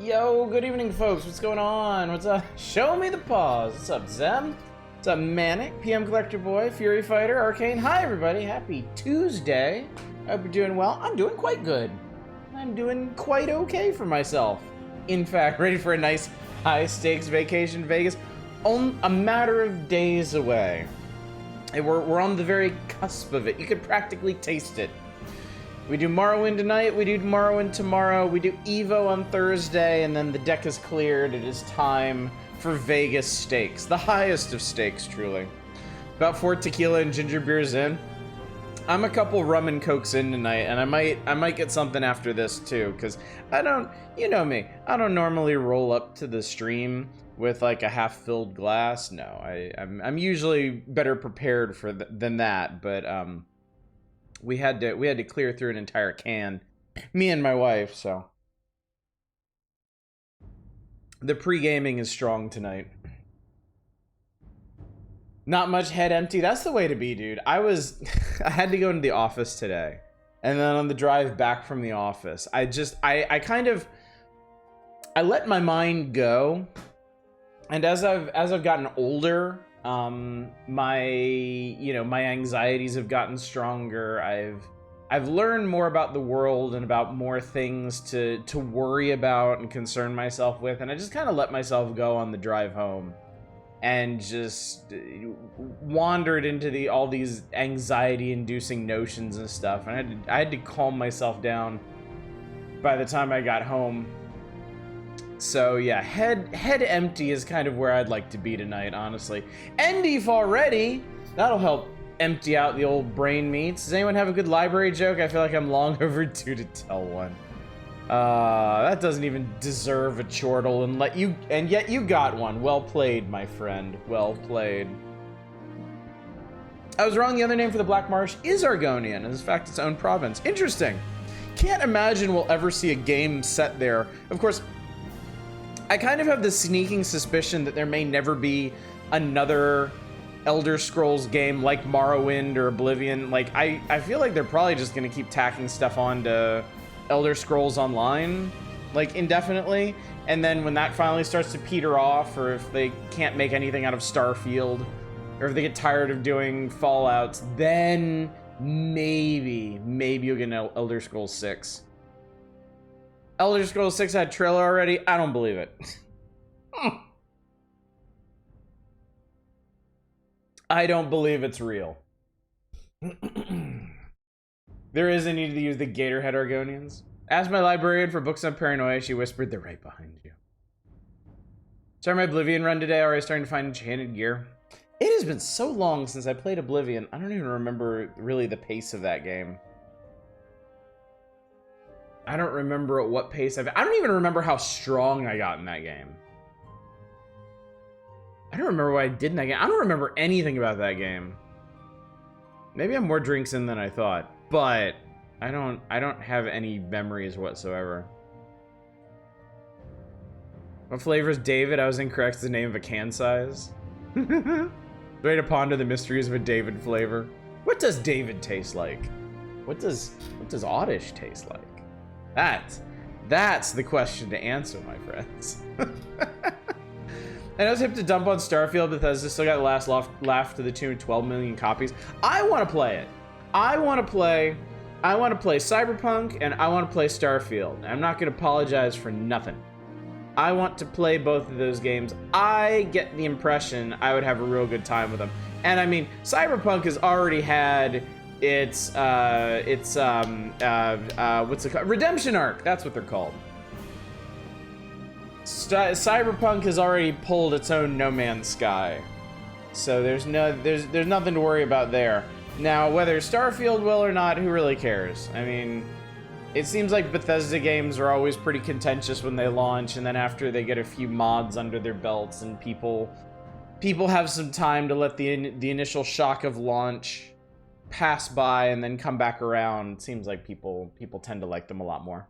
Yo, good evening, folks. What's going on? What's up? Show me the paws. What's up, Zem? What's up, Manic? PM Collector Boy, Fury Fighter, Arcane. Hi, everybody. Happy Tuesday. I hope you're doing well. I'm doing quite good. I'm doing quite okay for myself. In fact, ready for a nice high-stakes vacation in Vegas. A matter of days away. And we're on the very cusp of it. You could practically taste it. We do Morrowind tonight, we do Morrowind tomorrow, we do Evo on Thursday, and then the deck is cleared. It is time for Vegas stakes. The highest of stakes, truly. About 4 tequila and ginger beers in. I'm a couple rum and cokes in tonight, and I might get something after this too, because I don't, you know me, I don't normally roll up to the stream with like a half-filled glass. No, I'm usually better prepared for than that, but we had to clear through an entire can, me and my wife, so the pre-gaming is strong tonight. Not much head empty. That's the way to be, dude. I had to go into the office today, and then on the drive back from the office, I let my mind go, and as I've gotten older, my anxieties have gotten stronger. I've learned more about the world and about more things to worry about and concern myself with, and I just kind of let myself go on the drive home and just wandered into all these anxiety-inducing notions and stuff, and I had to calm myself down by the time I got home. So yeah, head empty is kind of where I'd like to be tonight, honestly. Endif already! That'll help empty out the old brain meats. Does anyone have a good library joke? I feel like I'm long overdue to tell one. That doesn't even deserve a chortle, and yet you got one. Well played, my friend. Well played. I was wrong. The other name for the Black Marsh is Argonian, and is in fact its own province. Interesting. Can't imagine we'll ever see a game set there. Of course, I kind of have the sneaking suspicion that there may never be another Elder Scrolls game like Morrowind or Oblivion. Like, I feel like they're probably just going to keep tacking stuff on to Elder Scrolls Online, like, indefinitely. And then when that finally starts to peter off, or if they can't make anything out of Starfield, or if they get tired of doing Fallouts, then maybe you'll get an Elder Scrolls 6. Elder Scrolls 6 had a trailer already? I don't believe it. I don't believe it's real. There is a need to use the Gatorhead Argonians. Ask my librarian for books on paranoia. She whispered, they're right behind you. Started my Oblivion run today. Already starting to find enchanted gear. It has been so long since I played Oblivion. I don't even remember really the pace of that game. I don't remember at what pace I don't even remember how strong I got in that game. I don't remember what I did in that game. I don't remember anything about that game. Maybe I'm more drinks in than I thought, but I don't have any memories whatsoever. What flavor is David? I was incorrect. It's the name of a can size. Way to ponder the mysteries of a David flavor. What does David taste like? What does Oddish taste like? That's the question to answer, my friends. And I was hip to dump on Starfield. Bethesda still got the last laugh to the tune of 12 million copies. I want to play it. I want to play Cyberpunk, and I want to play Starfield. I'm not going to apologize for nothing. I want to play both of those games. I get the impression I would have a real good time with them. And I mean, Cyberpunk has already had its what's it called? Redemption arc. That's what they're called. Cyberpunk has already pulled its own No Man's Sky, so there's nothing to worry about there. Now, whether Starfield will or not, who really cares? I mean, it seems like Bethesda games are always pretty contentious when they launch, and then after they get a few mods under their belts and people have some time to let the initial shock of launch pass by and then come back around, it seems like people tend to like them a lot more.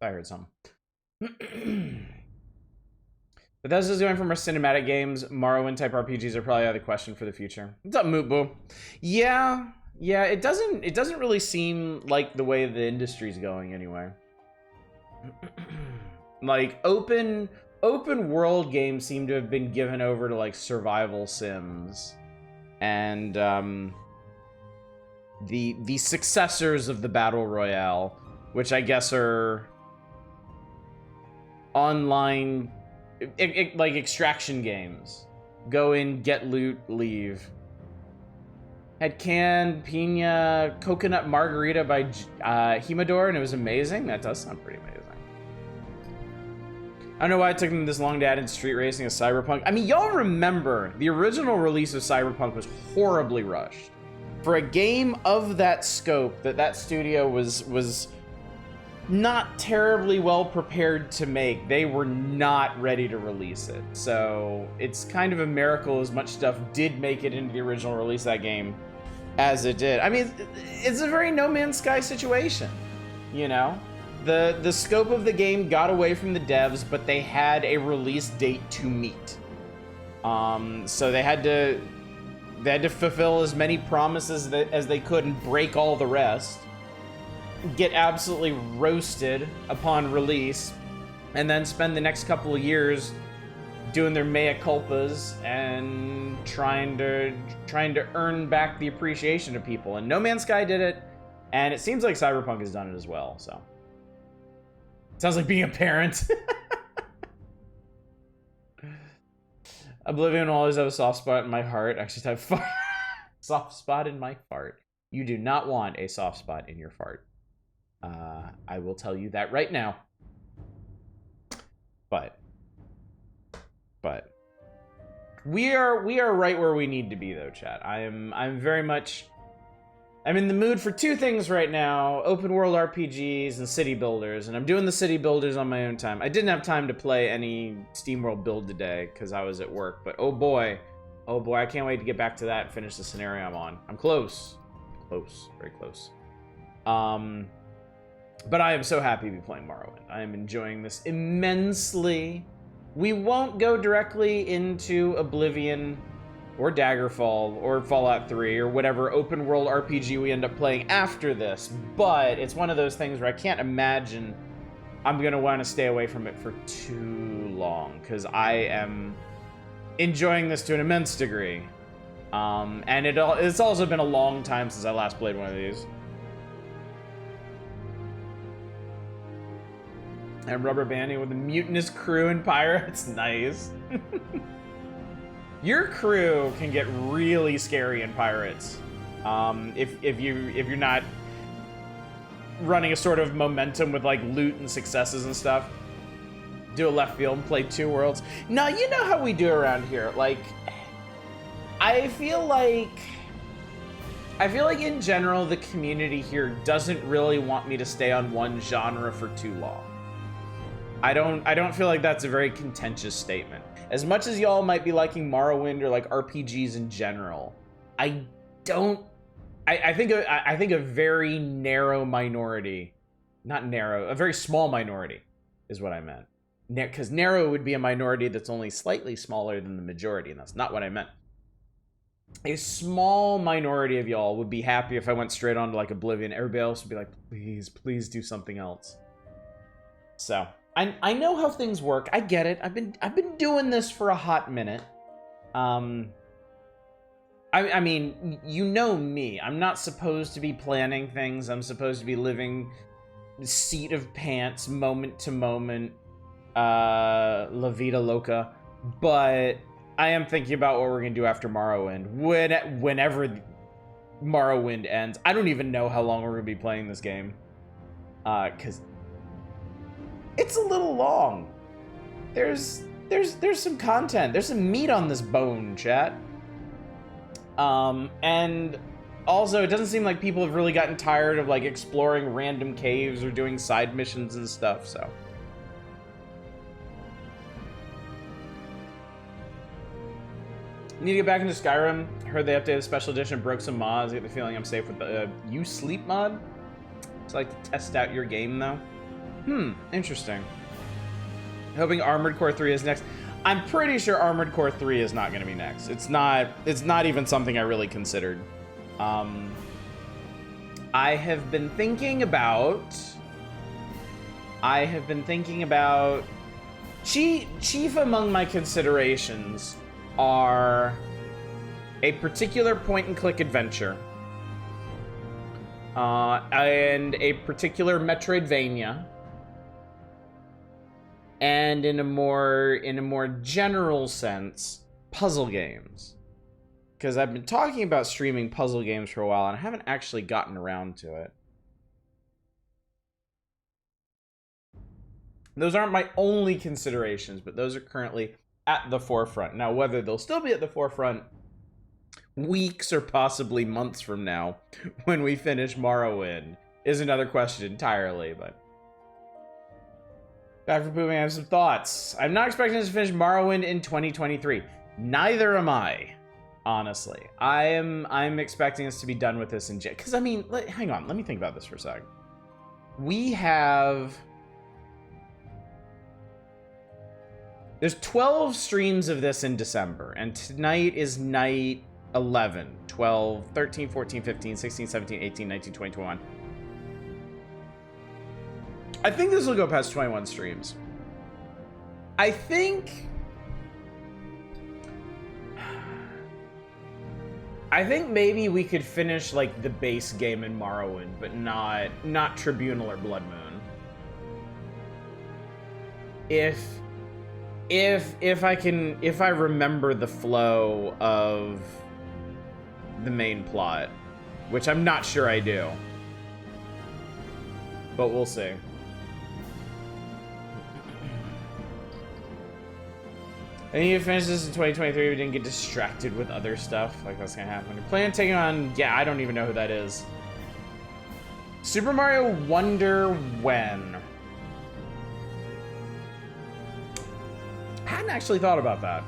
I heard some. Bethesda's going for more cinematic games. Morrowind type RPGs are probably out of the question for the future. What's up, Moot Boo? Yeah, Yeah, it doesn't really seem like the way the industry's going anyway. Like open world games seem to have been given over to like survival sims, and the successors of the battle royale, which I guess are online like extraction games. Go in, get loot, leave. Had canned pina coconut margarita by Himador, and it was amazing. That does sound pretty amazing. I don't know why it took them this long to add in street racing as Cyberpunk. I mean, y'all remember the original release of Cyberpunk was horribly rushed. For a game of that scope, that studio was not terribly well prepared to make. They were not ready to release it. So it's kind of a miracle as much stuff did make it into the original release of that game as it did. I mean, it's a very No Man's Sky situation, you know? The scope of the game got away from the devs, but they had a release date to meet. So they had to fulfill as many promises as they could and break all the rest. Get absolutely roasted upon release, and then spend the next couple of years doing their mea culpas and trying to earn back the appreciation of people. And No Man's Sky did it, and it seems like Cyberpunk has done it as well. So sounds like being a parent. Oblivion will always have a soft spot in my heart. Actually, type soft spot in my fart. You do not want a soft spot in your fart. I will tell you that right now. But we are right where we need to be, though, chat. I'm in the mood for two things right now: open world RPGs and city builders, and I'm doing the city builders on my own time. I didn't have time to play any SteamWorld build today because I was at work, but oh boy, I can't wait to get back to that and finish the scenario I'm on. I'm close, very close. But I am so happy to be playing Morrowind. I am enjoying this immensely. We won't go directly into Oblivion or Daggerfall or Fallout 3 or whatever open world RPG we end up playing after this, but it's one of those things where I can't imagine I'm gonna want to stay away from it for too long, because I am enjoying this to an immense degree. And it's also been a long time since I last played one of these. And rubber banding with a mutinous crew and pirates. Nice. Your crew can get really scary in pirates. If you're not running a sort of momentum with like loot and successes and stuff. Do a left field and play two worlds. Now, you know how we do around here. Like, I feel like in general the community here doesn't really want me to stay on one genre for too long. I don't feel like that's a very contentious statement. As much as y'all might be liking Morrowind or like RPGs in general, I think a very narrow minority, not narrow, a very small minority is what I meant. Because narrow would be a minority that's only slightly smaller than the majority, and that's not what I meant. A small minority of y'all would be happy if I went straight on to like Oblivion. Everybody else would be like, please do something else. So I know how things work. I get it. I've been doing this for a hot minute. I mean, you know me. I'm not supposed to be planning things. I'm supposed to be living seat of pants, moment to moment, la vida loca. But I am thinking about what we're gonna do after Morrowind. Whenever Morrowind ends, I don't even know how long we're gonna be playing this game, because it's a little long. There's some content. There's some meat on this bone, chat. And also, it doesn't seem like people have really gotten tired of like exploring random caves or doing side missions and stuff. So. Need to get back into Skyrim. Heard they updated the special edition, broke some mods. I get the feeling I'm safe with the You Sleep mod. It's like to test out your game though. Interesting. Hoping Armored Core 3 is next. I'm pretty sure Armored Core 3 is not going to be next. It's not even something I really considered. I have been thinking about chief among my considerations are a particular point-and-click adventure, and a particular Metroidvania, and in a more general sense, puzzle games. Because I've been talking about streaming puzzle games for a while, and I haven't actually gotten around to it. Those aren't my only considerations, but those are currently at the forefront. Now, whether they'll still be at the forefront weeks or possibly months from now, when we finish Morrowind, is another question entirely, but... Back for pooping, I have some thoughts. I'm not expecting us to finish Morrowind in 2023. Neither am I. Honestly, I'm expecting us to be done with this in January. Because, I mean, hang on. Let me think about this for a sec. There's 12 streams of this in December. And tonight is night 11, 12, 13, 14, 15, 16, 17, 18, 19, 20, 21. I think this will go past 21 streams. I think maybe we could finish like the base game in Morrowind, but not Tribunal or Blood Moon. If I remember the flow of the main plot, which I'm not sure I do, but we'll see. I think you finish this in 2023, we didn't get distracted with other stuff. Like, that's gonna happen. Plan taking on... Yeah, I don't even know who that is. Super Mario Wonder when? I hadn't actually thought about that.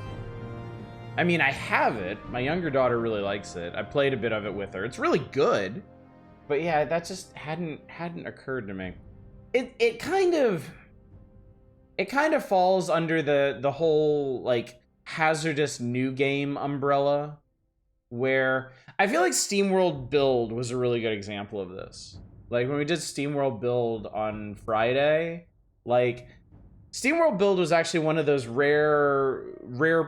I mean, I have it. My younger daughter really likes it. I played a bit of it with her. It's really good. But yeah, that just hadn't occurred to me. It kind of falls under the whole, like, hazardous new game umbrella, where I feel like SteamWorld Build was a really good example of this. Like, when we did SteamWorld Build on Friday, like, SteamWorld Build was actually one of those rare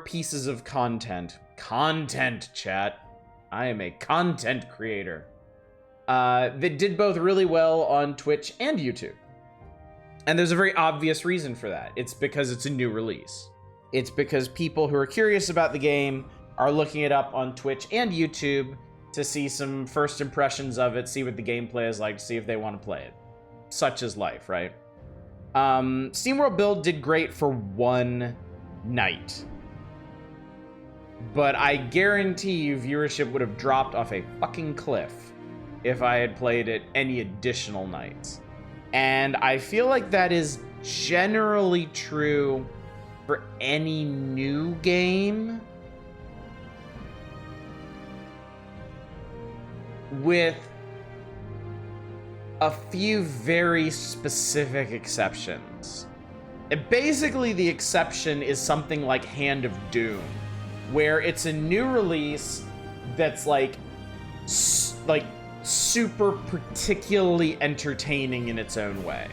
pieces of content. Content, chat. I am a content creator. That did both really well on Twitch and YouTube. And there's a very obvious reason for that. It's because it's a new release. It's because people who are curious about the game are looking it up on Twitch and YouTube to see some first impressions of it, see what the gameplay is like, see if they want to play it. Such is life, right? SteamWorld Build did great for one night. But I guarantee you viewership would have dropped off a fucking cliff if I had played it any additional nights. And I feel like that is generally true for any new game, with a few very specific exceptions. And basically, the exception is something like Hand of Doom, where it's a new release that's like super particularly entertaining in its own way.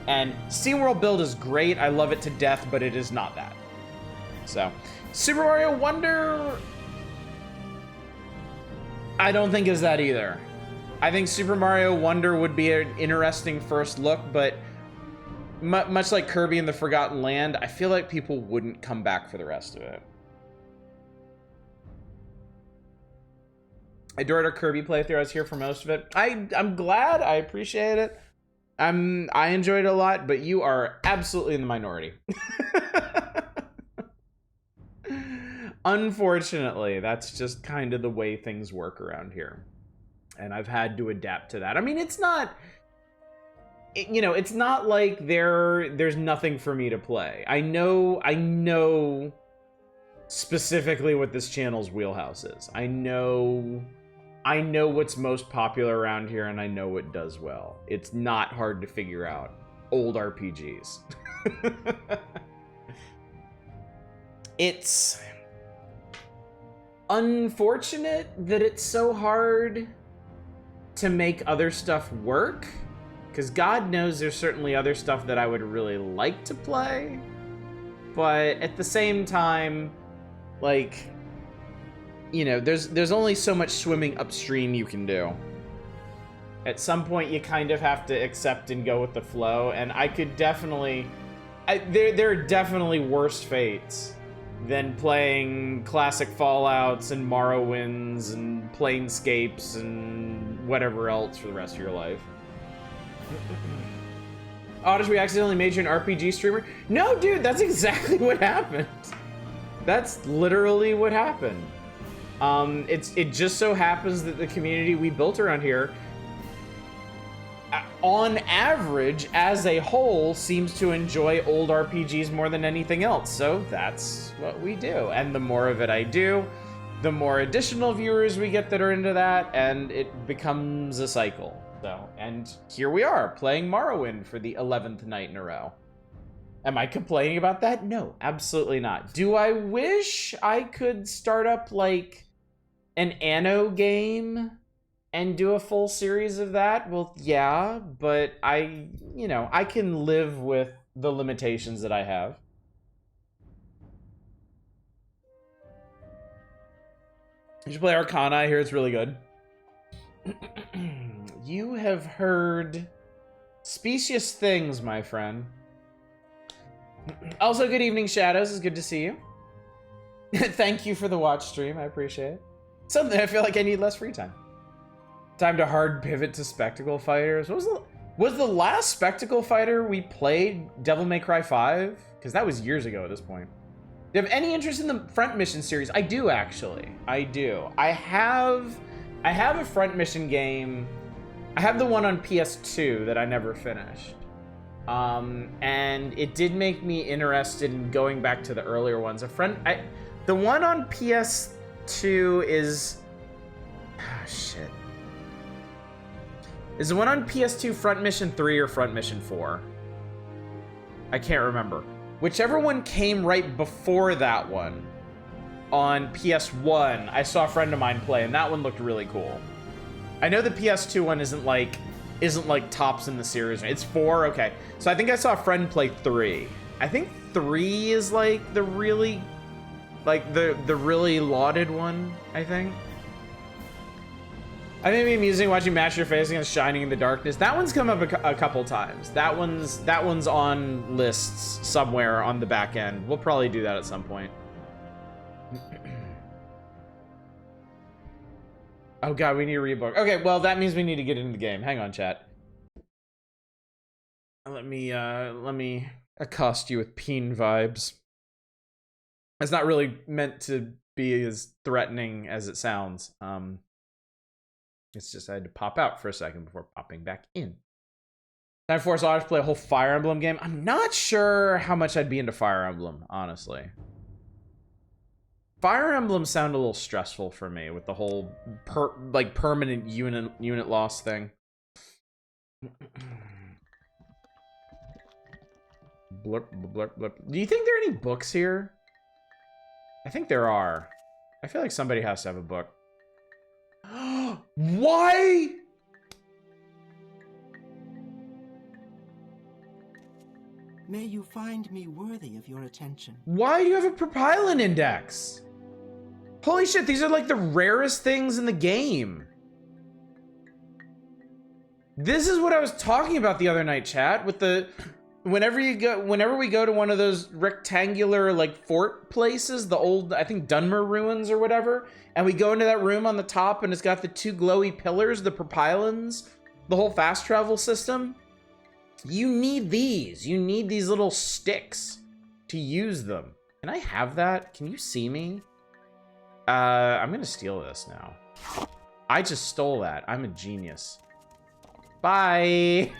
And SteamWorld Build is great. I love it to death, but it is not that. So, Super Mario Wonder, I don't think is that either. I think Super Mario Wonder would be an interesting first look, but much like Kirby and the Forgotten Land, I feel like people wouldn't come back for the rest of it. I adored our Kirby playthrough. I was here for most of it. I'm glad. I appreciate it. I enjoyed it a lot, but you are absolutely in the minority. Unfortunately, that's just kind of the way things work around here. And I've had to adapt to that. I mean, it's not... it's not like there's nothing for me to play. I know specifically what this channel's wheelhouse is. I know what's most popular around here, and I know what does well. It's not hard to figure out. Old RPGs. It's unfortunate that it's so hard to make other stuff work, because God knows there's certainly other stuff that I would really like to play, but at the same time, like, you know, there's only so much swimming upstream you can do. At some point, you kind of have to accept and go with the flow, and I could definitely... there are definitely worse fates than playing classic Fallouts and Morrowinds and Planescapes and whatever else for the rest of your life. Otis, we accidentally made you an RPG streamer? No, dude, that's exactly what happened. That's literally what happened. It just so happens that the community we built around here, on average, as a whole, seems to enjoy old RPGs more than anything else. So that's what we do. And the more of it I do, the more additional viewers we get that are into that, and it becomes a cycle. So, and here we are, playing Morrowind for the 11th night in a row. Am I complaining about that? No, absolutely not. Do I wish I could start up, like, an Anno game and do a full series of that? Well, yeah, but I can live with the limitations that I have. You should play Arcana. I hear it's really good. You have heard specious things, my friend. Also, good evening, Shadows. It's good to see you. Thank you for the watch stream. I appreciate it. Something I feel like I need less free time. Time to hard pivot to Spectacle Fighters. Was the last Spectacle Fighter we played Devil May Cry 5? Because that was years ago at this point. Do you have any interest in the Front Mission series? I do, actually. I do. I have a Front Mission game. I have the one on PS2 that I never finished. And it did make me interested in going back to the earlier ones. The one on PS2 is... Oh, shit. Is the one on PS2 Front Mission 3 or Front Mission 4? I can't remember. Whichever one came right before that one on PS1, I saw a friend of mine play, and that one looked really cool. I know the PS2 one isn't like tops in the series. It's 4, okay. So I think I saw a friend play 3. I think 3 is like the really lauded one, I think. I think it'd be amusing watching Mash Your Face against Shining in the Darkness. That one's come up a couple times. That one's on lists somewhere on the back end. We'll probably do that at some point. Oh god, we need a rebook. Okay, well that means we need to get into the game. Hang on, chat. Let me accost you with peen vibes. It's not really meant to be as threatening as it sounds. It's just I had to pop out for a second before popping back in. Time for us all to play a whole Fire Emblem game. I'm not sure how much I'd be into Fire Emblem, honestly. Fire Emblem sound a little stressful for me with the whole permanent unit loss thing. Blurp, blurp, blurp. Do you think there are any books here? I think there are. I feel like somebody has to have a book. Why? May you find me worthy of your attention. Why do you have a Propylon index? Holy shit, these are like the rarest things in the game. This is what I was talking about the other night, chat, with the whenever we go to one of those rectangular like fort places, the old, I think Dunmer ruins or whatever, and we go into that room on the top and it's got the 2 glowy pillars, the Propylons, the whole fast travel system. You need these. You need these little sticks to use them. Can I have that? Can you see me? I'm gonna steal this now. I just stole that. I'm a genius. Bye.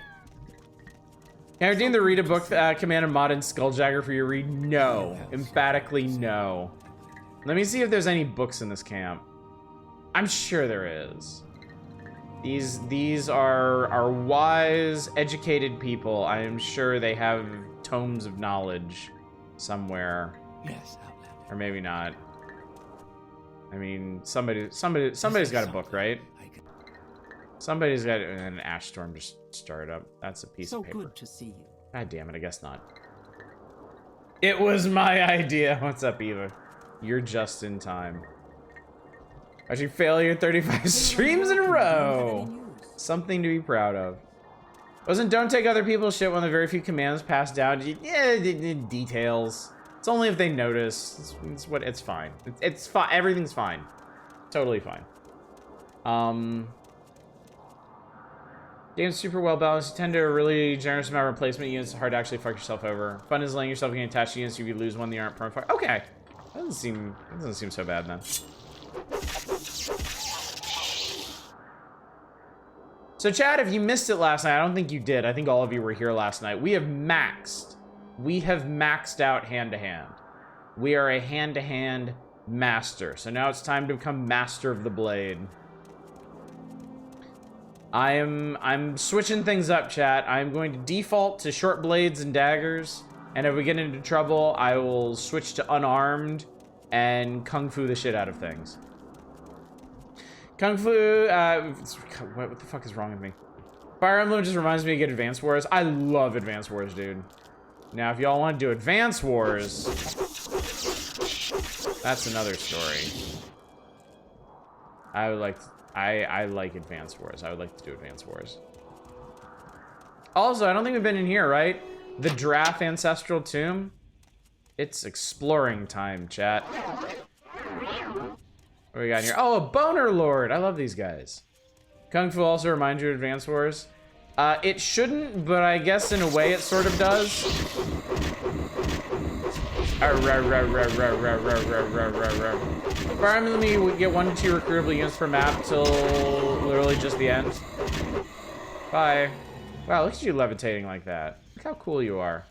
Can I redeem the read a book command of mod and Skulljagger for your read? No. Emphatically no. Let me see if there's any books in this camp. I'm sure there is. These are wise, educated people. I am sure they have tomes of knowledge somewhere. Yes, outlander. Or maybe not. I mean, somebody's got a book, right? Somebody's got an ash storm just started up. That's a piece of paper. So good to see you. God damn it, I guess not. It was my idea. What's up, Eva? You're just in time. Actually, failure 35 streams in a row. Something to be proud of. Wasn't don't take other people's shit one of the very few commands passed down? Yeah, details. It's only if they notice. It's fine. It's fine. Everything's fine. Totally fine. Game's super well balanced. You tend to a really generous amount of replacement units. It's hard to actually fuck yourself over. Fun is letting yourself get attached to units if you lose one, they aren't perma-fire. Okay. That doesn't seem so bad then. So Chad, if you missed it last night, I don't think you did. I think all of you were here last night. We have maxed out hand-to-hand. We are a hand-to-hand master. So now it's time to become master of the blade. I'm switching things up, chat. I'm going to default to short blades and daggers. And if we get into trouble, I will switch to unarmed and kung fu the shit out of things. Kung Fu, what the fuck is wrong with me? Fire Emblem just reminds me to get Advance Wars. I love Advance Wars, dude. Now, if y'all want to do Advance Wars, that's another story. I like Advance Wars. I would like to do Advance Wars. Also, I don't think we've been in here, right? The Drath Ancestral Tomb. It's exploring time, chat. What do we got in here? Oh, a Boner Lord. I love these guys. Kung Fu also reminds you of Advance Wars. It shouldn't, but I guess in a way it sort of does. Apparently, we get 1 to 2 recruitable units per map till literally just the end. Bye. Wow, look at you levitating like that. Look how cool you are.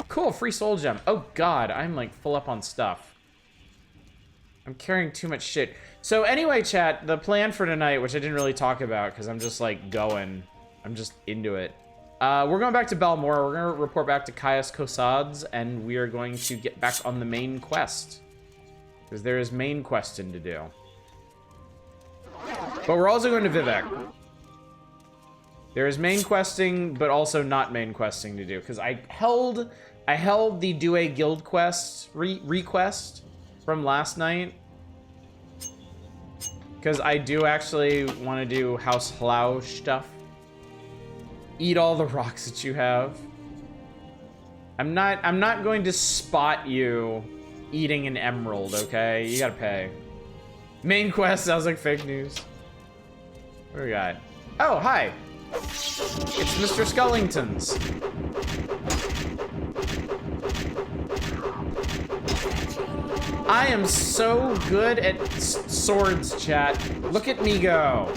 Cool, free soul gem. Oh god, I'm like full up on stuff. I'm carrying too much shit. So anyway, chat, the plan for tonight, which I didn't really talk about because I'm just like going. I'm just into it. We're going back to Balmora. We're going to report back to Caius Cosades, and we are going to get back on the main quest. Because there is main questing to do. But we're also going to Vivek. There is main questing, but also not main questing to do. Because I held the Do a Guild quest request from last night. Because I do actually want to do House Hlau stuff. Eat all the rocks that you have. I'm not going to spot you eating an emerald, okay? You gotta pay. Main quest sounds like fake news. What do we got? Oh, hi. It's Mr. Skullington's. I am so good at swords, chat. Look at me go.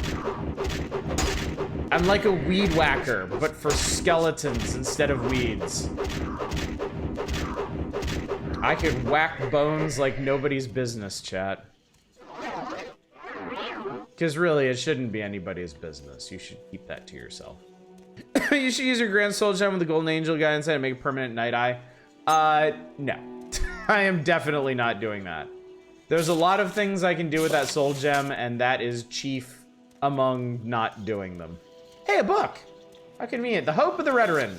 I'm like a weed whacker, but for skeletons instead of weeds. I could whack bones like nobody's business, chat. Because really, it shouldn't be anybody's business. You should keep that to yourself. You should use your Grand Soul Gem with the Golden Angel guy inside and make a permanent Night Eye. No. I am definitely not doing that. There's a lot of things I can do with that Soul Gem, and that is chief among not doing them. Hey, a book! How convenient. The Hope of the Redoran.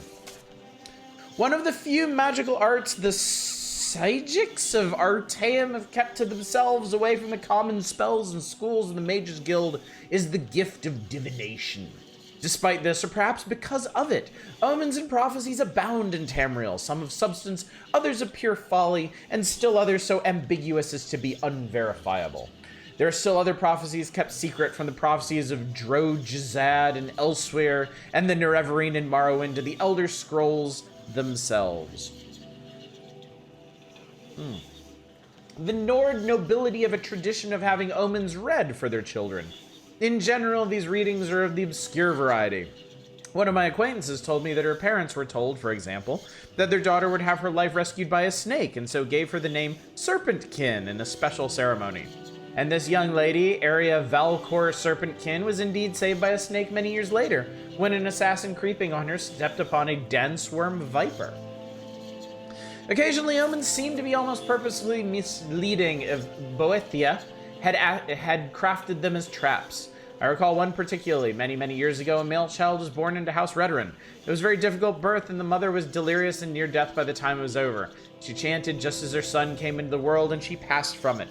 One of the few magical arts the Psychics of Artaeum have kept to themselves away from the common spells and schools of the Mages Guild is the gift of divination. Despite this, or perhaps because of it, omens and prophecies abound in Tamriel, some of substance, others of pure folly, and still others so ambiguous as to be unverifiable. There are still other prophecies kept secret, from the prophecies of Drojazad and elsewhere, and the Nerevarine and Morrowind to the Elder Scrolls themselves. The Nord nobility have a tradition of having omens read for their children. In general, these readings are of the obscure variety. One of my acquaintances told me that her parents were told, for example, that their daughter would have her life rescued by a snake, and so gave her the name Serpentkin in a special ceremony. And this young lady, Aria Valcor Serpentkin, was indeed saved by a snake many years later, when an assassin creeping on her stepped upon a densworm viper. Occasionally, omens seem to be almost purposely misleading if Boethia had crafted them as traps. I recall one particularly. Many, many years ago, a male child was born into House Redoran. It was a very difficult birth, and the mother was delirious and near death by the time it was over. She chanted just as her son came into the world, and she passed from it.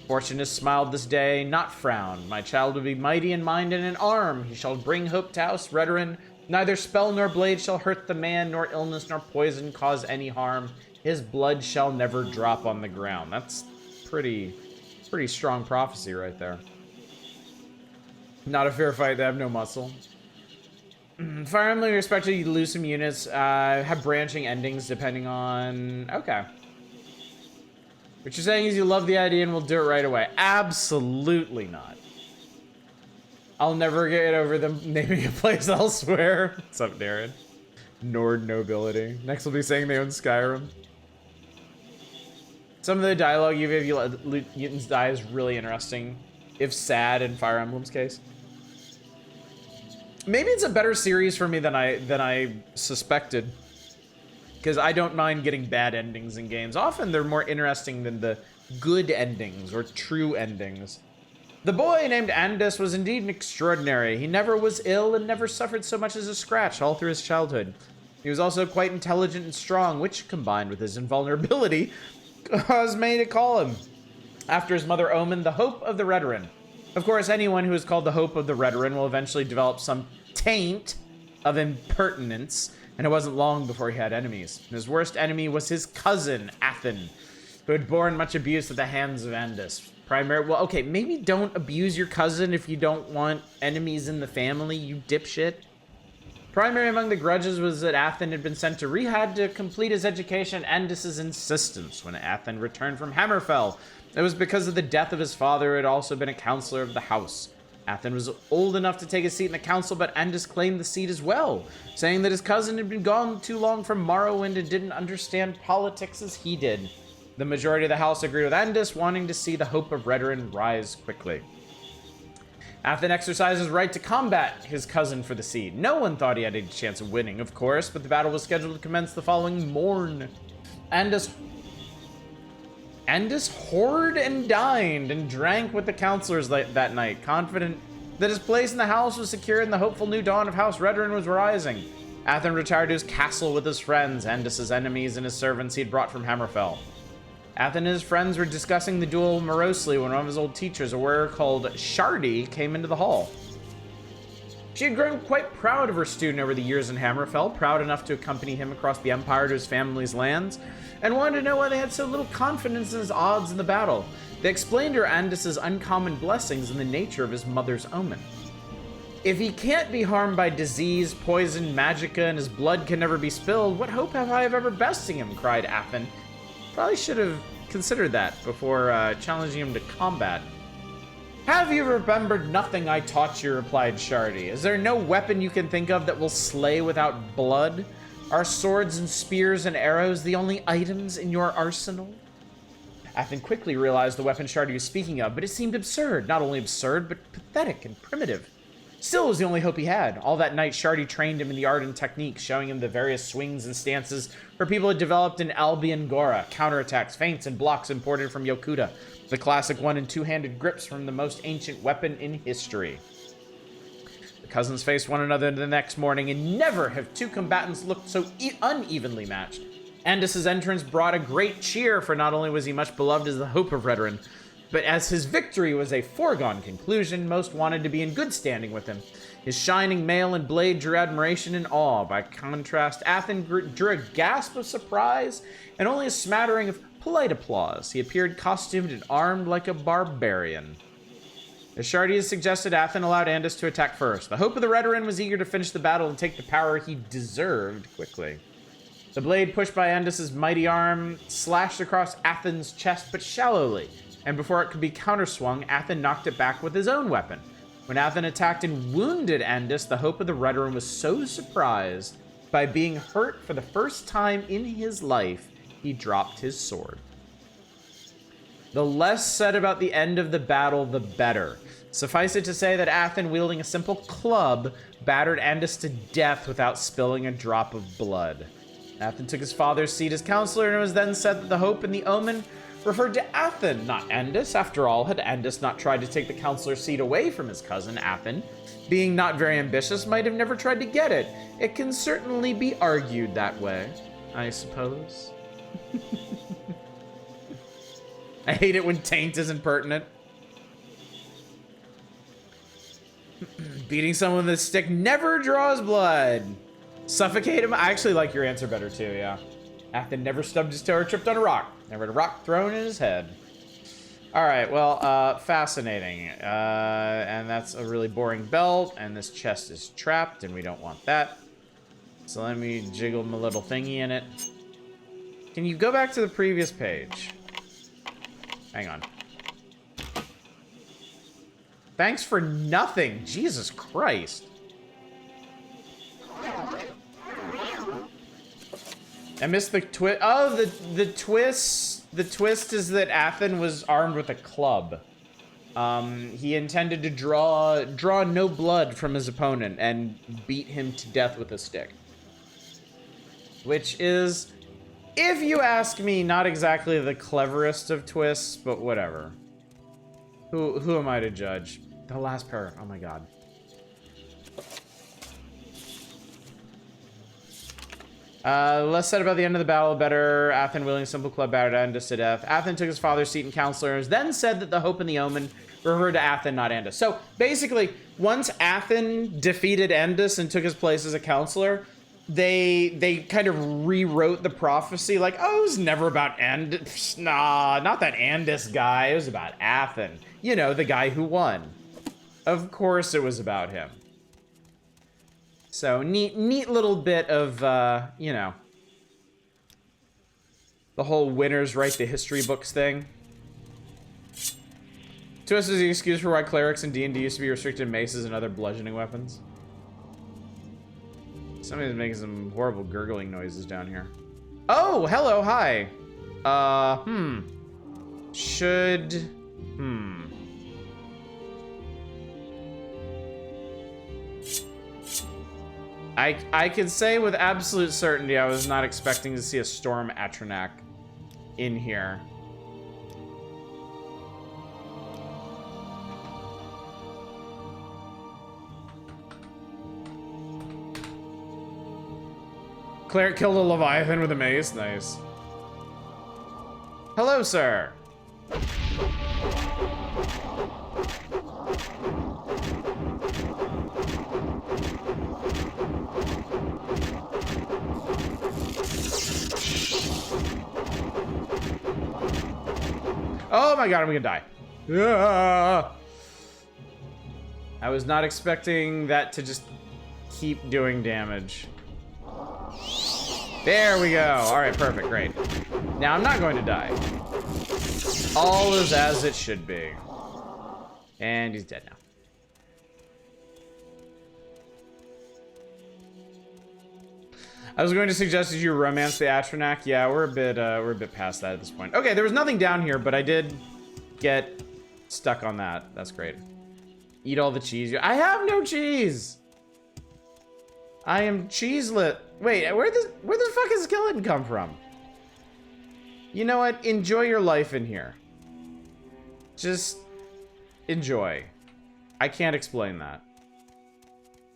Fortune has smiled this day, not frowned. My child will be mighty in mind and in arm. He shall bring hope to House Redoran. Neither spell nor blade shall hurt the man, nor illness nor poison cause any harm. His blood shall never drop on the ground. That's pretty strong prophecy right there. Not a fair fight, they have no muscle. Fire Emblem, you're expected to lose some units, have branching endings depending on... Okay. What you're saying is you love the idea and will do it right away. Absolutely not. I'll never get over them naming a place elsewhere. What's up, Darren? Nord nobility. Next will be saying they own Skyrim. Some of the dialogue you give you let mutants die is really interesting, if sad in Fire Emblem's case. Maybe it's a better series for me than I suspected, because I don't mind getting bad endings in games. Often they're more interesting than the good endings or true endings. The boy named Andis was indeed an extraordinary. He never was ill and never suffered so much as a scratch all through his childhood. He was also quite intelligent and strong, which, combined with his invulnerability, caused many to call him, after his mother Omen, the Hope of the Redoran. Of course, anyone who is called the Hope of the Redoran will eventually develop some taint of impertinence, and it wasn't long before he had enemies. His worst enemy was his cousin, Athen, who had borne much abuse at the hands of Andis. Well, okay, maybe don't abuse your cousin if you don't want enemies in the family, you dipshit. Primary among the grudges was that Athen had been sent to Rehad to complete his education at Andis' insistence. When Athen returned from Hammerfell, it was because of the death of his father, who had also been a counselor of the house. Athen was old enough to take a seat in the council, but Andis claimed the seat as well, saying that his cousin had been gone too long from Morrowind and didn't understand politics as he did. The majority of the house agreed with Andis, wanting to see the Hope of Redoran rise quickly. Athen exercised his right to combat his cousin for the seat. No one thought he had a chance of winning, of course, but the battle was scheduled to commence the following morn. Andis whored and dined and drank with the counselors that night, confident that his place in the house was secure and the hopeful new dawn of House Redoran was rising. Athen retired to his castle with his friends, Andis' enemies, and his servants he had brought from Hammerfell. Athen and his friends were discussing the duel morosely when one of his old teachers, a warrior called Shardy, came into the hall. She had grown quite proud of her student over the years in Hammerfell, proud enough to accompany him across the Empire to his family's lands, and wanted to know why they had so little confidence in his odds in the battle. They explained to her Andis' uncommon blessings and the nature of his mother's omen. If he can't be harmed by disease, poison, magicka, and his blood can never be spilled, what hope have I of ever besting him? Cried Athen. Probably should have considered that before challenging him to combat. Have you remembered nothing I taught you, replied Shardy. Is there no weapon you can think of that will slay without blood? Are swords and spears and arrows the only items in your arsenal? Athen quickly realized the weapon Shardy was speaking of, but it seemed absurd. Not only absurd, but pathetic and primitive. Still, it was the only hope he had. All that night, Shardy trained him in the art and techniques, showing him the various swings and stances her people had developed in Albion Gora, counterattacks, feints, and blocks imported from Yokuda, the classic one- and two-handed grips from the most ancient weapon in history. The cousins faced one another the next morning, and never have two combatants looked so unevenly matched. Andis' entrance brought a great cheer, for not only was he much beloved as the Hope of Redoran, but as his victory was a foregone conclusion, most wanted to be in good standing with him. His shining mail and blade drew admiration and awe. By contrast, Athen drew a gasp of surprise and only a smattering of polite applause. He appeared costumed and armed like a barbarian. As Shardy had suggested, Athen allowed Andis to attack first. The Hope of the Redoran was eager to finish the battle and take the power he deserved quickly. The blade pushed by Andis' mighty arm slashed across Athen's chest, but shallowly, and before it could be counterswung, Athen knocked it back with his own weapon. When Athen attacked and wounded Andis, the Hope of the Redoran was so surprised by being hurt for the first time in his life, he dropped his sword. The less said about the end of the battle, the better. Suffice it to say that Athen, wielding a simple club, battered Andis to death without spilling a drop of blood. Athen took his father's seat as counselor, and it was then said that the Hope and the Omen referred to Athen, not Andus. After all, had Andus not tried to take the counselor's seat away from his cousin, Athen, being not very ambitious, might have never tried to get it. It can certainly be argued that way, I suppose. I hate it when taint is impertinent. Beating someone with a stick never draws blood. Suffocate him? I actually like your answer better too, yeah. Athen never stubbed his toe or tripped on a rock. Never had a rock thrown in his head. All right, well, fascinating. And that's a really boring belt, and this chest is trapped, and we don't want that. So let me jiggle my little thingy in it. Can you go back to the previous page? Hang on. Thanks for nothing. Jesus Christ. I missed the twist. Oh, the twist. The twist is that Athen was armed with a club. He intended to draw no blood from his opponent and beat him to death with a stick. Which is, if you ask me, not exactly the cleverest of twists, but whatever. Who am I to judge? The last paragraph. Oh my god. Less said about the end of the battle, better. Athen wielding a simple club battered Andus to death. Athen took his father's seat in counselors, then said that the hope and the omen referred to Athen, not Andus. So basically, once Athen defeated Andus and took his place as a counselor, they kind of rewrote the prophecy, like, oh, it was never about Andus. Nah, not that Andus guy. It was about Athen. You know, the guy who won. Of course it was about him. So, neat little bit of, you know, the whole winners write the history books thing. Twist is the excuse for why clerics in D&D used to be restricted to maces and other bludgeoning weapons. Somebody's making some horrible gurgling noises down here. Oh, hello, hi. I can say with absolute certainty I was not expecting to see a Storm Atronak in here. Cleric killed a Leviathan with a mace. Nice. Hello, sir. Oh my god, I'm gonna die. Ah! I was not expecting that to just keep doing damage. There we go. Alright, perfect, great. Now I'm not going to die. All is as it should be. And he's dead now. I was going to suggest that you romance the Atronak. Yeah, we're a bit past that at this point. Okay, there was nothing down here, but I did get stuck on that. That's great. Eat all the cheese. I have no cheese. I am cheeselet. Wait, where the fuck is skeleton come from? You know what? Enjoy your life in here. Just enjoy. I can't explain that.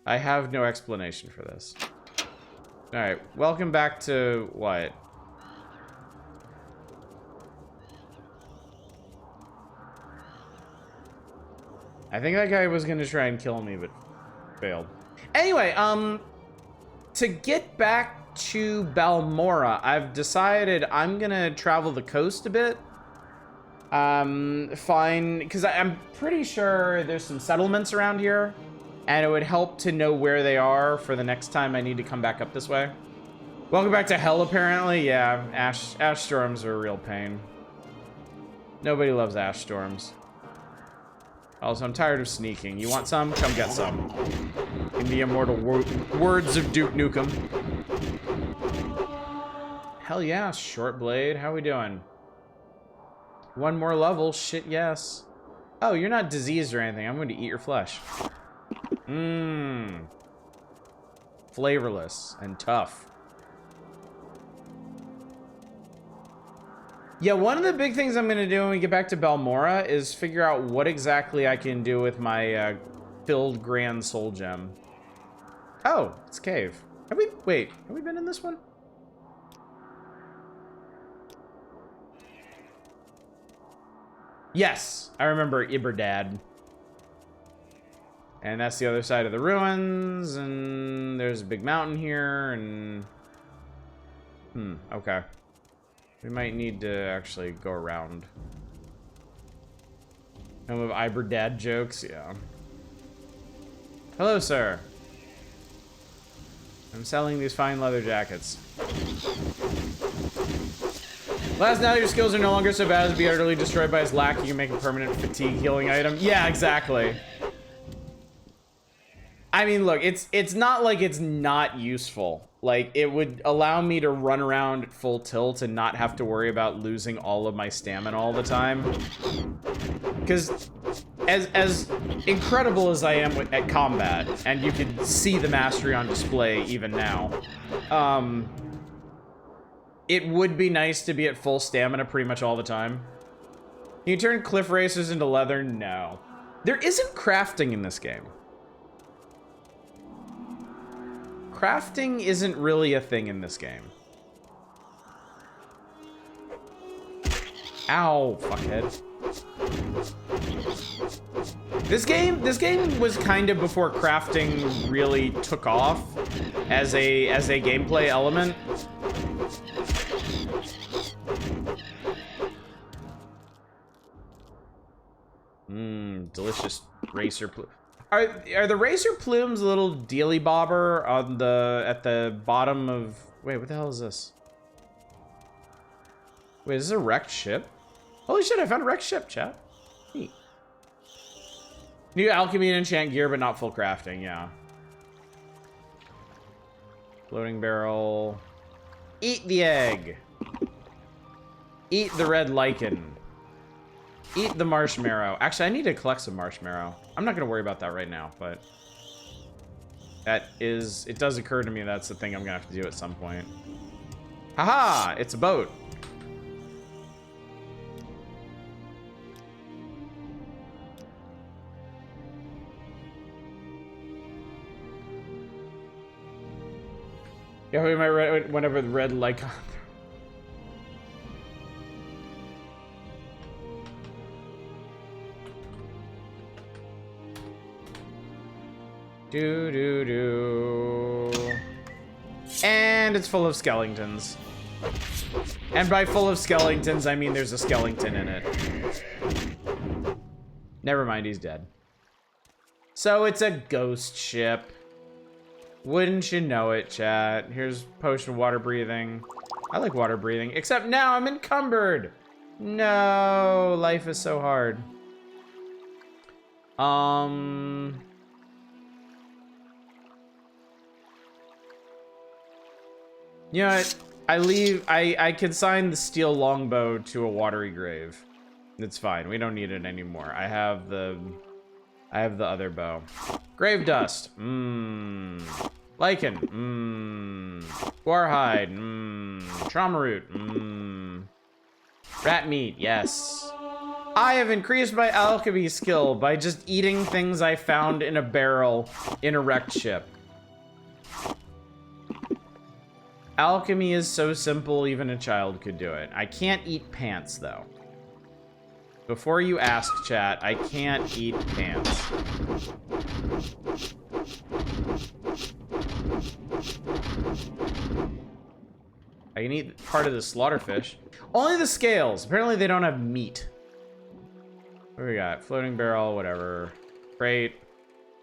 I have no explanation for this. Alright, welcome back to what? I think that guy was gonna try and kill me, but failed. Anyway, to get back to Balmora, I've decided I'm gonna travel the coast a bit. Because I'm pretty sure there's some settlements around here, and it would help to know where they are for the next time I need to come back up this way. Welcome back to hell, apparently. Yeah, ash storms are a real pain. Nobody loves ash storms. Also, I'm tired of sneaking. You want some? Come get some. In the immortal words of Duke Nukem. Hell yeah, short blade. How we doing? One more level. Shit, yes. Oh, you're not diseased or anything. I'm going to eat your flesh. Mmm. Flavorless and tough. Yeah, one of the big things I'm gonna do when we get back to Balmora is figure out what exactly I can do with my filled Grand Soul Gem. Oh, it's a cave. Have we been in this one? Yes, I remember Iberdad. And that's the other side of the ruins, and there's a big mountain here, and... okay. We might need to actually go around. Home of Iberdad jokes, yeah. Hello, sir. I'm selling these fine leather jackets. Last, now your skills are no longer so bad as to be utterly destroyed by his lack. You can make a permanent fatigue healing item. Yeah, exactly. I mean, look, it's not like it's not useful. Like, it would allow me to run around at full tilt and not have to worry about losing all of my stamina all the time. Because as incredible as I am at combat, and you can see the mastery on display even now, it would be nice to be at full stamina pretty much all the time. Can you turn cliff racers into leather? No. There isn't crafting in this game. Crafting isn't really a thing in this game. Ow, fuckhead. This game was kind of before crafting really took off as a gameplay element. Delicious racer plume. Are the racer plumes a little dealy bobber on at the bottom of... Wait, what the hell is this? Wait, is this a wrecked ship? Holy shit, I found a wrecked ship, chat. Neat. New alchemy and enchant gear, but not full crafting, yeah. Floating barrel. Eat the egg. Eat the red lichen. Eat the marshmallow. Actually, I need to collect some marshmallow. I'm not gonna worry about that right now, but it does occur to me that's the thing I'm gonna have to do at some point. Haha! It's a boat. Yeah, we might whenever the red like. And it's full of skeletons. And by full of skeletons, I mean there's a skeleton in it. Never mind, he's dead. So it's a ghost ship. Wouldn't you know it, chat? Here's potion of water breathing. I like water breathing, except now I'm encumbered. No, life is so hard. You know what? I consign the steel longbow to a watery grave. It's fine. We don't need it anymore. I have the other bow. Grave dust. Lichen. Guarhide. Trauma root. Rat meat. Yes. I have increased my alchemy skill by just eating things I found in a barrel in a wrecked ship. Alchemy is so simple, even a child could do it. I can't eat pants, though. Before you ask, chat, I can't eat pants. I can eat part of the slaughterfish. Only the scales. Apparently they don't have meat. What do we got? Floating barrel, whatever. Great.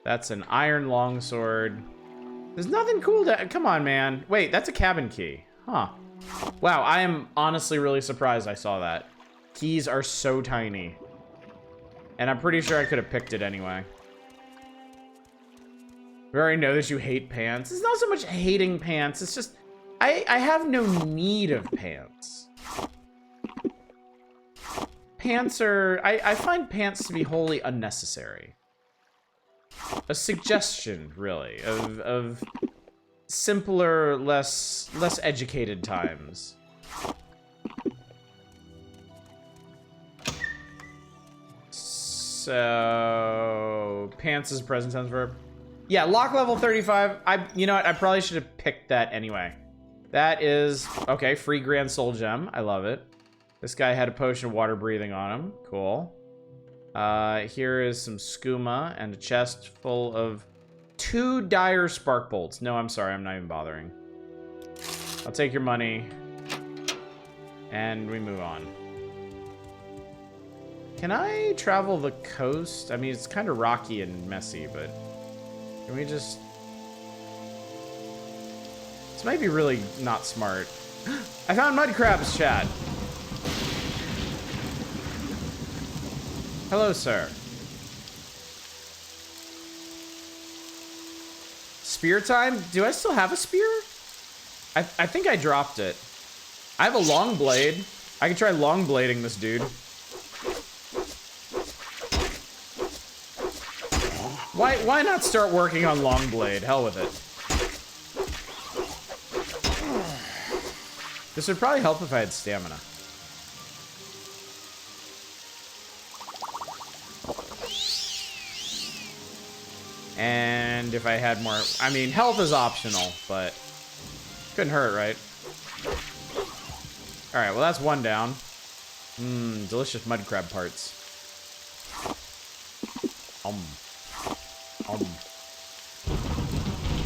That's an iron longsword. There's nothing cool to... Come on, man. Wait, that's a cabin key. Huh. Wow, I am honestly really surprised I saw that. Keys are so tiny. And I'm pretty sure I could have picked it anyway. We already know that you hate pants. It's not so much hating pants. It's just... I have no need of pants. Pants are... I find pants to be wholly unnecessary. A suggestion, really, of simpler, less educated times. So pants is a present tense verb. Yeah, lock level 35. You know what? I probably should have picked that anyway. That is okay. Free grand soul gem. I love it. This guy had a potion of water breathing on him. Cool. Here is some skooma and a chest full of 2 dire spark bolts. No, I'm sorry. I'm not even bothering. I'll take your money. And we move on. Can I travel the coast? I mean, it's kind of rocky and messy, but can we just... This might be really not smart. I found mud crabs, chat. Hello, sir. Spear time? Do I still have a spear? I think I dropped it. I have a long blade. I can try long blading this dude. Why not start working on long blade? Hell with it. This would probably help if I had stamina. And if I had more... I mean, health is optional, but... Couldn't hurt, right? Alright, well that's one down. Mmm, delicious mud crab parts.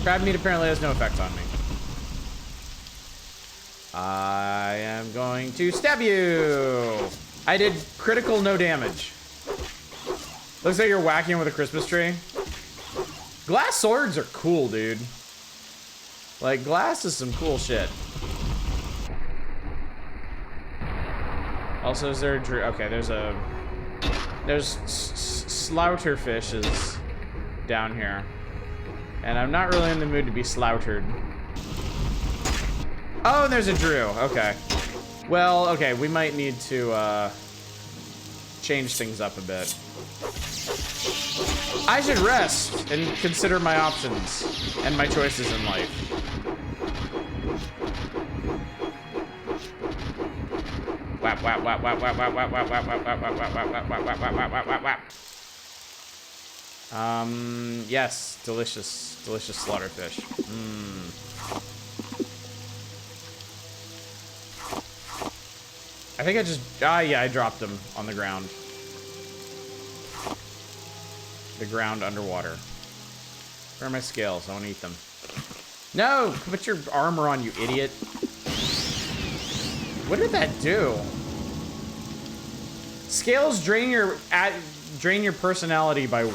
Crab meat apparently has no effect on me. I am going to stab you! I did critical no damage. Looks like you're whacking with a Christmas tree. Glass swords are cool, dude. Like, glass is some cool shit. Also, is there a drew? Okay, there's slaughter fishes down here. And I'm not really in the mood to be slaughtered. Oh, and there's a Drew. Okay. Well, okay, we might need to change things up a bit. I should rest and consider my options and my choices in life. Whap, whap, whap, whap, whap, whap, whap, whap, whap, whap, whap, whap, whap, whap, whap, whap, whap, whap, whap, whap. Yes, delicious, delicious slaughterfish. I think I just, yeah, I dropped them on the ground. The ground underwater. Where are my scales? I want to eat them. No, put your armor on, you idiot. What did that do? Scales drain your personality by 1.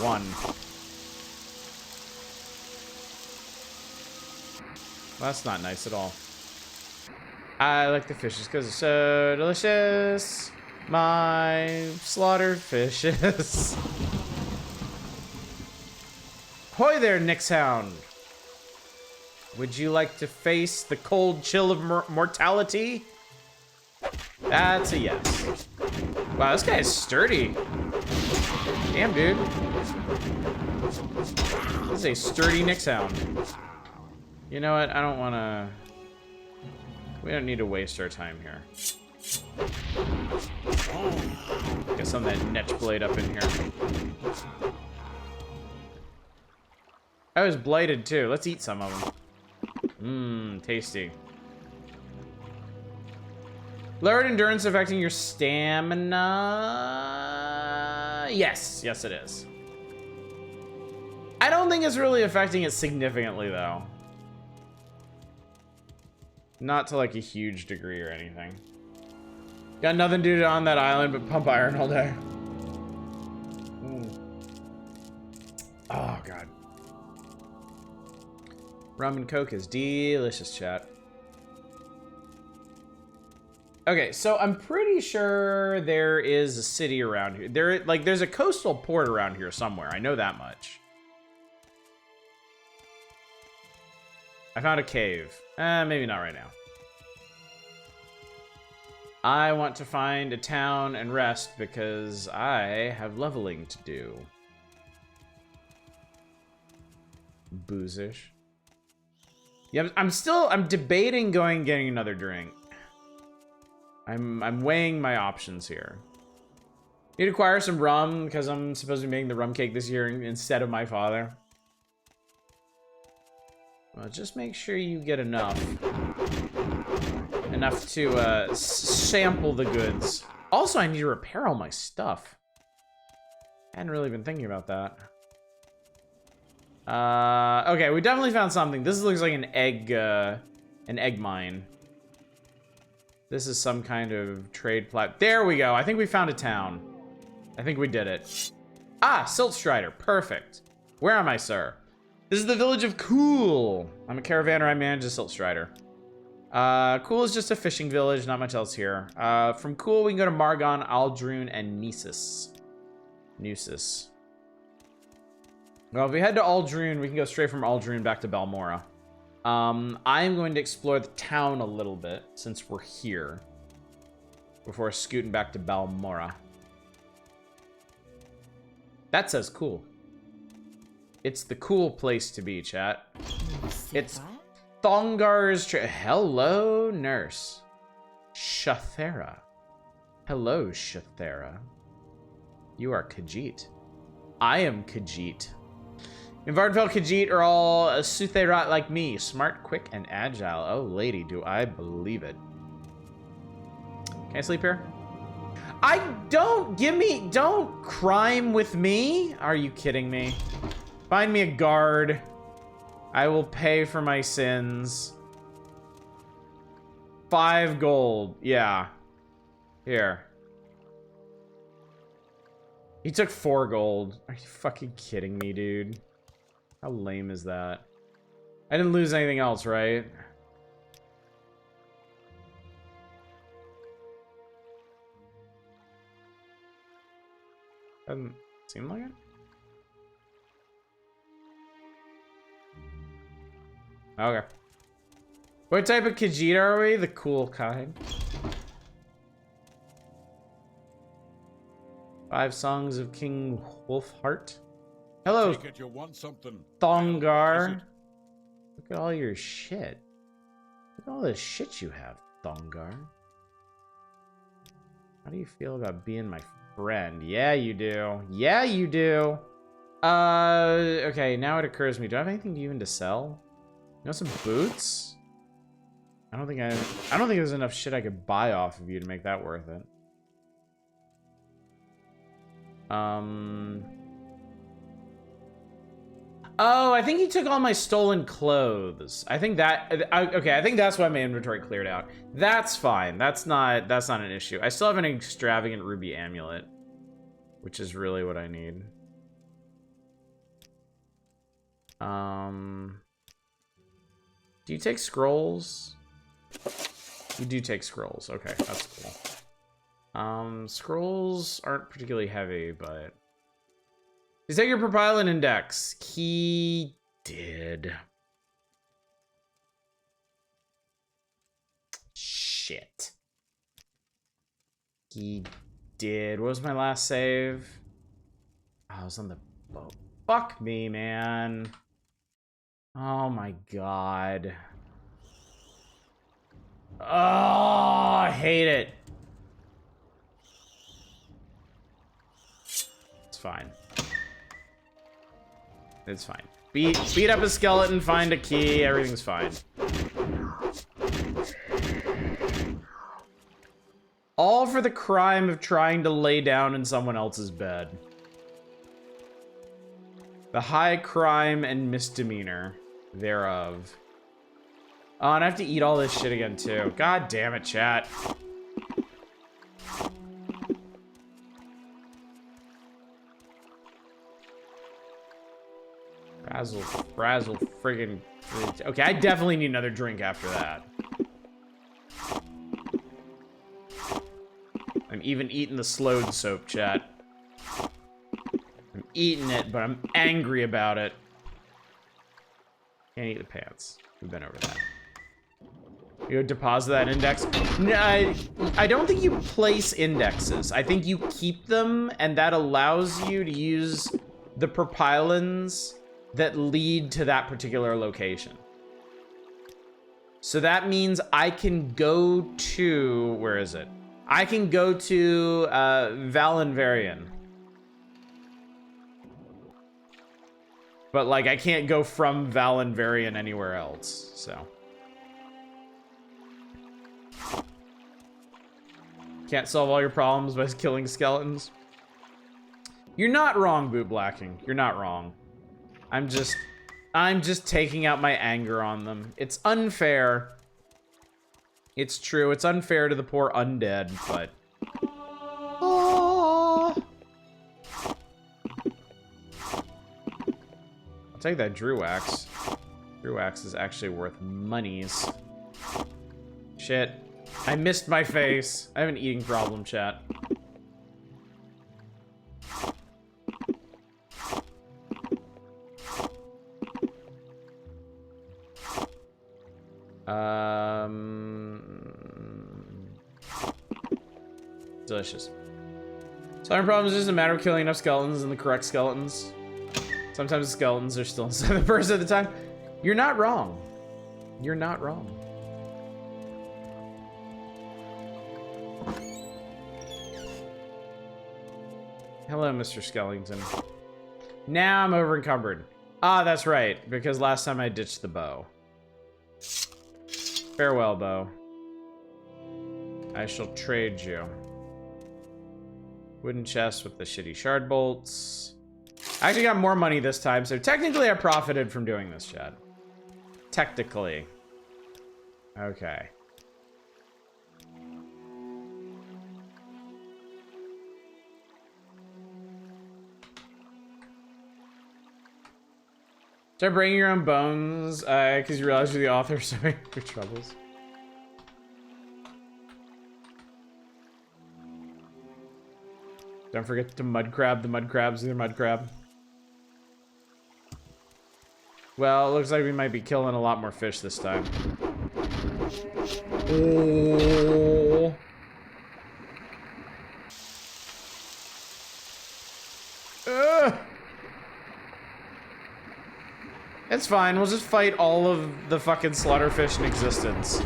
Well, that's not nice at all. I like the fishes because they're so delicious. My slaughtered fishes. Hoy there, Nixhound. Would you like to face the cold chill of mortality? That's a yes. Wow, this guy is sturdy. Damn, dude. This is a sturdy Nixhound. You know what? I don't want to... We don't need to waste our time here. Get some of that netch blade up in here. I was blighted too. Let's eat some of them. Mmm, tasty. Lowered endurance affecting your stamina. Yes, yes it is. I don't think it's really affecting it significantly though. Not to like a huge degree or anything. Got nothing to do on that island but pump iron all day. Oh god. Rum and Coke is delicious, chat. Okay, so I'm pretty sure there is a city around here. There's a coastal port around here somewhere. I know that much. I found a cave. Maybe not right now. I want to find a town and rest because I have leveling to do. Boozish. Yeah, I'm debating getting another drink. I'm weighing my options here. Need to acquire some rum because I'm supposed to be making the rum cake this year instead of my father. Well, just make sure you get enough. Enough to sample the goods. Also, I need to repair all my stuff. I hadn't really been thinking about that. Okay, we definitely found something. This looks like an egg mine. This is some kind of trade plat. There we go. I think we found a town. I think we did it. Ah, Siltstrider. Perfect. Where am I, sir? This is the village of Cool. I'm a caravaner. I manage a Siltstrider. Cool is just a fishing village. Not much else here. From Cool, we can go to Margon, Aldrune, and Nessus. Well, if we head to Aldrune, we can go straight from Aldrune back to Balmora. I'm going to explore the town a little bit, since we're here. Before scooting back to Balmora. That says Cool. It's the cool place to be, chat. It's Thongar's hello, nurse. Shathera. Hello, Shathera. You are Khajiit. I am Khajiit. And Vardenfell Khajiit are all a Sutherat like me. Smart, quick, and agile. Oh, lady, do I believe it. Can I sleep here? Don't crime with me. Are you kidding me? Find me a guard. I will pay for my sins. 5 gold. Yeah. Here. He took 4 gold. Are you fucking kidding me, dude? How lame is that? I didn't lose anything else, right? Doesn't seem like it. Okay. What type of Khajiit are we? The cool kind. 5 songs of King Wolfheart. Hello, Take it you want something. Thongar. Look at all your shit. Look at all the shit you have, Thongar. How do you feel about being my friend? Yeah, you do. Yeah, you do. Okay, now it occurs to me. Do I have anything even to sell? You know, some boots? I don't think there's enough shit I could buy off of you to make that worth it. Oh, I think he took all my stolen clothes. I think that okay, I think that's why my inventory cleared out. That's fine. That's not an issue. I still have an extravagant ruby amulet, which is really what I need. Do you take scrolls? You do take scrolls. Okay, that's cool. Scrolls aren't particularly heavy, but... Is that your propylon index? He did. Shit. He did. What was my last save? Oh, I was on the boat. Fuck me, man. Oh my god. Oh, I hate it. It's fine. It's fine. Beat up a skeleton, find a key, everything's fine. All for the crime of trying to lay down in someone else's bed. The high crime and misdemeanor thereof. Oh, and I have to eat all this shit again, too. God damn it, chat. Frazzle, friggin'. Okay, I definitely need another drink after that. I'm even eating the slowed soap, chat. I'm eating it, but I'm angry about it. Can't eat the pants. We've been over that. You deposit that index? No, I don't think you place indexes. I think you keep them, and that allows you to use the propylons that lead to that particular location. So that means I can go to... Where is it? I can go to Valenvarian. But, like, I can't go from Valenvarian anywhere else, so. Can't solve all your problems by killing skeletons. You're not wrong, Boot Blacking. You're not wrong. I'm just taking out my anger on them. It's unfair. It's true. It's unfair to the poor undead, but... Oh. I'll take that Drew Axe. Drew Axe is actually worth monies. Shit. I missed my face. I have an eating problem, chat. Delicious. Solving problems is just a matter of killing enough skeletons and the correct skeletons. Sometimes the skeletons are still inside the person at the time. You're not wrong. You're not wrong. Hello, Mr. Skellington. Now I'm over encumbered. Ah, that's right, because last time I ditched the bow. Farewell, bow. I shall trade you. Wooden chest with the shitty shard bolts. I actually got more money this time, so technically I profited from doing this, Chad. Technically. Okay. Start bringing your own bones, because you realize you're the author, so your troubles. Don't forget to mud crab the mud crabs, the mud crab. Well, it looks like we might be killing a lot more fish this time. Oh. It's fine, we'll just fight all of the fucking slaughterfish in existence.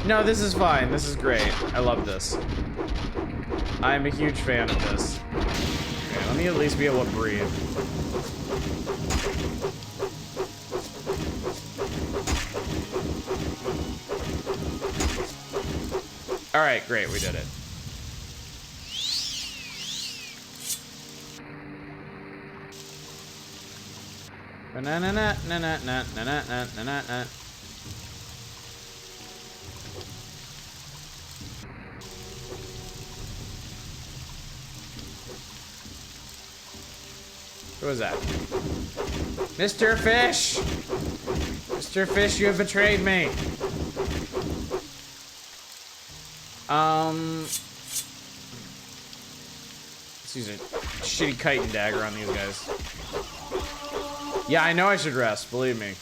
No, this is fine. This is great. I love this. I'm a huge fan of this. Okay, let me at least be able to breathe. Alright, great, we did it. Na-na-na-na-na-na-na-na-na-na-na. Who was that? Mr. Fish! Mr. Fish, you have betrayed me. Let's use a shitty kite and dagger on these guys. Yeah, I know I should rest, believe me.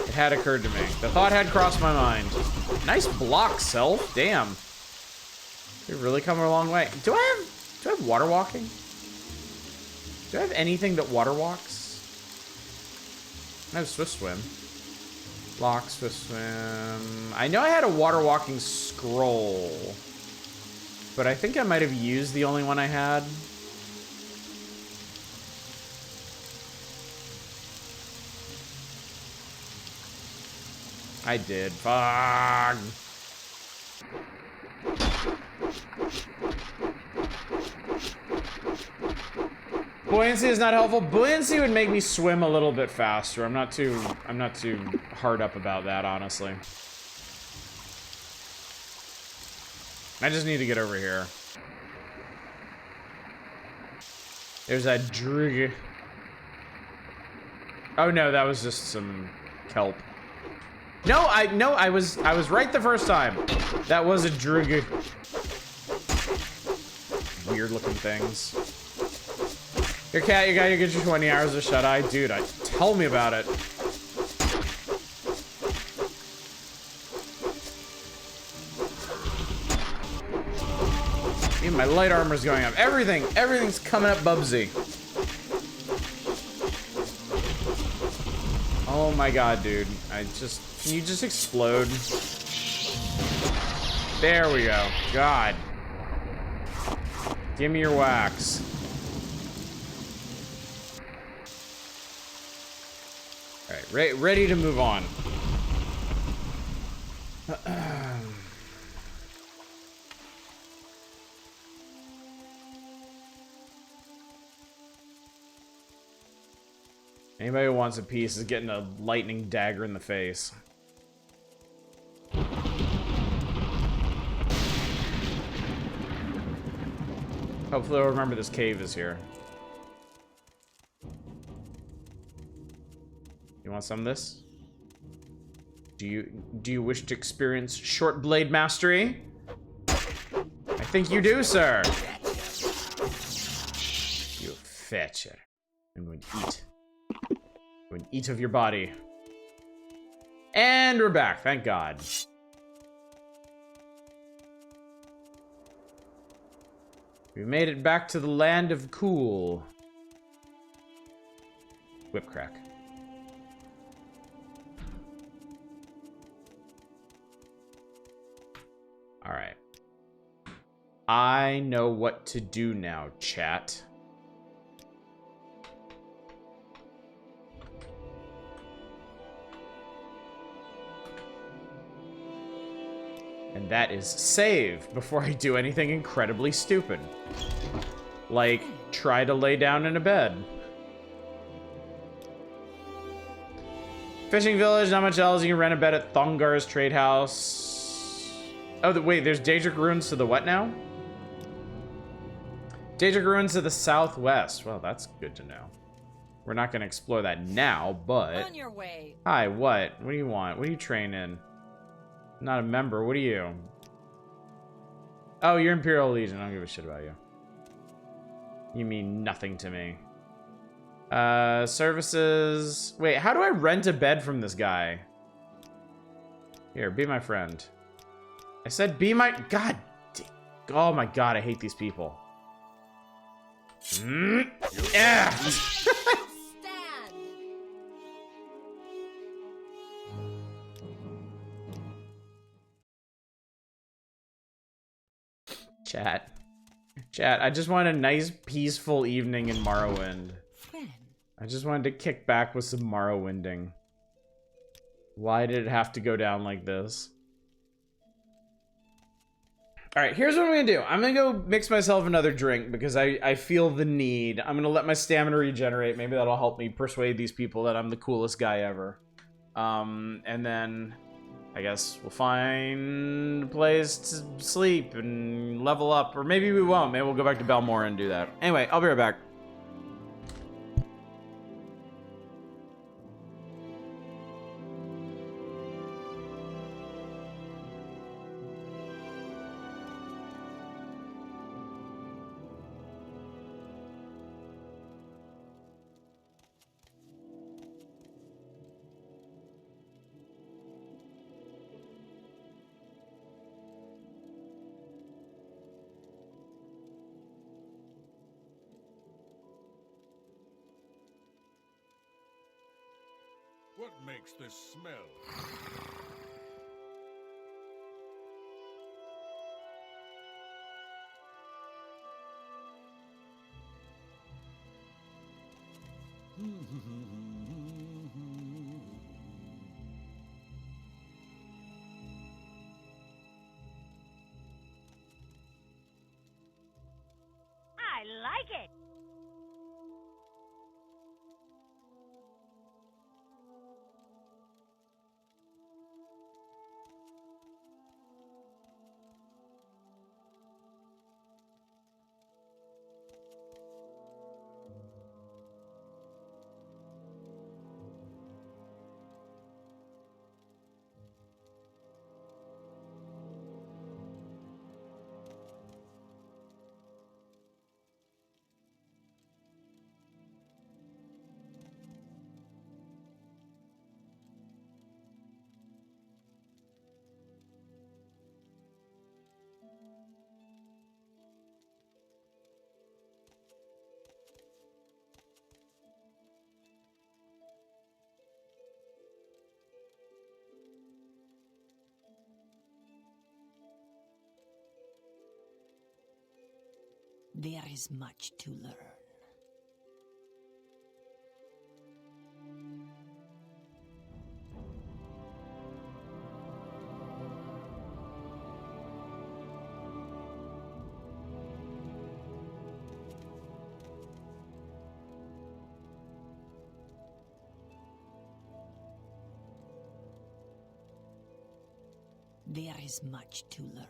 It had occurred to me. The thought had crossed my mind. Nice block, Self. Damn. You've really come a long way. Do I have water walking? Do I have anything that water walks? I have Swift Swim. Lock, Swift Swim. I know I had a water walking scroll. But I think I might have used the only one I had. I did. Fuck. Buoyancy is not helpful. Buoyancy would make me swim a little bit faster. I'm not too hard up about that, honestly. I just need to get over here. There's that drig. Oh no, that was just some kelp. No, I was right the first time. That was a drig. Weird looking things. Your cat, you gotta get your 20 hours of shut-eye. Dude, tell me about it. Even my light armor's going up. Everything's coming up Bubsy. Oh my god, dude. Can you just explode? There we go. God. Give me your wax. Alright, ready to move on. Anybody who wants a piece is getting a lightning dagger in the face. Hopefully I'll remember this cave is here. You want some of this? Do you wish to experience short blade mastery? I think you do, sir. You fetcher. I'm going to eat. I'm going to eat of your body. And we're back, thank God. We made it back to the land of cool. Whip crack. All right. I know what to do now, chat. And that is save before I do anything incredibly stupid. Like, try to lay down in a bed. Fishing village, not much else. You can rent a bed at Thongar's trade house. Oh, wait, there's Daedric ruins to the what now? Daedric ruins to the southwest. Well, that's good to know. We're not going to explore that now, but... On your way. Hi, what? What do you want? What do you train in? Not a member. What are you? Oh, you're Imperial Legion. I don't give a shit about you. You mean nothing to me. Services. Wait, how do I rent a bed from this guy? Here, be my friend. I said be my... God. Oh my God, I hate these people. Yeah. Chat, I just want a nice, peaceful evening in Morrowind. I just wanted to kick back with some Morrowinding. Why did it have to go down like this? Alright, here's what I'm gonna do. I'm gonna go mix myself another drink because I feel the need. I'm gonna let my stamina regenerate. Maybe that'll help me persuade these people that I'm the coolest guy ever. And then... I guess we'll find a place to sleep and level up. Or maybe we won't. Maybe we'll go back to Belmore and do that. Anyway, I'll be right back. What makes this smell? I like it. There is much to learn. There is much to learn.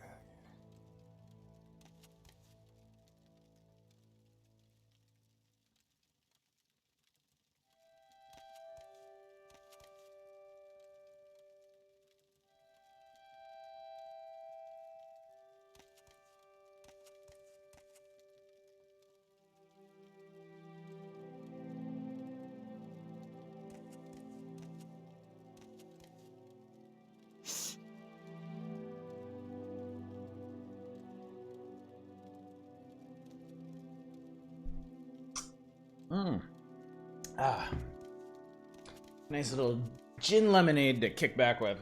Nice little gin lemonade to kick back with.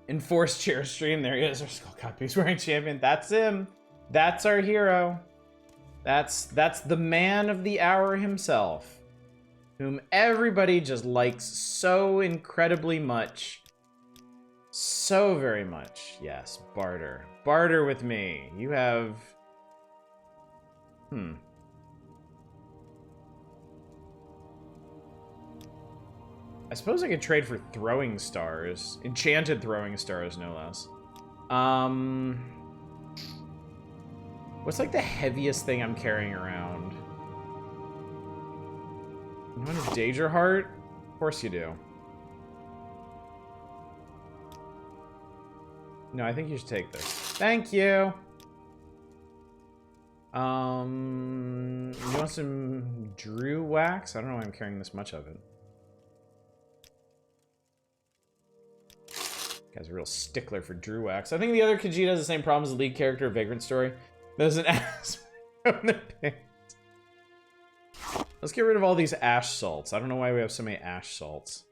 Enforced chair stream. There he is. Our Skullcop Beast wearing champion. That's him. That's our hero. That's the man of the hour himself, whom everybody just likes so incredibly much. So very much. Yes, barter. Barter with me. You have... I suppose I could trade for throwing stars. Enchanted throwing stars, no less. What's like the heaviest thing I'm carrying around? You want a Danger Heart? Of course you do. No, I think you should take this. Thank you! You want some Drew wax? I don't know why I'm carrying this much of it. Guy's a real stickler for Drew wax. I think the other Khajiit has the same problem as the lead character of Vagrant Story. There's an ass from their pants. Let's get rid of all these ash salts. I don't know why we have so many ash salts.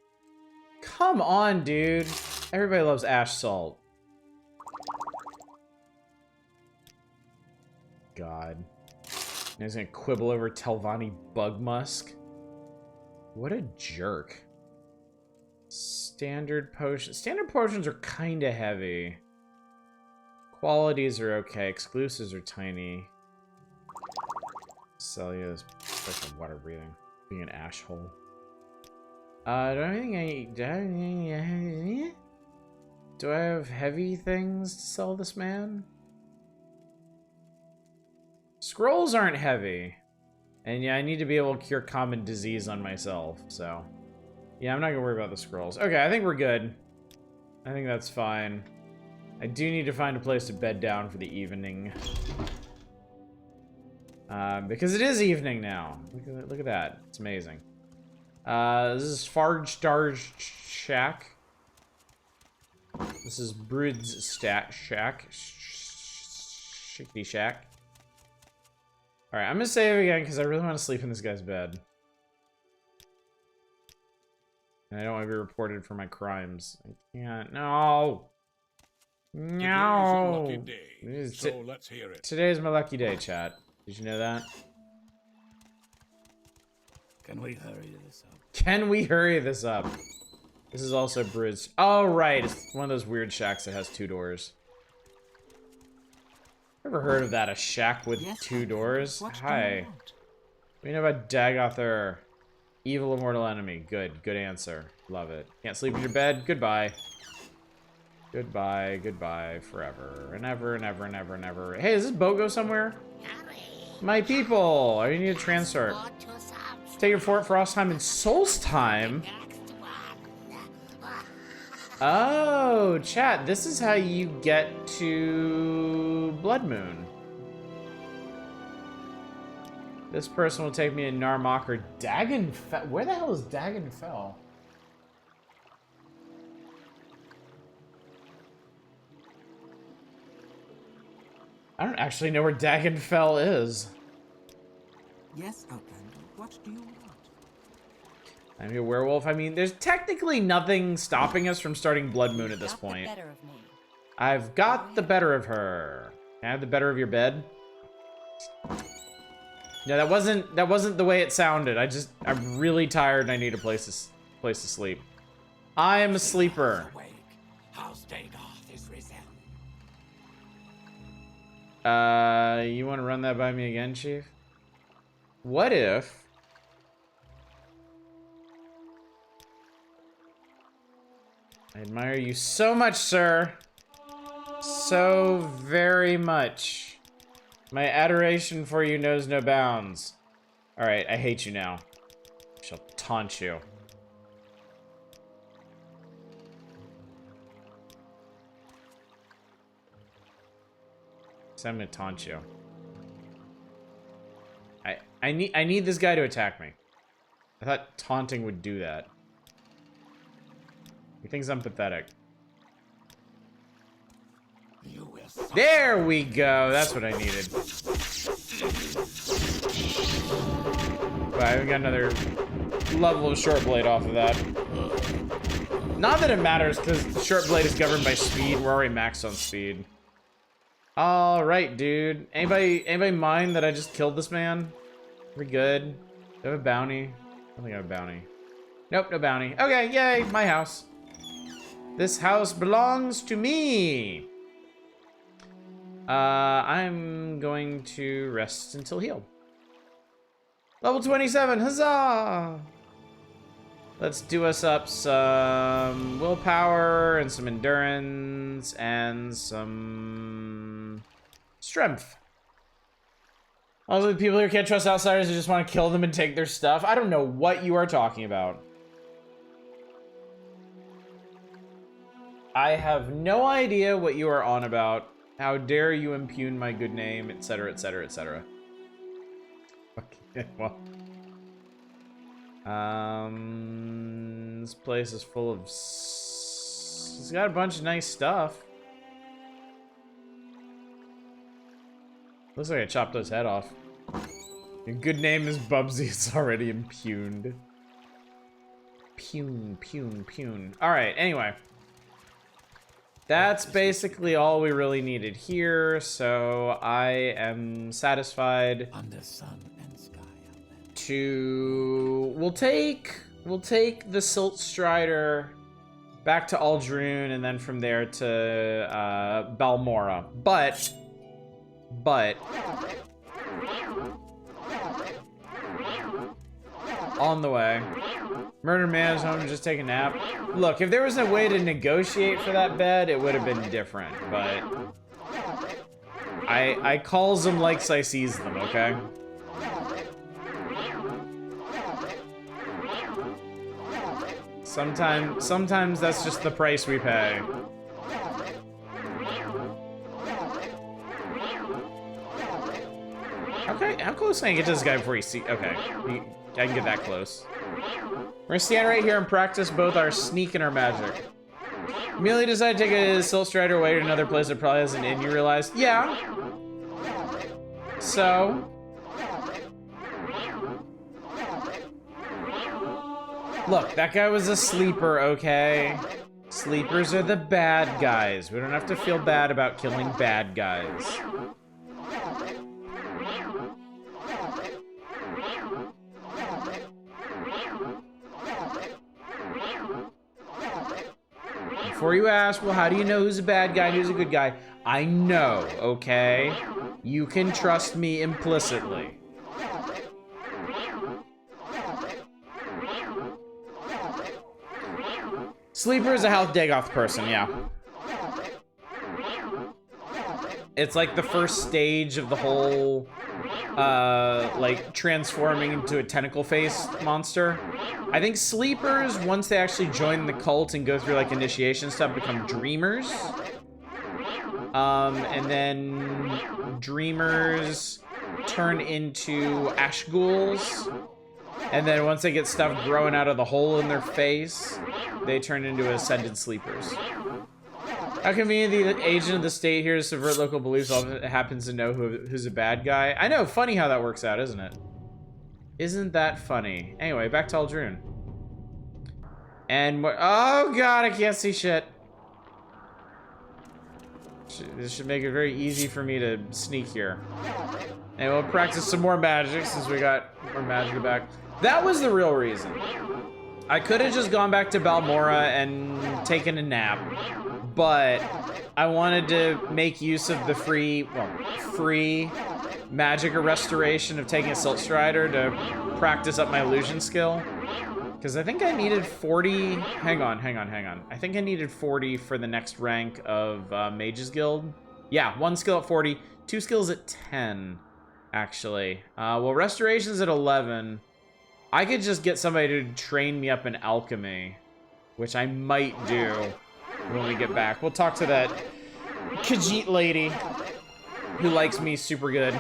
Come on, dude. Everybody loves ash salt. God. Now he's gonna quibble over Telvanni bug musk. What a jerk. Standard potions. Standard potions are kind of heavy. Qualities are okay. Exclusives are tiny. Celia is special water breathing. Being an ash hole. Do I have heavy things to sell this man? Scrolls aren't heavy. And yeah, I need to be able to cure common disease on myself, so... Yeah, I'm not gonna worry about the scrolls. Okay, I think we're good. I think that's fine. I do need to find a place to bed down for the evening. Because it is evening now. Look at that. It's amazing. This is Farge Darge Shack. This is Brid's Stat Shack. Shickety Shack. Alright, I'm gonna save again because I really want to sleep in this guy's bed. And I don't want to be reported for my crimes. I can't. No! No! Today's your lucky day, so let's hear it. Today's my lucky day, chat. Did you know that? Can we hurry this up? Can we hurry this up? This is also Bridge. Oh, right. It's one of those weird shacks that has 2 doors. Ever heard of that? A shack with 2 doors? Hi. What do you know about Dagothur? Evil immortal enemy. Good. Good answer. Love it. Can't sleep in your bed? Goodbye. Goodbye. Goodbye. Forever. And ever and ever and ever and ever. Hey, does this boat go somewhere? My people! I need a transfer. Take it Fort Frostheim and Solstheim? Oh, chat. This is how you get to Blood Moon. This person will take me to Narmak or Dagonfell. Where the hell is Dagonfell? I don't actually know where Dagonfell is. Yes, Outlander. What do you want? I'm a werewolf. I mean, there's technically nothing stopping us from starting Blood Moon at this point. I've got the better of her. Can I have the better of your bed? No, that wasn't the way it sounded. I'm really tired and I need a place to sleep. I am a sleeper. You want to run that by me again, Chief? What if... I admire you so much, sir. So very much. My adoration for you knows no bounds. Alright, I hate you now. I shall taunt you. So I'm gonna taunt you. I need this guy to attack me. I thought taunting would do that. He thinks I'm pathetic. There we go. That's what I needed. But I haven't got another level of short blade off of that. Not that it matters, because the short blade is governed by speed. We're already maxed on speed. All right, dude. Anybody mind that I just killed this man? We good? Do I have a bounty? I don't think I have a bounty. Nope, no bounty. Okay, yay, my house. This house belongs to me. I'm going to rest until healed. Level 27, huzzah! Let's do us up some willpower and some endurance and some strength. Also, the people who can't trust outsiders who just want to kill them and take their stuff. I don't know what you are talking about. I have no idea what you are on about. How dare you impugn my good name, etc., etc., etc. Okay, well. This place is full of... It's got a bunch of nice stuff. Looks like I chopped his head off. Your good name is Bubsy. It's already impugned. Pune. Alright, anyway. That's basically all we really needed here, so I am satisfied. Under sun and sky. We'll take the Silt Strider back to Aldrune and then from there to Balmora. But on the way, Murder Man is home to just take a nap. Look, if there was a way to negotiate for that bed, it would have been different, but I calls them like I sees them, okay? Sometimes that's just the price we pay. Okay, how close can I get to this guy before he see? Okay, I can get that close. We're gonna stand right here and practice both our sneak and our magic. Immediately decide to take a Silt Strider away to another place that probably has an inn, you realize? Yeah. So? Look, that guy was a sleeper, okay? Sleepers are the bad guys. We don't have to feel bad about killing bad guys. Before you ask, well, how do you know who's a bad guy and who's a good guy? I know, okay? You can trust me implicitly. Sleeper is a health Dagoth person, yeah. It's like the first stage of the whole, like, transforming into a tentacle-faced monster. I think sleepers, once they actually join the cult and go through, like, initiation stuff, become dreamers. And then dreamers turn into ash ghouls. And then once they get stuff growing out of the hole in their face, they turn into ascended sleepers. How convenient the agent of the state here to subvert local beliefs happens to know who's a bad guy. I know, funny how that works out, isn't it? Isn't that funny? Anyway, back to Aldrune. And more, oh god, I can't see shit. This should make it very easy for me to sneak here. And we'll practice some more magic since we got more magic back. That was the real reason. I could have just gone back to Balmora and taken a nap, but I wanted to make use of the free magic or restoration of taking a Silt Strider to practice up my illusion skill. Because I think I needed 40... Hang on. I think I needed 40 for the next rank of Mage's Guild. Yeah, 1 skill at 40, 2 skills at 10, actually. Well, restoration's at 11. I could just get somebody to train me up in alchemy, which I might do when we get back. We'll talk to that Khajiit lady who likes me super good.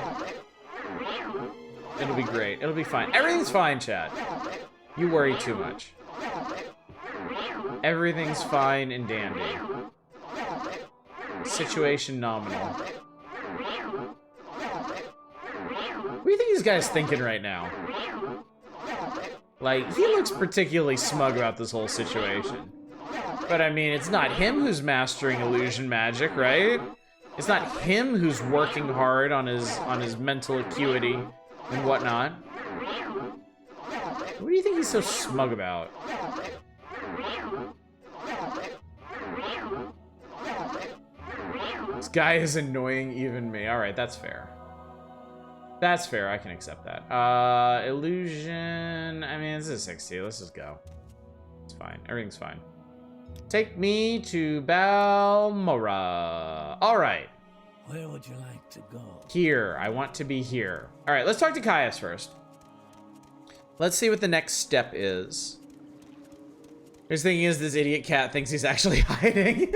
It'll be great. It'll be fine. Everything's fine, chat. You worry too much. Everything's fine and dandy. Situation nominal. What do you think this guy's thinking right now? Like, he looks particularly smug about this whole situation. But I mean, it's not him who's mastering illusion magic, right? It's not him who's working hard on his mental acuity and whatnot. What do you think he's so smug about? This guy is annoying even me. Alright, that's fair. That's fair, I can accept that. Illusion... I mean, this is 60. Let's just go. It's fine. Everything's fine. Take me to Balmora. Alright. Where would you like to go? Here. I want to be here. Alright, let's talk to Caius first. Let's see what the next step is. His thing is, this idiot cat thinks he's actually hiding.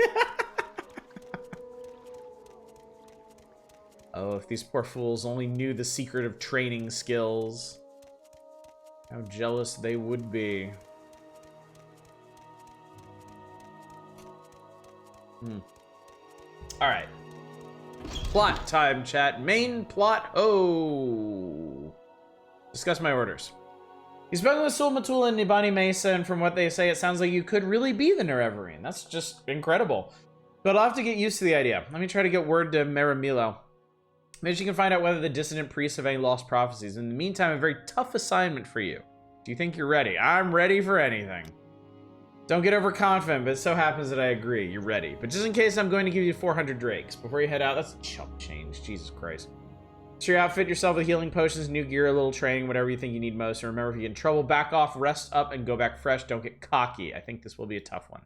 Oh, if these poor fools only knew the secret of training skills. How jealous they would be. Alright. Plot time, chat. Main plot. Oh. Discuss my orders. You've spoken with Sul Matula and Nibani Mesa, and from what they say, it sounds like you could really be the Nerevarine. That's just incredible. But I'll have to get used to the idea. Let me try to get word to Maramilo. Maybe she can find out whether the dissident priests have any lost prophecies. In the meantime, a very tough assignment for you. Do you think you're ready? I'm ready for anything. Don't get overconfident, but it so happens that I agree. You're ready. But just in case, I'm going to give you 400 drakes. Before you head out, that's chump change. Jesus Christ. So your outfit yourself with healing potions, new gear, a little training, whatever you think you need most. And remember, if you get in trouble, back off, rest up, and go back fresh. Don't get cocky. I think this will be a tough one.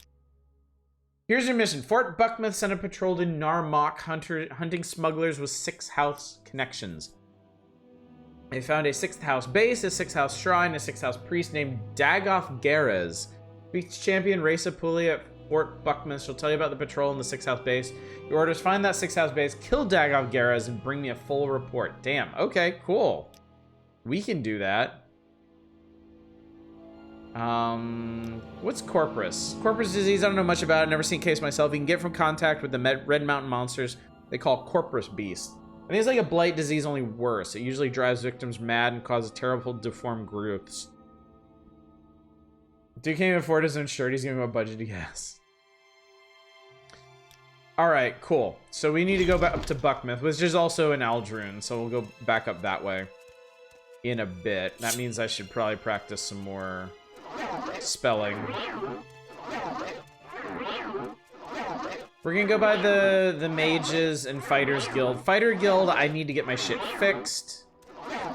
Here's your mission. Fort Buckmouth sent a patrol to Narmok, hunting smugglers with 6th house connections. They found a 6th house base, a 6th house shrine, a 6th house priest named Dagoth Garez. Speak to champion Reza Puli at Fort Buckmouth. She'll tell you about the patrol in the 6th house base. Your orders: find that 6th house base, kill Dagoth Garez, and bring me a full report. Damn. Okay, cool. We can do that. What's Corpus? Corpus disease, I don't know much about it. Never seen a case myself. You can get from contact with the Red Mountain monsters they call Corpus beasts. I think it's like a blight disease, only worse. It usually drives victims mad and causes terrible deformed growths. Dude can't even afford his own shirt. He's giving him a budget to guess. Alright, cool. So we need to go back up to Buckmouth, which is also in Aldrune, so we'll go back up that way in a bit. That means I should probably practice some more spelling. We're gonna go by the Mages and Fighters Guild. Fighter Guild, I need to get my shit fixed.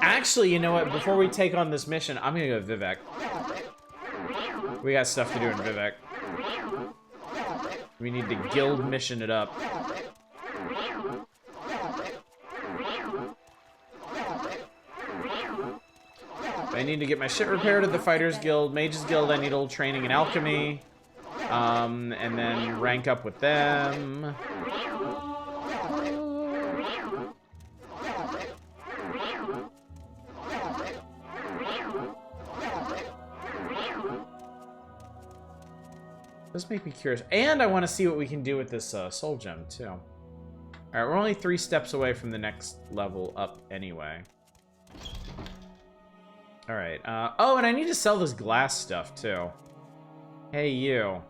Actually, you know what? Before we take on this mission, I'm gonna go to Vivek. We got stuff to do in Vivek. We need to guild mission it up. I need to get my shit repaired at the Fighters Guild. Mages Guild, I need a little training in alchemy. And then rank up with them. This makes me curious. And I want to see what we can do with this soul gem, too. Alright, we're only 3 steps away from the next level up anyway. Alright, oh, and I need to sell this glass stuff, too. Hey, you.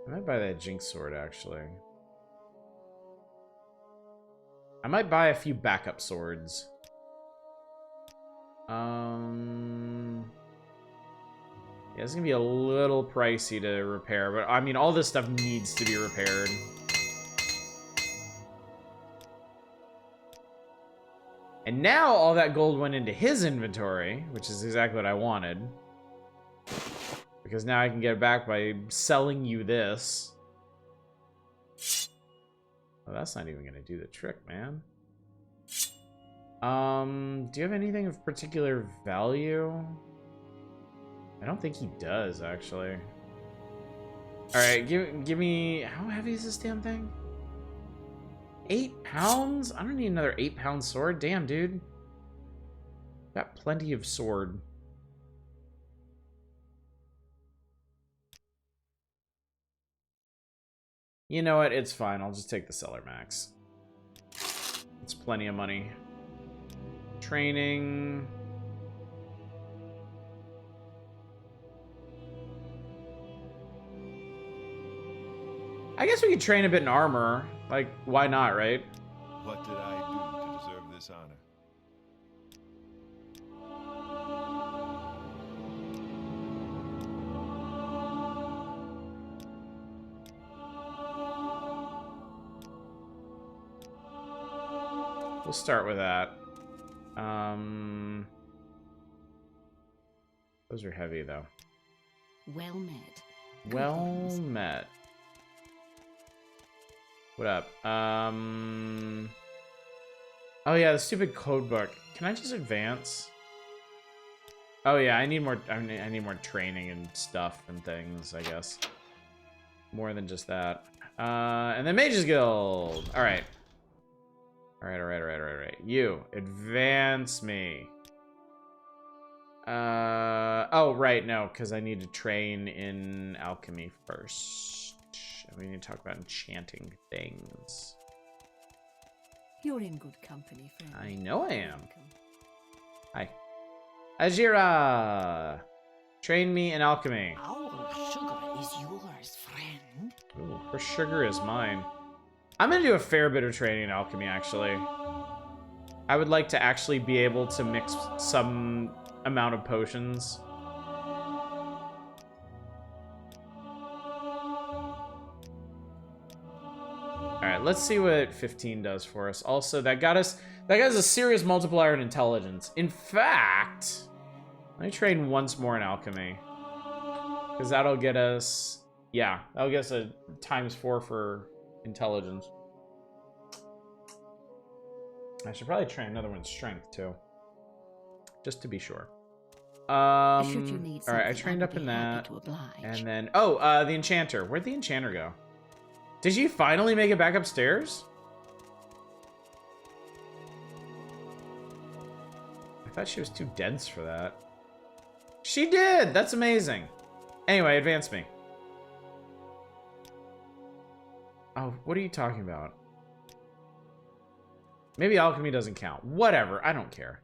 I might buy that Jinx sword, actually. I might buy a few backup swords. Yeah, it's gonna be a little pricey to repair, but I mean, all this stuff needs to be repaired. And now all that gold went into his inventory, which is exactly what I wanted. Because now I can get it back by selling you this. Oh, that's not even gonna do the trick, man. Do you have anything of particular value? I don't think he does, actually. Alright, give me... How heavy is this damn thing? 8 pounds? I don't need another 8-pound sword. Damn, dude. Got plenty of sword. You know what? It's fine. I'll just take the seller max. It's plenty of money. Training. I guess we could train a bit in armor. Like, why not, right? What did I do to deserve this honor? We'll start with that. Those are heavy, though. Well met. Well met. What up? Oh yeah, the stupid code book. Can I just advance? Oh yeah, I need more. I need more training and stuff and things, I guess. More than just that. And then Mage's Guild. All right. All right. You advance me. Oh right, no, because I need to train in alchemy first. We need to talk about enchanting things. You're in good company, friend. I know I am. Hi. Ajira! Train me in alchemy. Our sugar is yours, friend. Ooh, her sugar is mine. I'm gonna do a fair bit of training in alchemy, actually. I would like to actually be able to mix some amount of potions. Alright, let's see what 15 does for us. Also, that got us a serious multiplier in intelligence. In fact, let me train once more in alchemy. Because that'll get us, yeah, that'll get us a ×4 for intelligence. I should probably train another one in strength, too. Just to be sure. Should you need Alright, I something, trained would up be in happy that. to oblige. And then, oh, the enchanter. Where'd the enchanter go? Did you finally make it back upstairs? I thought she was too dense for that. She did! That's amazing. Anyway, advance me. Oh, what are you talking about? Maybe alchemy doesn't count. Whatever, I don't care.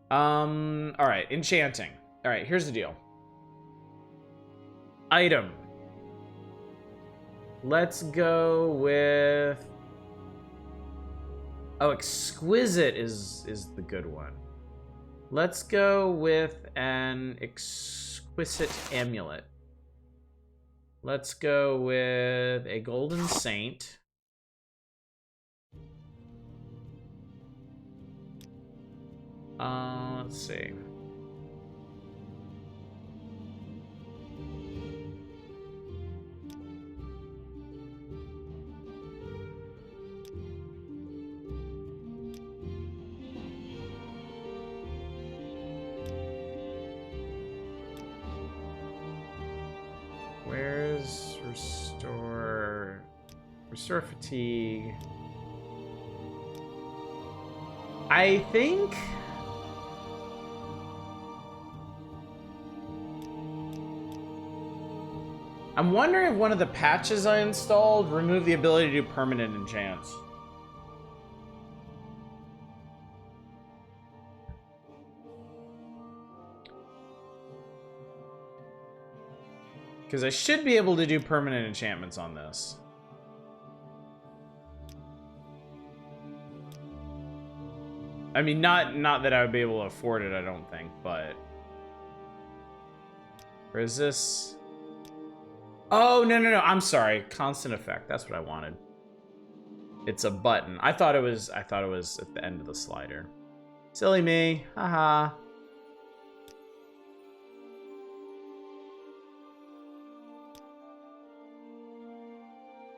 Alright, enchanting. Alright, here's the deal. Item. Let's go with... Oh, exquisite is the good one. Let's go with an exquisite amulet. Let's go with a golden saint. Let's see. Where's restore fatigue? I think I'm wondering if one of the patches I installed removed the ability to do permanent enchants. Because I should be able to do permanent enchantments on this. I mean, not that I would be able to afford it, I don't think, but... Or is this... Oh, no, I'm sorry. Constant effect. That's what I wanted. It's a button. I thought it was at the end of the slider. Silly me. Haha.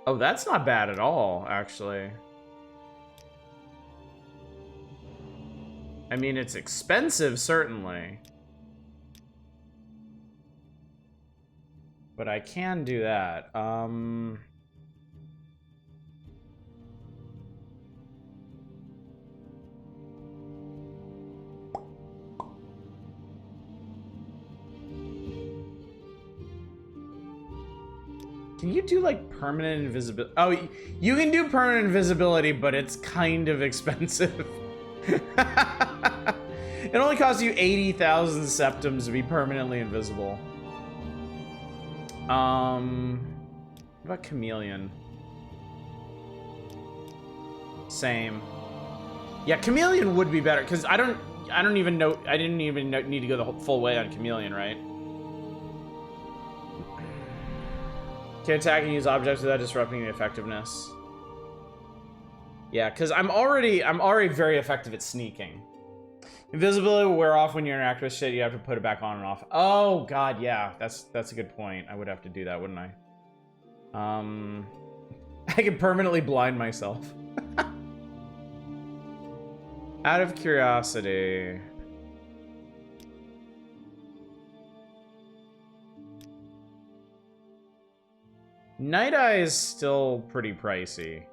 Oh, that's not bad at all, actually. I mean, it's expensive, certainly. But I can do that. Can you do, like, permanent invisibility? Oh, you can do permanent invisibility, but it's kind of expensive. It only costs you 80,000 septums to be permanently invisible. What about chameleon? Same. Yeah, chameleon would be better because I didn't even need to go the full way on chameleon, right? Can attack and use objects without disrupting the effectiveness. Yeah, because I'm already very effective at sneaking. Invisibility will wear off when you interact with shit. You have to put it back on and off. Oh god, yeah, that's a good point. I would have to do that, wouldn't I? I could permanently blind myself. Out of curiosity. Night Eye is still pretty pricey.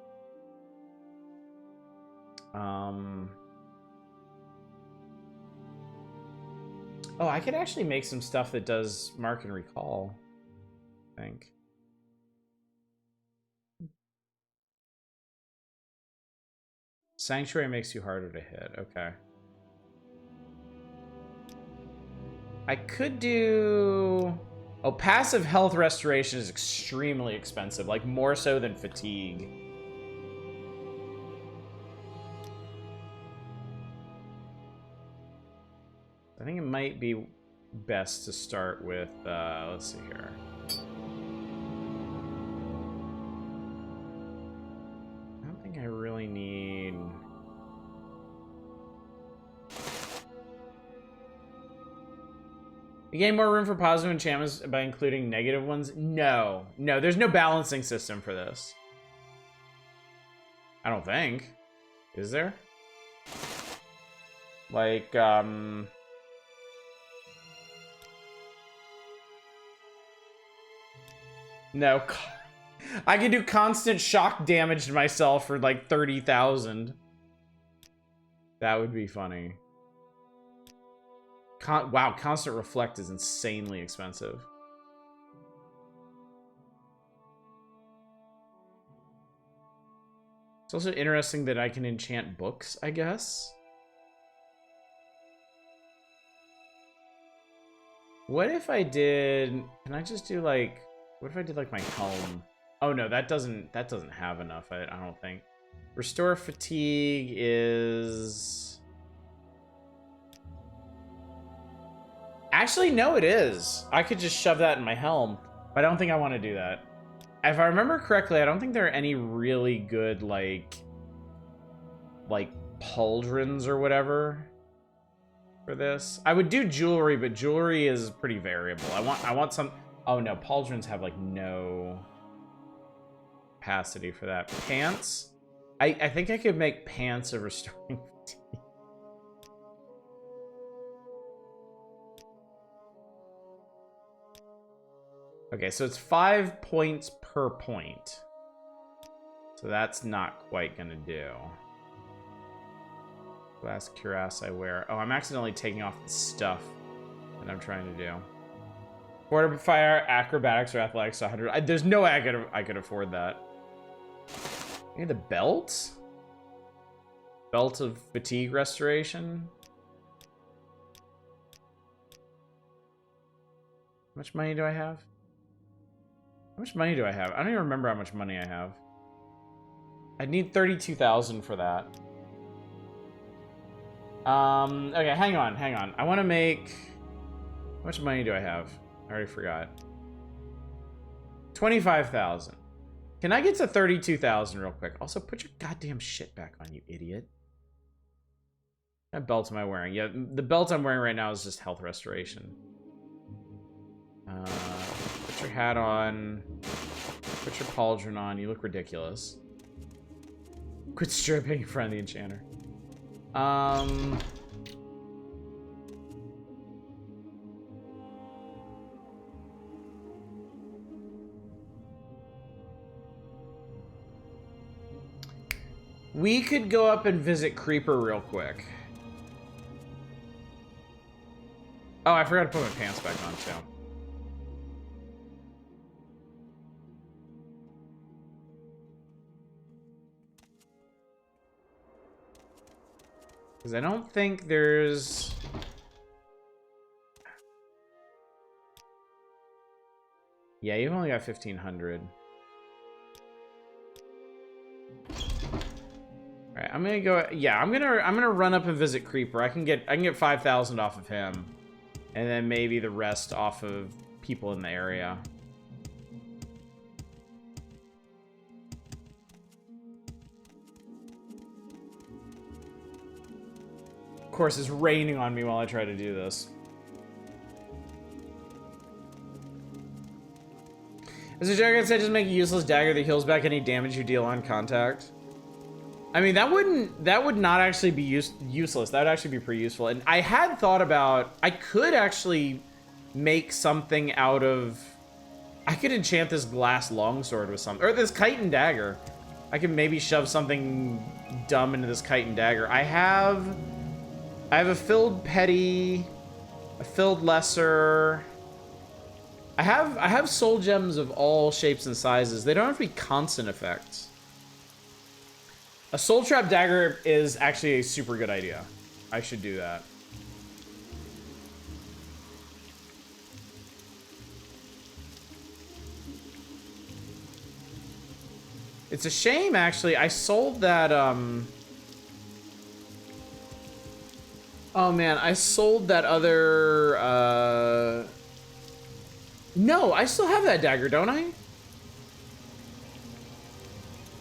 Oh, I could actually make some stuff that does mark and recall, I think. Sanctuary makes you harder to hit. Okay. I could do... Oh, passive health restoration is extremely expensive, like more so than fatigue. I think it might be best to start with, let's see here. I don't think I really need... You gain more room for positive enchantments by including negative ones? No. No, there's no balancing system for this. I don't think. Is there? Like, No. I can do constant shock damage to myself for like 30,000. That would be funny. Wow, constant reflect is insanely expensive. It's also interesting that I can enchant books, I guess. What if I did... Can I just do like... What if I did like my helm? Oh no, that doesn't have enough, I don't think. Restore fatigue is... Actually, no, it is. I could just shove that in my helm, but I don't think I want to do that. If I remember correctly, I don't think there are any really good, like pauldrons or whatever for this. I would do jewelry, but jewelry is pretty variable. I want some... Oh no, pauldrons have like no capacity for that. Pants? I think I could make pants of restoring fatigue. Okay, so it's 5 points per point. So that's not quite gonna do. Glass cuirass I wear. Oh, I'm accidentally taking off the stuff that I'm trying to do. Fortifier, acrobatics, or athletics 100. There's no way I could afford that. Hey, the belt? Belt of fatigue restoration? How much money do I have? How much money do I have? I don't even remember how much money I have. I need 32,000 for that. Okay, hang on. I want to make... How much money do I have? I already forgot. 25,000. Can I get to 32,000 real quick? Also, put your goddamn shit back on, you idiot. What belt am I wearing? Yeah, the belt I'm wearing right now is just health restoration. Put your hat on. Put your pauldron on. You look ridiculous. Quit stripping in front of the enchanter. We could go up and visit Creeper real quick. Oh, I forgot to put my pants back on, too. Because I don't think there's... Yeah, you've only got 1,500. Alright, I'm gonna go... Yeah, I'm gonna run up and visit Creeper. I can get 5,000 off of him. And then maybe the rest off of people in the area. Of course, it's raining on me while I try to do this. As a Jargon said, just make a useless dagger that heals back any damage you deal on contact. I mean, that would not actually be useless. That would actually be pretty useful. And I had thought about, I could actually make something out of, I could enchant this glass longsword with something, or this chitin dagger. I could maybe shove something dumb into this chitin dagger. I have a filled petty, a filled lesser. I have soul gems of all shapes and sizes. They don't have to be constant effects. A soul trap dagger is actually a super good idea. I should do that. It's a shame, actually. I sold that, Oh, man. I sold that other, No, I still have that dagger, don't I?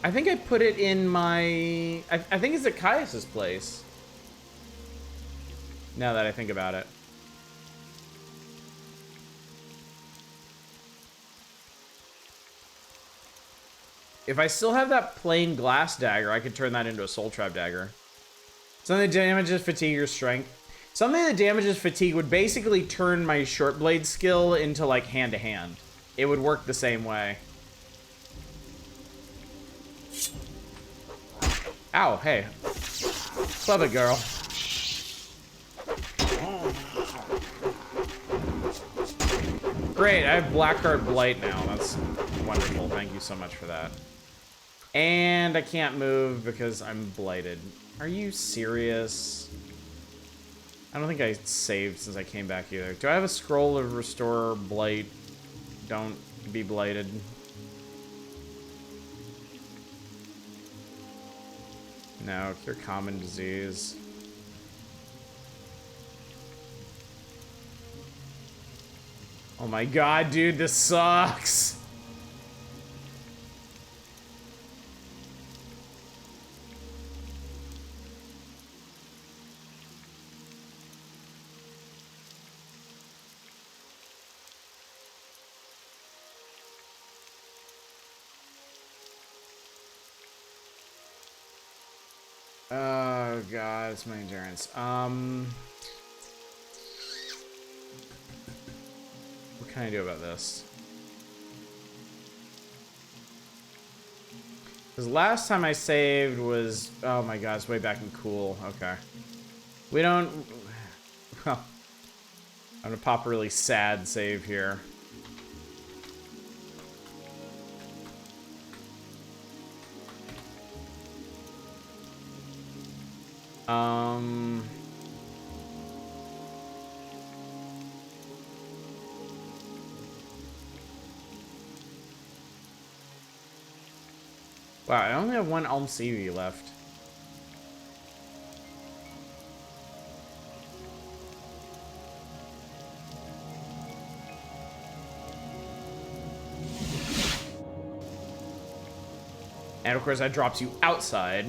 I think I put it in my... I think it's at Caius's place. Now that I think about it. If I still have that plain glass dagger, I could turn that into a soul trap dagger. Something that damages fatigue or strength. Something that damages fatigue would basically turn my short blade skill into like hand to hand. It would work the same way. Ow, hey. Clever girl. Great, I have Blackheart Blight now. That's wonderful. Thank you so much for that. And I can't move because I'm blighted. Are you serious? I don't think I saved since I came back either. Do I have a scroll of restore blight? Don't be blighted. No, cure common disease. Oh my god, dude, this sucks. Oh god, it's my endurance. What can I do about this? Because last time I saved was... Oh my god, it's way back in cool. Okay. We don't... Well, I'm gonna pop a really sad save here. Wow, I only have one Elm CV left. And of course that drops you outside.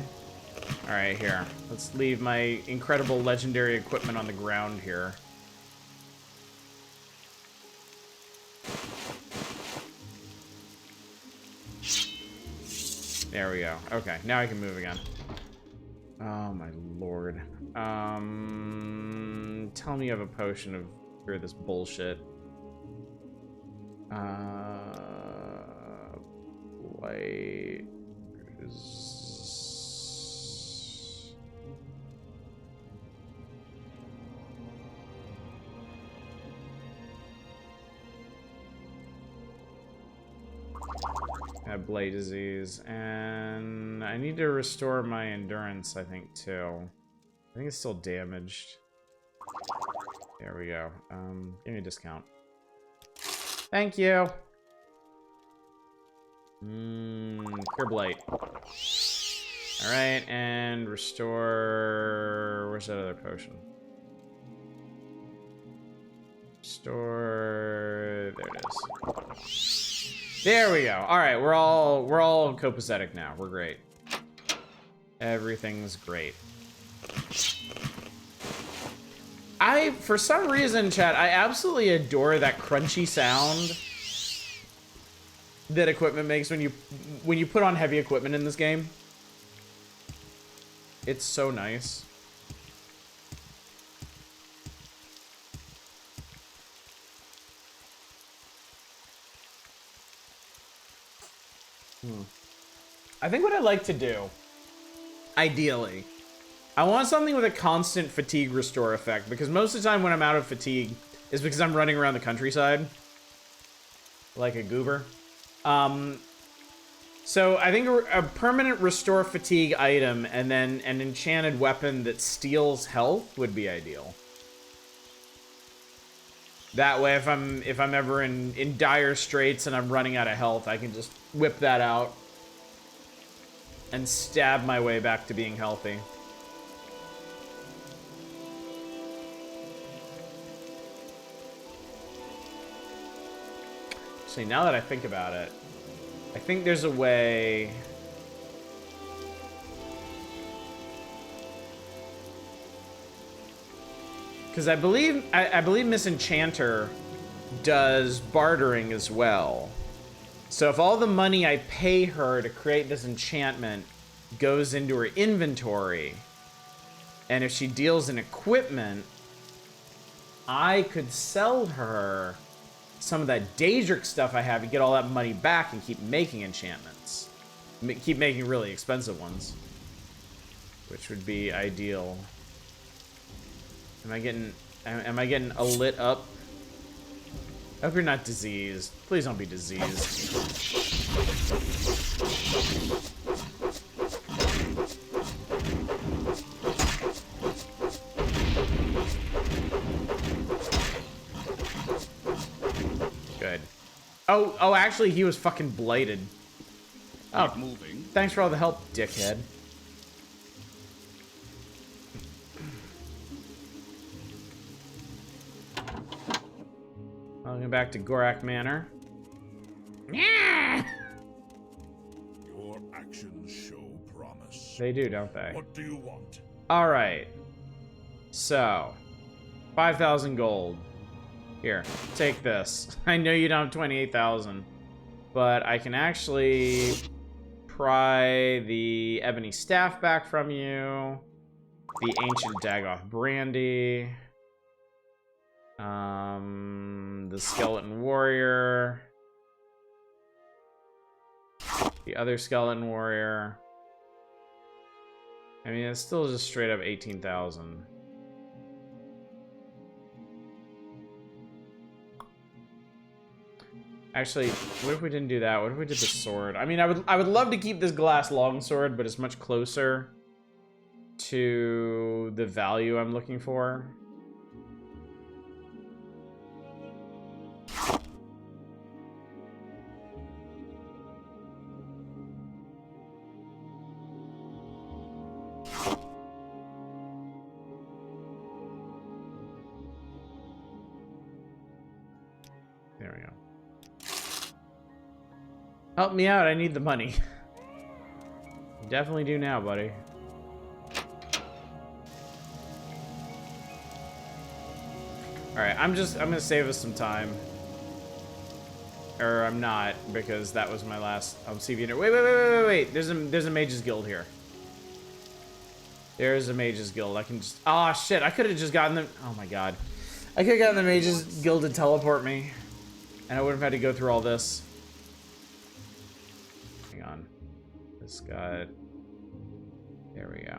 Alright, here. Let's leave my incredible legendary equipment on the ground here. There we go. Okay, now I can move again. Oh my lord. Tell me you have a potion of cure this bullshit. Light is... I have blade disease, and I need to restore my endurance, I think, too. I think it's still damaged. There we go. Give me a discount. Thank you. Cure blight. Alright, and restore... Where's that other potion? Restore... There it is. There we go. Alright, we're all copacetic now. We're great. Everything's great. For some reason, chat, I absolutely adore that crunchy sound that equipment makes when you put on heavy equipment in this game. It's so nice. I think what I'd like to do, ideally, I want something with a constant fatigue restore effect, because most of the time when I'm out of fatigue is because I'm running around the countryside like a goober. So I think a permanent restore fatigue item and then an enchanted weapon that steals health would be ideal. That way, if I'm ever in dire straits and I'm running out of health, I can just whip that out and stab my way back to being healthy. See, now that I think about it, I think there's a way... Because I believe Miss Enchanter does bartering as well. So if all the money I pay her to create this enchantment goes into her inventory, and if she deals in equipment, I could sell her some of that Daedric stuff I have to get all that money back and keep making enchantments. Keep making really expensive ones. Which would be ideal. Am I getting a lit up? I hope you're not diseased. Please don't be diseased. Good. Oh, actually, he was fucking blighted. Oh, moving. Thanks for all the help, dickhead. Welcome back to Gorak Manor. Yeah! Your actions show promise. They do, don't they? What do you want? All right. So, 5,000 gold. Here, take this. I know you don't have 28,000, but I can actually pry the ebony staff back from you, the ancient Dagoth brandy, the skeleton warrior, the other skeleton warrior. I mean, it's still just straight up 18,000. Actually, what if we didn't do that? What if we did the sword? I mean, I would love to keep this glass longsword, but it's much closer to the value I'm looking for. There we go. Help me out, I need the money. Definitely do now, buddy. Alright, I'm gonna save us some time. Or I'm not, because that was my last CV. Wait. There's a Mage's Guild here. There's a Mage's Guild. I can just... Oh, shit. I could have just gotten the... Oh, my God. I could have gotten the Mage's Guild to teleport me. And I wouldn't have had to go through all this. Hang on. This got... There we go.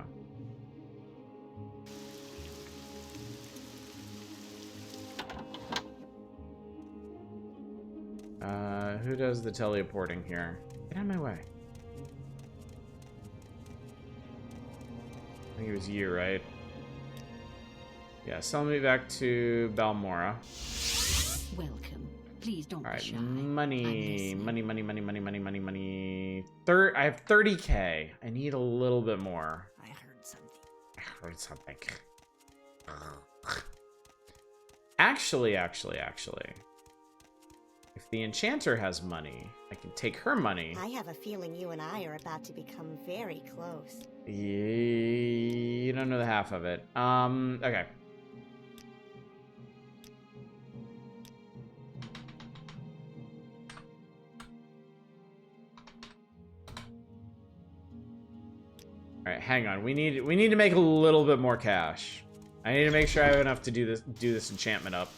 Who does the teleporting here? Get out of my way. I think it was you, right? Yeah, sell me back to Balmora. Welcome. Please don't All right, be shy. money. I have 30K. I need a little bit more. I heard something. I heard something. Actually. If the enchanter has money, I can take her money. I have a feeling you and I are about to become very close. You don't know the half of it. Okay. All right, hang on. We need to make a little bit more cash. I need to make sure I have enough to do this enchantment up.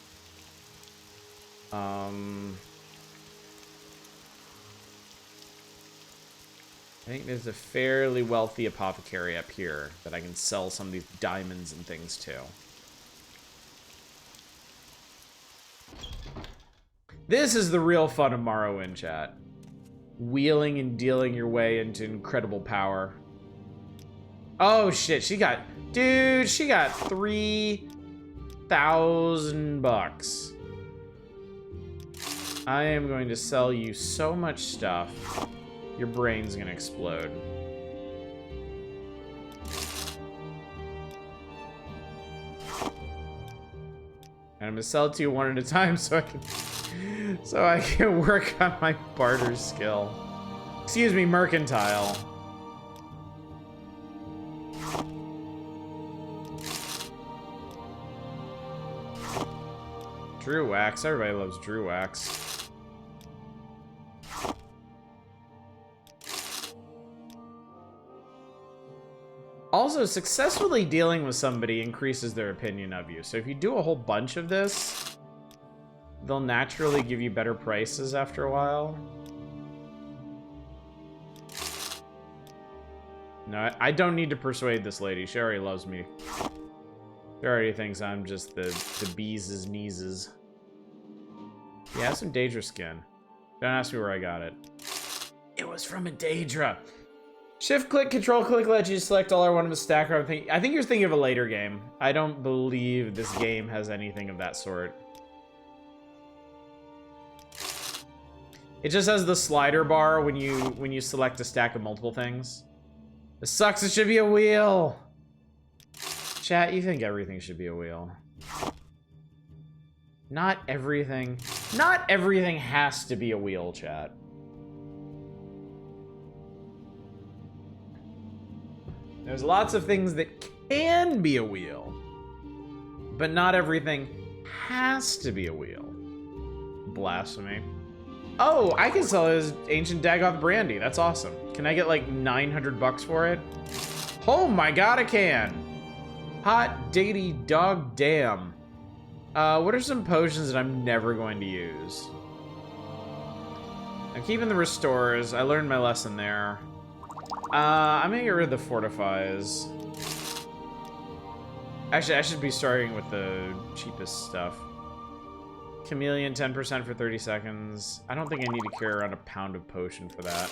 I think there's a fairly wealthy apothecary up here that I can sell some of these diamonds and things to. This is the real fun of Morrowind, chat. Wheeling and dealing your way into incredible power. Oh shit, she got 3,000 bucks. I am going to sell you so much stuff. Your brain's gonna explode. And I'm gonna sell it to you one at a time so I can work on my barter skill. Excuse me, mercantile. Drew wax. Everybody loves Drew wax. Also, successfully dealing with somebody increases their opinion of you. So if you do a whole bunch of this, they'll naturally give you better prices after a while. No, I don't need to persuade this lady. She already loves me. She already thinks I'm just the bees' kneeses. Yeah, some Daedra skin. Don't ask me where I got it. It was from a Daedra. Shift click, control click lets you select all or one of the stack. I think you're thinking of a later game. I don't believe this game has anything of that sort. It just has the slider bar when you select a stack of multiple things. This sucks, it should be a wheel. Chat, you think everything should be a wheel. Not everything has to be a wheel, chat. There's lots of things that can be a wheel, but not everything has to be a wheel. Blasphemy. Oh, I can sell his ancient Dagoth brandy. That's awesome. Can I get like 900 bucks for it? Oh my god, I can. Hot diggity dog damn. What are some potions that I'm never going to use? I'm keeping the restores. I learned my lesson there. I'm gonna get rid of the fortifies. Actually, I should be starting with the cheapest stuff. Chameleon, 10% for 30 seconds. I don't think I need to carry around a pound of potion for that.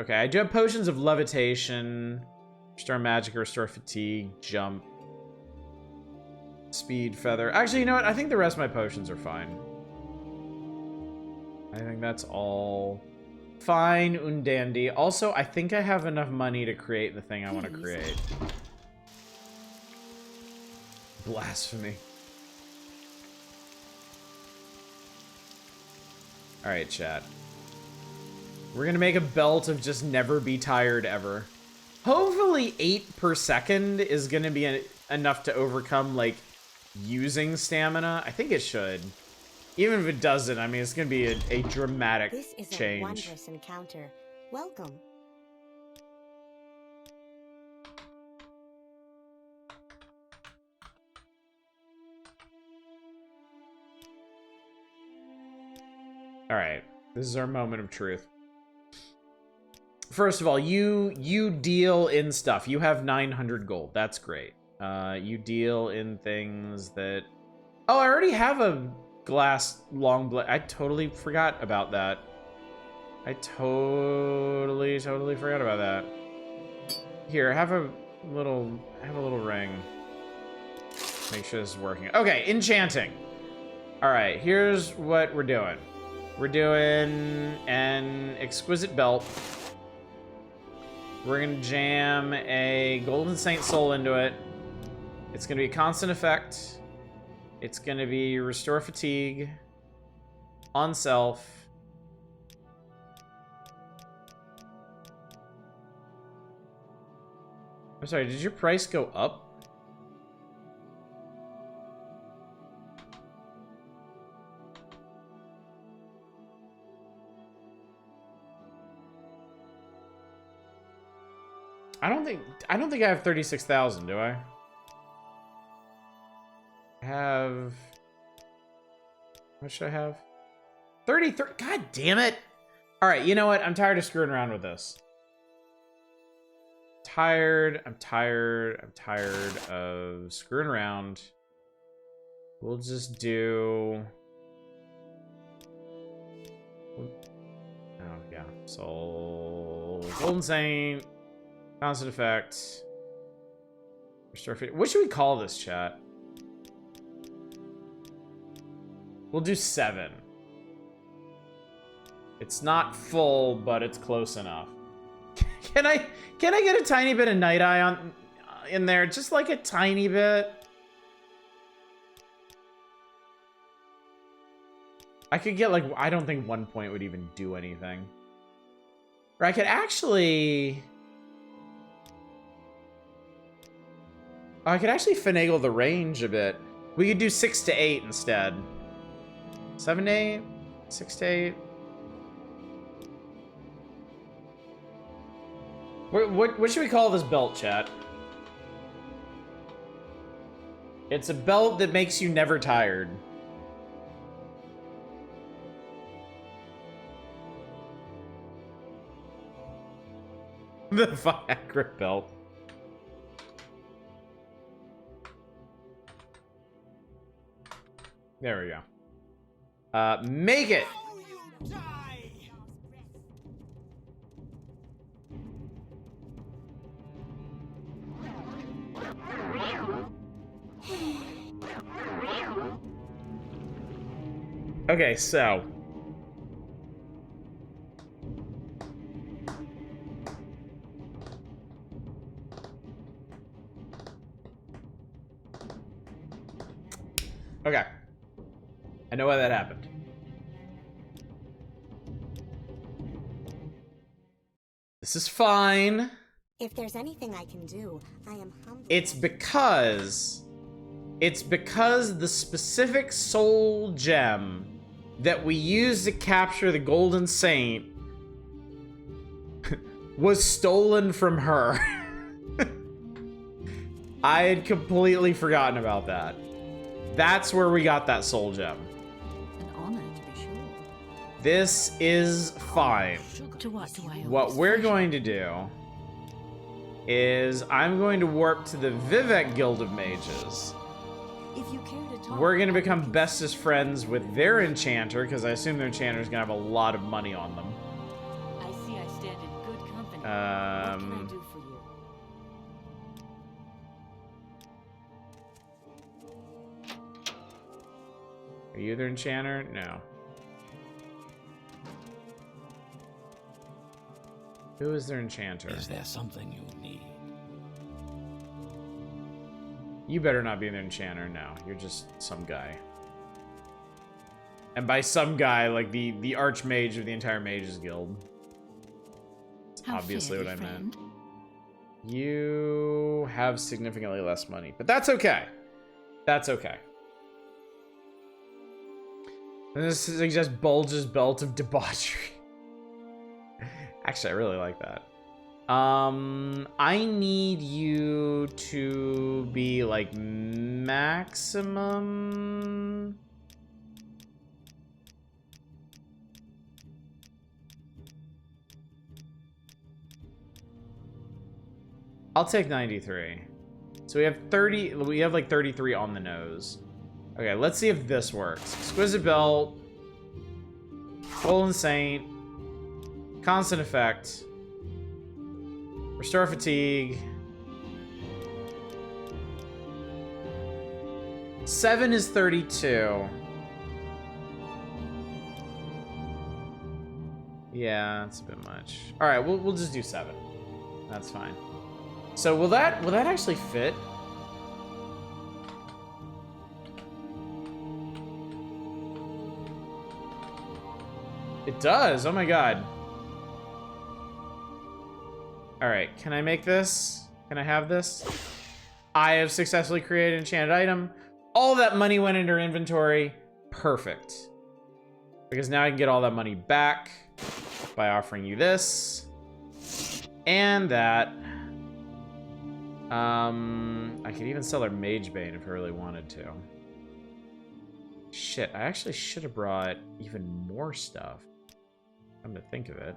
Okay, I do have potions of levitation, restore magic, restore fatigue, jump, speed, feather. Actually, you know what? I think the rest of my potions are fine. I think that's all fine and dandy. Also, I think I have enough money to create the thing I want to create. Blasphemy. Alright, chat. We're gonna make a belt of just never be tired ever. Hopefully 8 per second is gonna be enough to overcome, like, using stamina. I think it should. Even if it doesn't, I mean, it's gonna be a dramatic This is change. a wondrous encounter. Welcome. Alright, this is our moment of truth. First of all, you deal in stuff. You have 900 gold. That's great. You deal in things that... Oh, I already have a glass long blade. I totally forgot about that. I totally forgot about that. Here, have a little ring. Make sure this is working. Okay, enchanting. All right, here's what we're doing. We're doing an exquisite belt. We're gonna jam a Golden Saint Soul into it. It's gonna be a constant effect. It's gonna be restore fatigue on self. I'm sorry, did your price go up? I don't think I have 36,000, do I? Have... What should I have? 33. God damn it. All right, you know what? I'm tired of screwing around with this. I'm tired of screwing around. We'll just do... Oh, yeah. Soul... Golden Saint. Constant effect. Restore fit. What should we call this, chat? We'll do 7. It's not full, but it's close enough. Can I get a tiny bit of Night Eye on in there? Just like a tiny bit. I could get like, I don't think 1 point would even do anything. Or I could actually... I could actually finagle the range a bit. We could do 6 to 8 instead. 7 to 8? 6 to 8? What should we call this belt, chat? It's a belt that makes you never tired. The Viagra belt. There we go. Make it! Okay, so... Okay. I know why that happened. This is fine. If there's anything I can do, I am humble. It's because the specific soul gem that we used to capture the Golden Saint was stolen from her. I had completely forgotten about that. That's where we got that soul gem. An honor, to be sure. This is fine. To what do I owe What this we're pleasure? going to do is I'm going to warp to the Vivek Guild of Mages. If you care to talk, We're going to become bestest friends with their enchanter, because I assume their enchanter is going to have a lot of money on them. I see I stand in good company. What can I do for you? Are you their enchanter? No. Who is their enchanter? Is there something you need? You better not be their enchanter. No, you're just some guy. And by some guy, like the archmage of the entire Mages Guild. That's obviously what I meant. You have significantly less money, but that's okay. That's okay. And this is just Bulge's belt of debauchery. Actually, I really like that. I need you to be like maximum. I'll take 93. So we have 30, we have like 33 on the nose. Okay, let's see if this works. Exquisite Belt, Golden Saint, Constant Effect, Restore Fatigue. 7 is 32. Yeah, that's a bit much. All right, we'll just do 7. That's fine. So will that actually fit? It does. Oh my god. All right, can I make this? Can I have this? I have successfully created an enchanted item. All that money went into her inventory. Perfect. Because now I can get all that money back by offering you this and that. I could even sell her Magebane if I really wanted to. Shit, I actually should have brought even more stuff. Come to think of it.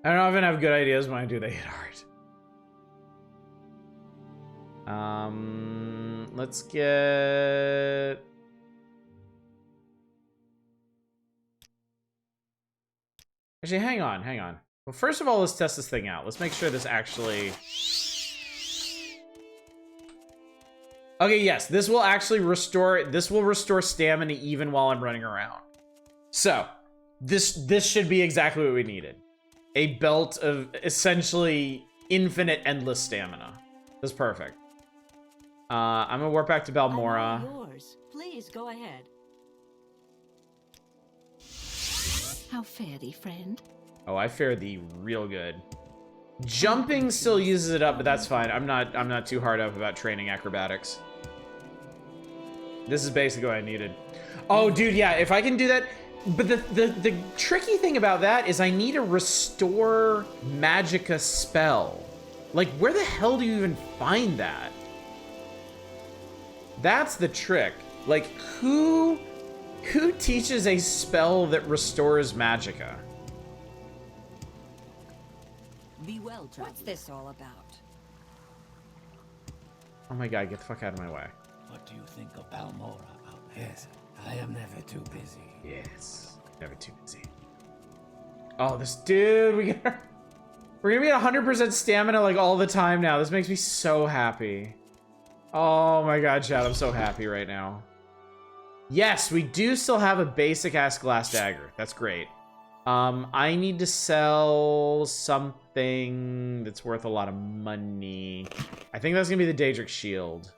I don't often have good ideas when I do, they hit hard. Let's get... Actually, hang on. Well, first of all, let's test this thing out. Let's make sure this actually... Okay, yes, this will actually restore... This will restore stamina even while I'm running around. So, this should be exactly what we needed. A belt of essentially infinite, endless stamina. That's perfect. I'm gonna warp back to Balmora. I'm all yours. Please go ahead. How fare thee, friend? Oh, I fare thee real good. Jumping still uses it up, but that's fine. I'm not too hard up about training acrobatics. This is basically what I needed. Oh, dude, yeah, if I can do that. But the tricky thing about that is I need a restore magicka spell. Like, where the hell do you even find that? That's the trick. Like, who teaches a spell that restores magicka? Be well, traveler. What's this all about? Oh my god, get the fuck out of my way. What do you think of Balmora out there? Yes, I am never too busy. Yes, never too busy. Oh, this dude, we're gonna be at 100% stamina like all the time now. This makes me so happy. Oh my god, chat, I'm so happy right now. Yes, we do still have a basic ass glass dagger. That's great. I need to sell something that's worth a lot of money. I think that's gonna be the Daedric shield.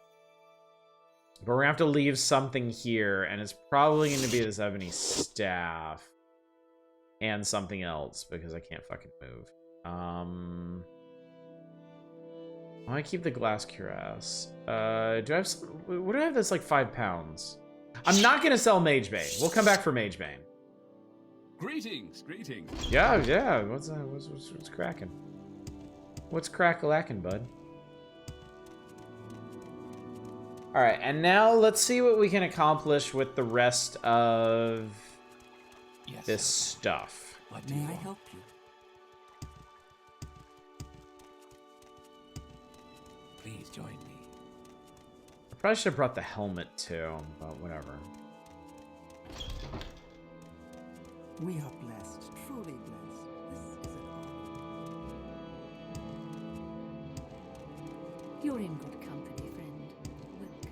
But we're gonna have to leave something here, and it's probably gonna be this ebony staff. And something else, because I can't fucking move. I wanna keep the glass cuirass. Do I have some, what do I have that's like 5 pounds? I'm not gonna sell Magebane. We'll come back for Magebane. Greetings. Yeah. What's cracking? What's crack-a-lackin', bud? All right, and now let's see what we can accomplish with the rest of this stuff. What do May you I want? help you? Please join me. I probably should have brought the helmet too, but whatever. We are blessed, truly blessed. This is an honor. You're in good company, friend. Welcome.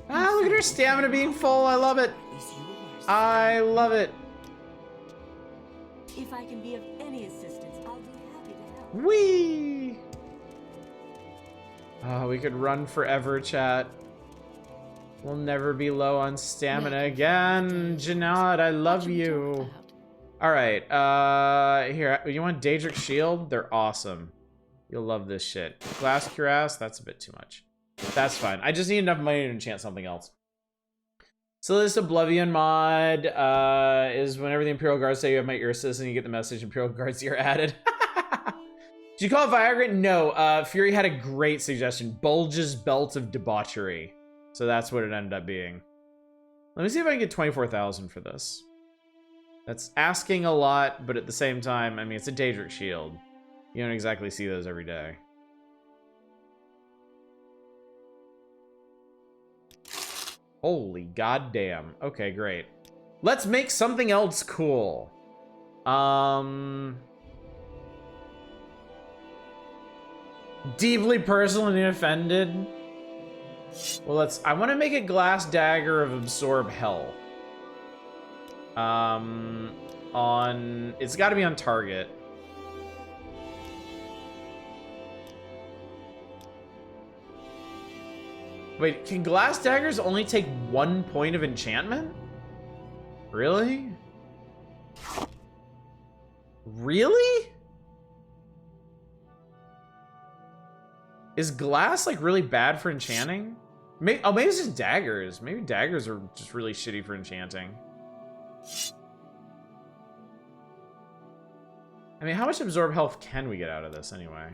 Ah, look at her stamina being full. I love it. Is yours. I love it. If I can be of any assistance, I'll be happy to help. Whee! Oh, we could run forever, chat. We'll never be low on stamina again. Janad, I love you. Alright, here, you want Daedric Shield? They're awesome. You'll love this shit. Glass Cuirass? That's a bit too much. That's fine. I just need enough money to enchant something else. So this Oblivion mod is whenever the Imperial Guards say you have my ear assist and you get the message Imperial Guards ear added. Did you call it Viagra? No, Fury had a great suggestion. Bulge's Belt of Debauchery. So that's what it ended up being. Let me see if I can get 24,000 for this. That's asking a lot, but at the same time, I mean, it's a Daedric Shield. You don't exactly see those every day. Holy goddamn. Okay, great. Let's make something else cool. Deeply personally offended. Well, I want to make a glass dagger of absorb hell. It's got to be on target. Wait, can glass daggers only take 1 point of enchantment? Really? Really? Is glass like really bad for enchanting? Maybe it's just daggers. Maybe daggers are just really shitty for enchanting. I mean, how much absorb health can we get out of this anyway?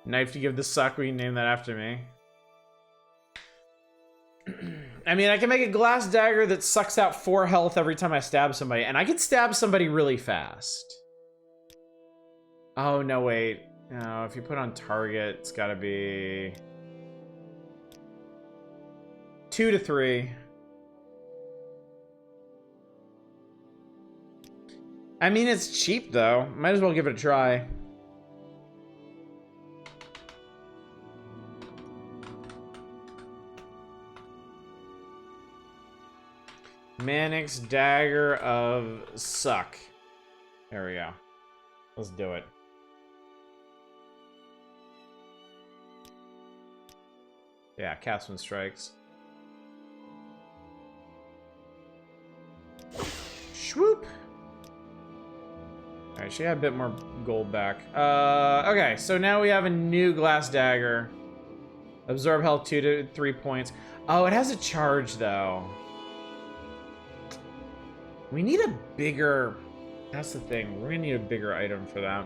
Knife to give the suck, we can name that after me. I mean, I can make a glass dagger that sucks out 4 health every time I stab somebody, and I can stab somebody really fast. Oh, no, wait. No, if you put on target, it's gotta be 2 to 3. I mean, it's cheap, though. Might as well give it a try. Manic's Dagger of Suck. There we go. Let's do it. Yeah, cast when strikes. Swoop. Alright, she got a bit more gold back. Okay, so now we have a new glass dagger. Absorb health 2 to 3 points. Oh, it has a charge though. We need a bigger... That's the thing. We're gonna need a bigger item for that.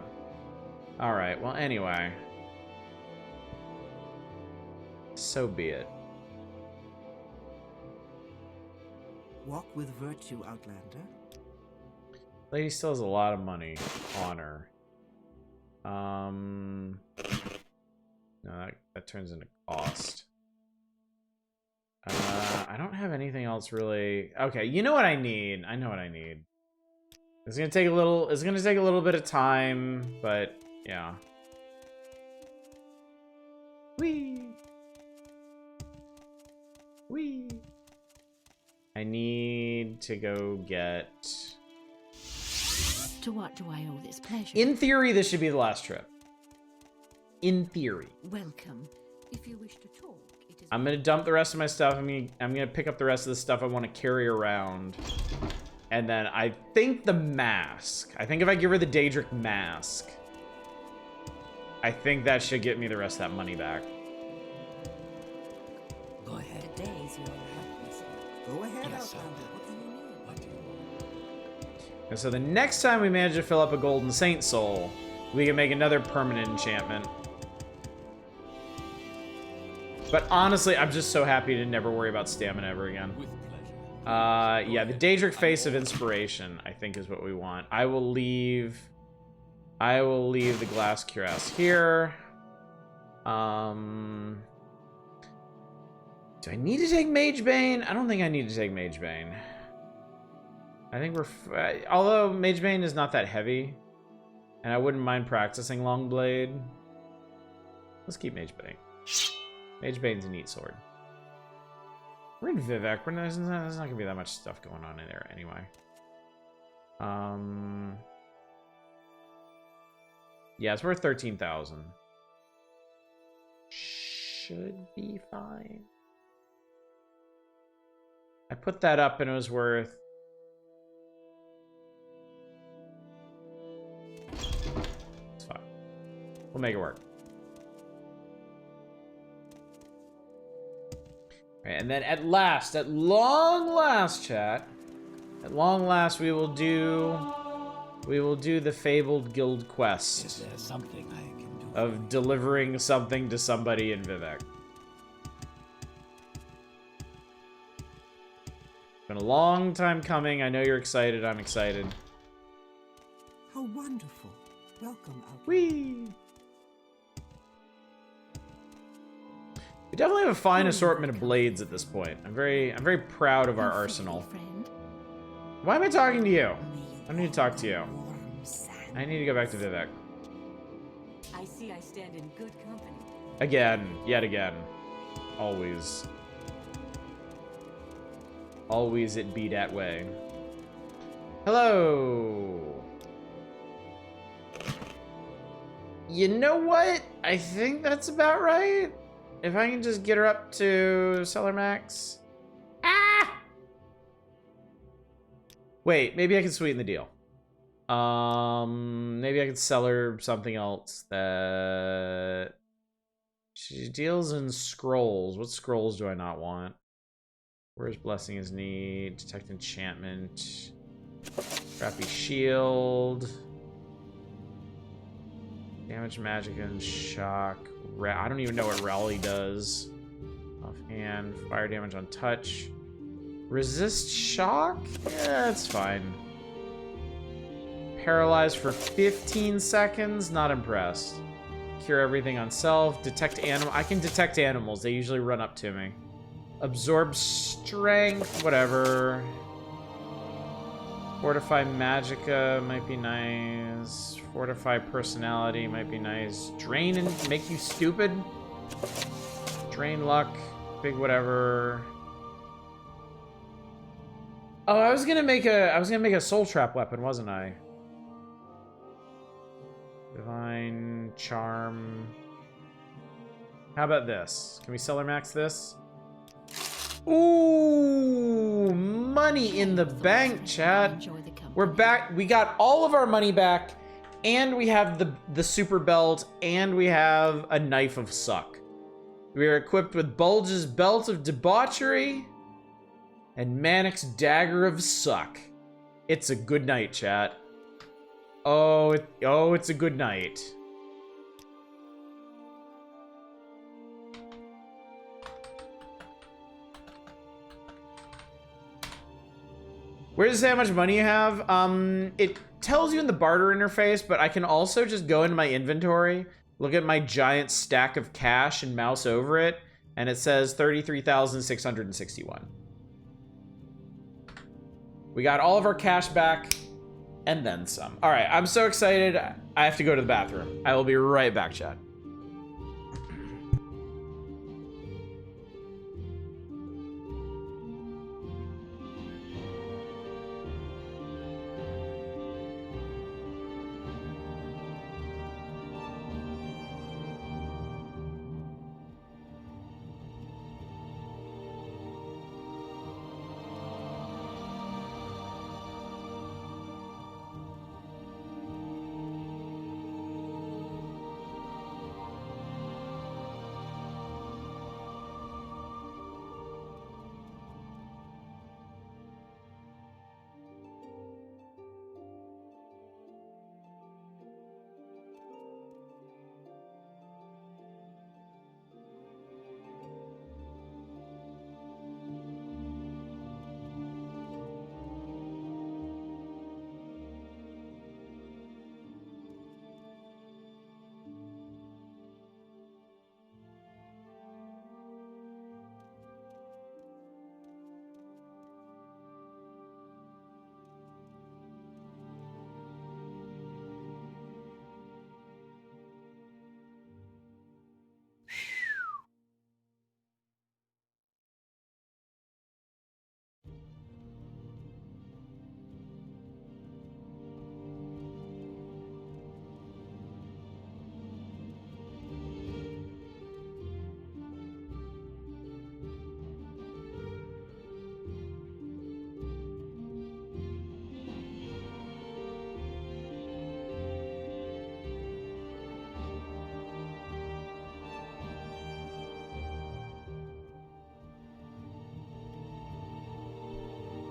Alright, well, anyway. So be it. Walk with virtue, Outlander. Lady still has a lot of money on her. No, that turns into cost. I don't have anything else really. Okay, you know what I need. I know what I need. It's gonna take a little bit of time, but yeah. Whee! Whee! I need to go get... To what do I owe this pleasure? In theory, this should be the last trip. In theory. Welcome. If you wish to talk, it is... I'm gonna dump the rest of my stuff. I'm gonna pick up the rest of the stuff I want to carry around. And then I think the mask. I think if I give her the Daedric mask, I think that should get me the rest of that money back. Go ahead. The days you're happy. Go ahead, Yes, Outlander. What do you need? What do you want? And so the next time we manage to fill up a Golden Saint Soul, we can make another permanent enchantment. But honestly, I'm just so happy to never worry about stamina ever again. With pleasure. Yeah, the Daedric Face of Inspiration, I think, is what we want. I will leave the Glass Cuirass here. Do I need to take Mage Bane? I don't think I need to take Mage Bane. I think although Mage Bane is not that heavy, and I wouldn't mind practicing Long Blade. Let's keep Mage Bane. Mage Bane's a neat sword. We're in Vivek. There's not gonna be that much stuff going on in there anyway. Yeah, it's worth 13,000. Should be fine. I put that up and it was worth... It's fine. We'll make it work. Right, and then at long last, chat, at long last, we will do the fabled guild quest. Is there something I can do? Of delivering something to somebody in Vivek. Been a long time coming. I know you're excited. I'm excited. How wonderful. Welcome, Outlaw. Whee! We definitely have a fine assortment of blades at this point. I'm very proud of our arsenal. Friend. Why am I talking to you? I need to talk to you. I need to go back to Vivek. I see I stand in good company. Again, yet again. Always. Always it be that way. Hello! You know what? I think that's about right. If I can just get her up to seller max. Ah! Wait, maybe I can sweeten the deal. Maybe I could sell her something else that... She deals in scrolls. What scrolls do I not want? Where's Blessing is Need? Detect Enchantment. Crappy Shield. Damage, Magic, and Shock. I don't even know what Raleigh does. Offhand. Fire damage on touch. Resist shock? Yeah, it's fine. Paralyzed for 15 seconds? Not impressed. Cure everything on self. Detect animal. I can detect animals. They usually run up to me. Absorb strength. Whatever. Fortify Magicka might be nice. Fortify Personality might be nice. Drain and make you stupid. Drain luck. Big whatever. Oh, I was gonna make a soul trap weapon, wasn't I? Divine Charm. How about this? Can we seller max this? Ooh, money in the bank, chat. Enjoy the company. We're back. We got all of our money back, and we have the super belt, and we have a knife of suck. We are equipped with Bulge's belt of debauchery and Manic's dagger of suck. It's a good night, chat. Oh, it's a good night. Where does it say how much money you have? It tells you in the barter interface, but I can also just go into my inventory, look at my giant stack of cash and mouse over it, and it says 33,661. We got all of our cash back, and then some. All right, I'm so excited. I have to go to the bathroom. I will be right back, chat.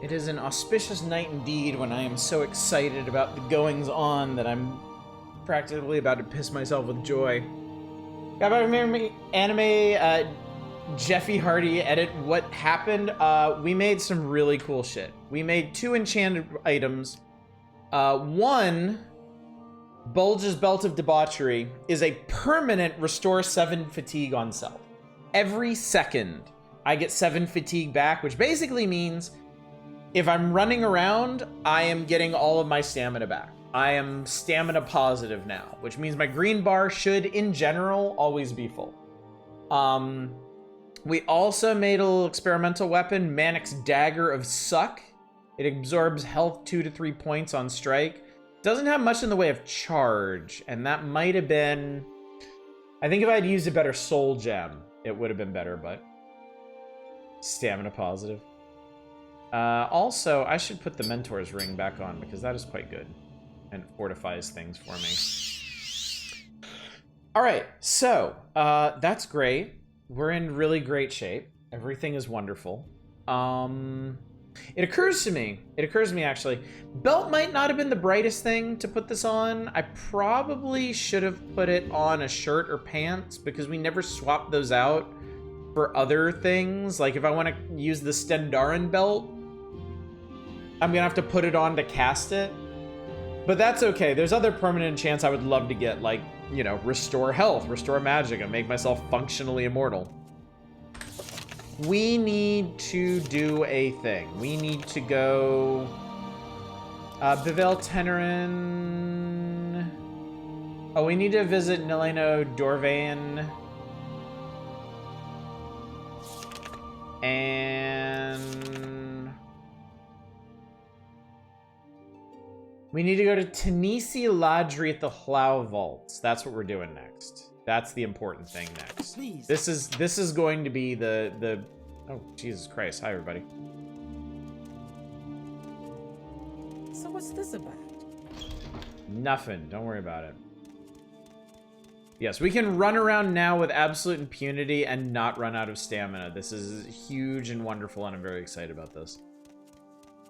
It is an auspicious night indeed when I am so excited about the goings-on that I'm practically about to piss myself with joy. Got about anime, Jeffy Hardy edit what happened. We made some really cool shit. We made 2 enchanted items. One, Bulge's Belt of Debauchery, is a permanent restore 7 fatigue on self. Every second, I get 7 fatigue back, which basically means if I'm running around, I am getting all of my stamina back. I am stamina positive now, which means my green bar should, in general, always be full. We also made a little experimental weapon, Manic's Dagger of Suck. It absorbs health 2 to 3 points on strike. Doesn't have much in the way of charge, and that might have been... I think if I'd used a better soul gem, it would have been better, but... Stamina positive. Also, I should put the Mentor's Ring back on, because that is quite good. And it fortifies things for me. Alright, so, that's great. We're in really great shape. Everything is wonderful. It occurs to me actually, belt might not have been the brightest thing to put this on. I probably should have put it on a shirt or pants because we never swapped those out for other things. Like if I want to use the Stendarin belt, I'm gonna have to put it on to cast it. But that's okay. There's other permanent enchants I would love to get, like, you know, restore health, restore magic, and make myself functionally immortal. We need to do a thing. We need to go... Bivel Tenerin... Oh, we need to visit Nileno Dorvain. And... we need to go to Tanisi Ladri at the Hlau Vaults. That's what we're doing next. That's the important thing next. Please. This is going to be the oh, Jesus Christ. Hi, everybody. So what's this about? Nothing. Don't worry about it. Yes, we can run around now with absolute impunity and not run out of stamina. This is huge and wonderful, and I'm very excited about this.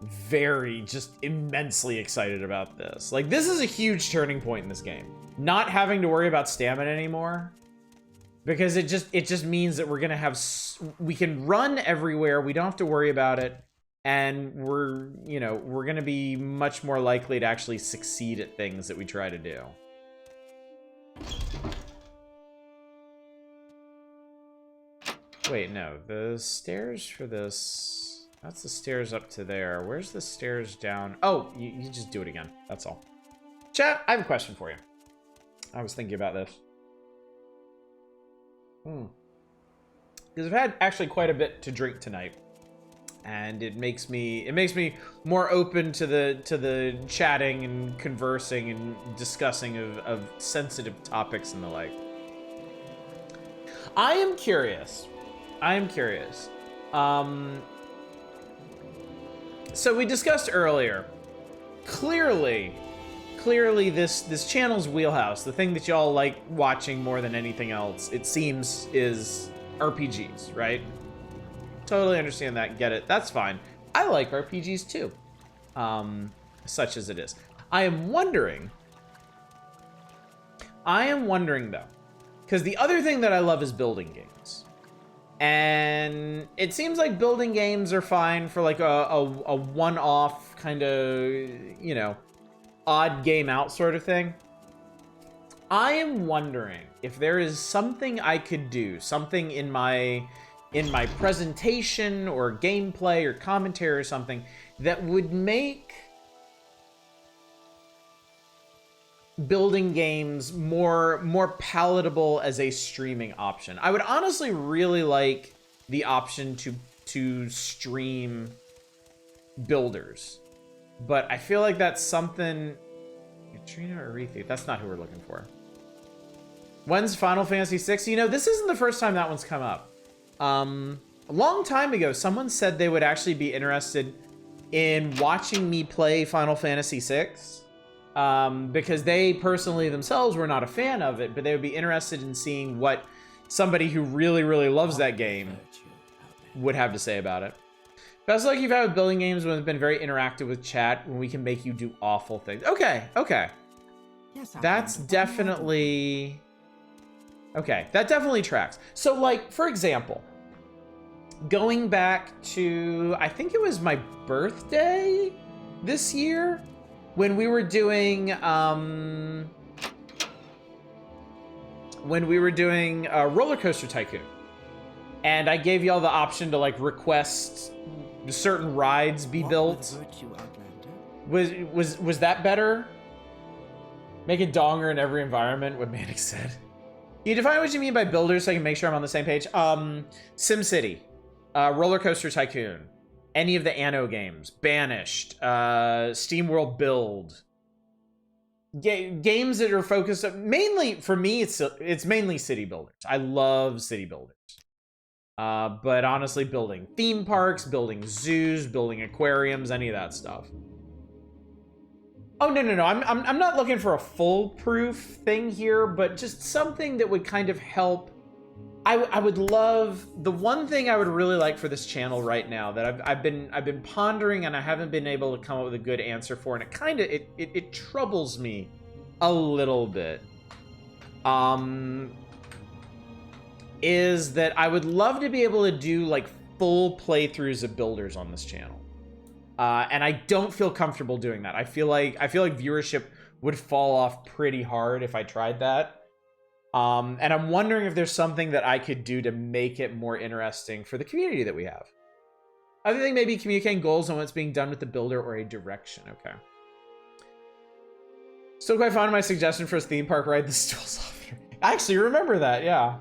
Very, just immensely excited about this. Like, this is a huge turning point in this game. Not having to worry about stamina anymore. Because it just means that we're gonna have... we can run everywhere, we don't have to worry about it. And we're, you know, we're gonna be much more likely to actually succeed at things that we try to do. Wait, no. The stairs for this... that's the stairs up to there. Where's the stairs down? Oh, you just do it again. That's all. Chat, I have a question for you. I was thinking about this. Because I've had actually quite a bit to drink tonight. And it makes me more open to the chatting and conversing and discussing of sensitive topics and the like. I am curious. So we discussed earlier, clearly this channel's wheelhouse, the thing that y'all like watching more than anything else, it seems, is RPGs, right? Totally understand that, get it. That's fine. I like RPGs too, such as it is. I am wondering though, because the other thing that I love is building games. And it seems like building games are fine for like a one-off kind of, you know, odd game out sort of thing. I am wondering if there is something I could do, something in my presentation or gameplay or commentary or something that would make building games more palatable as a streaming option. I would honestly really like the option to stream builders, but I feel like that's something. Katrina or Arethi? That's not who we're looking for. When's Final Fantasy VI? You know, this isn't the first time that one's come up. A long time ago, someone said they would actually be interested in watching me play Final Fantasy VI. Because they personally themselves were not a fan of it, but they would be interested in seeing what somebody who really, really loves that game would have to say about it. Best luck you've had with building games when it's been very interactive with chat, when we can make you do awful things. Okay, okay. Yes, That's Outlander. definitely... Okay, that definitely tracks. So, like, for example, going back to, I think it was my birthday this year, when we were doing, Roller Coaster Tycoon. And I gave y'all the option to, like, request certain rides be What built. will hurt you, Outlander? Was that better? Make a donger in every environment, what Manic said. You define what you mean by builders so I can make sure I'm on the same page. SimCity, Roller Coaster Tycoon, any of the Anno games, Banished, SteamWorld Build. Games that are focused mainly, for me, it's mainly city builders. I love city builders. But honestly, building theme parks, building zoos, building aquariums, any of that stuff. Oh, no. I'm not looking for a foolproof thing here, but just something that would kind of help. I would love, the one thing I would really like for this channel right now that I've been pondering and I haven't been able to come up with a good answer for, and it kind of it troubles me a little bit. Is that I would love to be able to do like full playthroughs of builders on this channel. And I don't feel comfortable doing that. I feel like viewership would fall off pretty hard if I tried that. And I'm wondering if there's something that I could do to make it more interesting for the community that we have. Other thing, maybe communicating goals on what's being done with the builder or a direction. Okay. Still quite fond of my suggestion for a theme park ride. The still softer. I actually remember that. Yeah.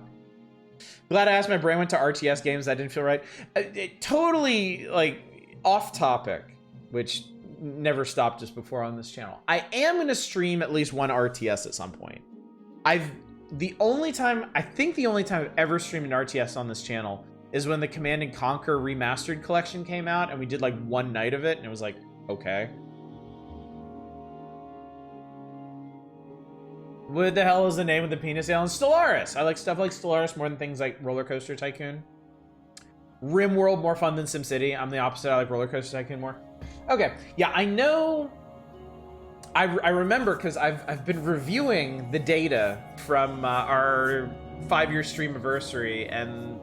Glad I asked. My brain went to RTS games. That didn't feel right. It totally like off topic, which never stopped us before on this channel. I am going to stream at least one RTS at some point. I think the only time I've ever streamed an RTS on this channel is when the Command & Conquer Remastered collection came out, and we did like one night of it, and it was like, okay. What the hell is the name of the penis alien? Stellaris! I like stuff like Stellaris more than things like Roller Coaster Tycoon. RimWorld more fun than SimCity. I'm the opposite. I like Roller Coaster Tycoon more. Okay, yeah, I know. I remember because I've been reviewing the data from our 5-year stream anniversary and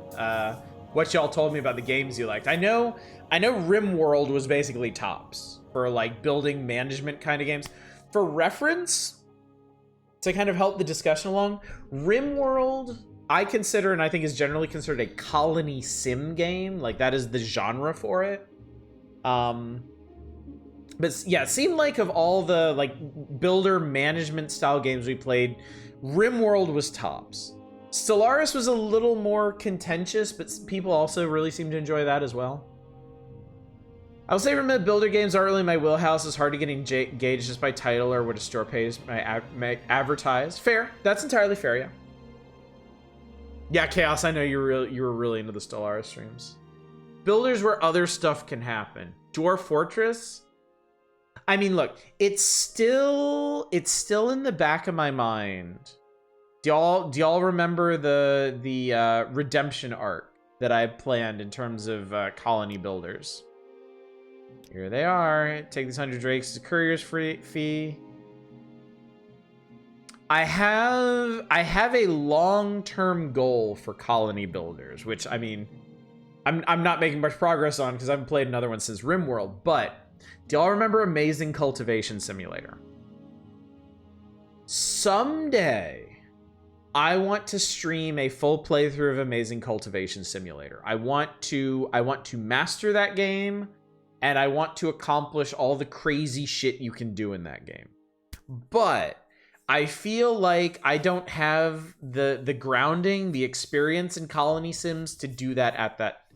what y'all told me about the games you liked. I know RimWorld was basically tops for like building management kind of games. For reference, to kind of help the discussion along, RimWorld I consider, and I think is generally considered, a colony sim game. Like, that is the genre for it. But yeah, it seemed like of all the like builder management style games we played, RimWorld was tops. Stellaris was a little more contentious, but people also really seem to enjoy that as well. I will say remember builder games aren't really my wheelhouse. It's hard to get engaged just by title or what a store pays my advertise. Fair. That's entirely fair, yeah. Yeah, Chaos, I know you were really into the Stellaris streams. Builders where other stuff can happen. Dwarf Fortress? I mean, look, it's still in the back of my mind. Do y'all remember the redemption arc that I planned in terms of colony builders? Here they are. Take these 100 drakes as a courier's fee. I have a long-term goal for colony builders, which, I mean, I'm not making much progress on because I haven't played another one since RimWorld, but do y'all remember Amazing Cultivation Simulator? Someday, I want to stream a full playthrough of Amazing Cultivation Simulator. I want to master that game, and I want to accomplish all the crazy shit you can do in that game. But I feel like I don't have the grounding, the experience in colony sims to do that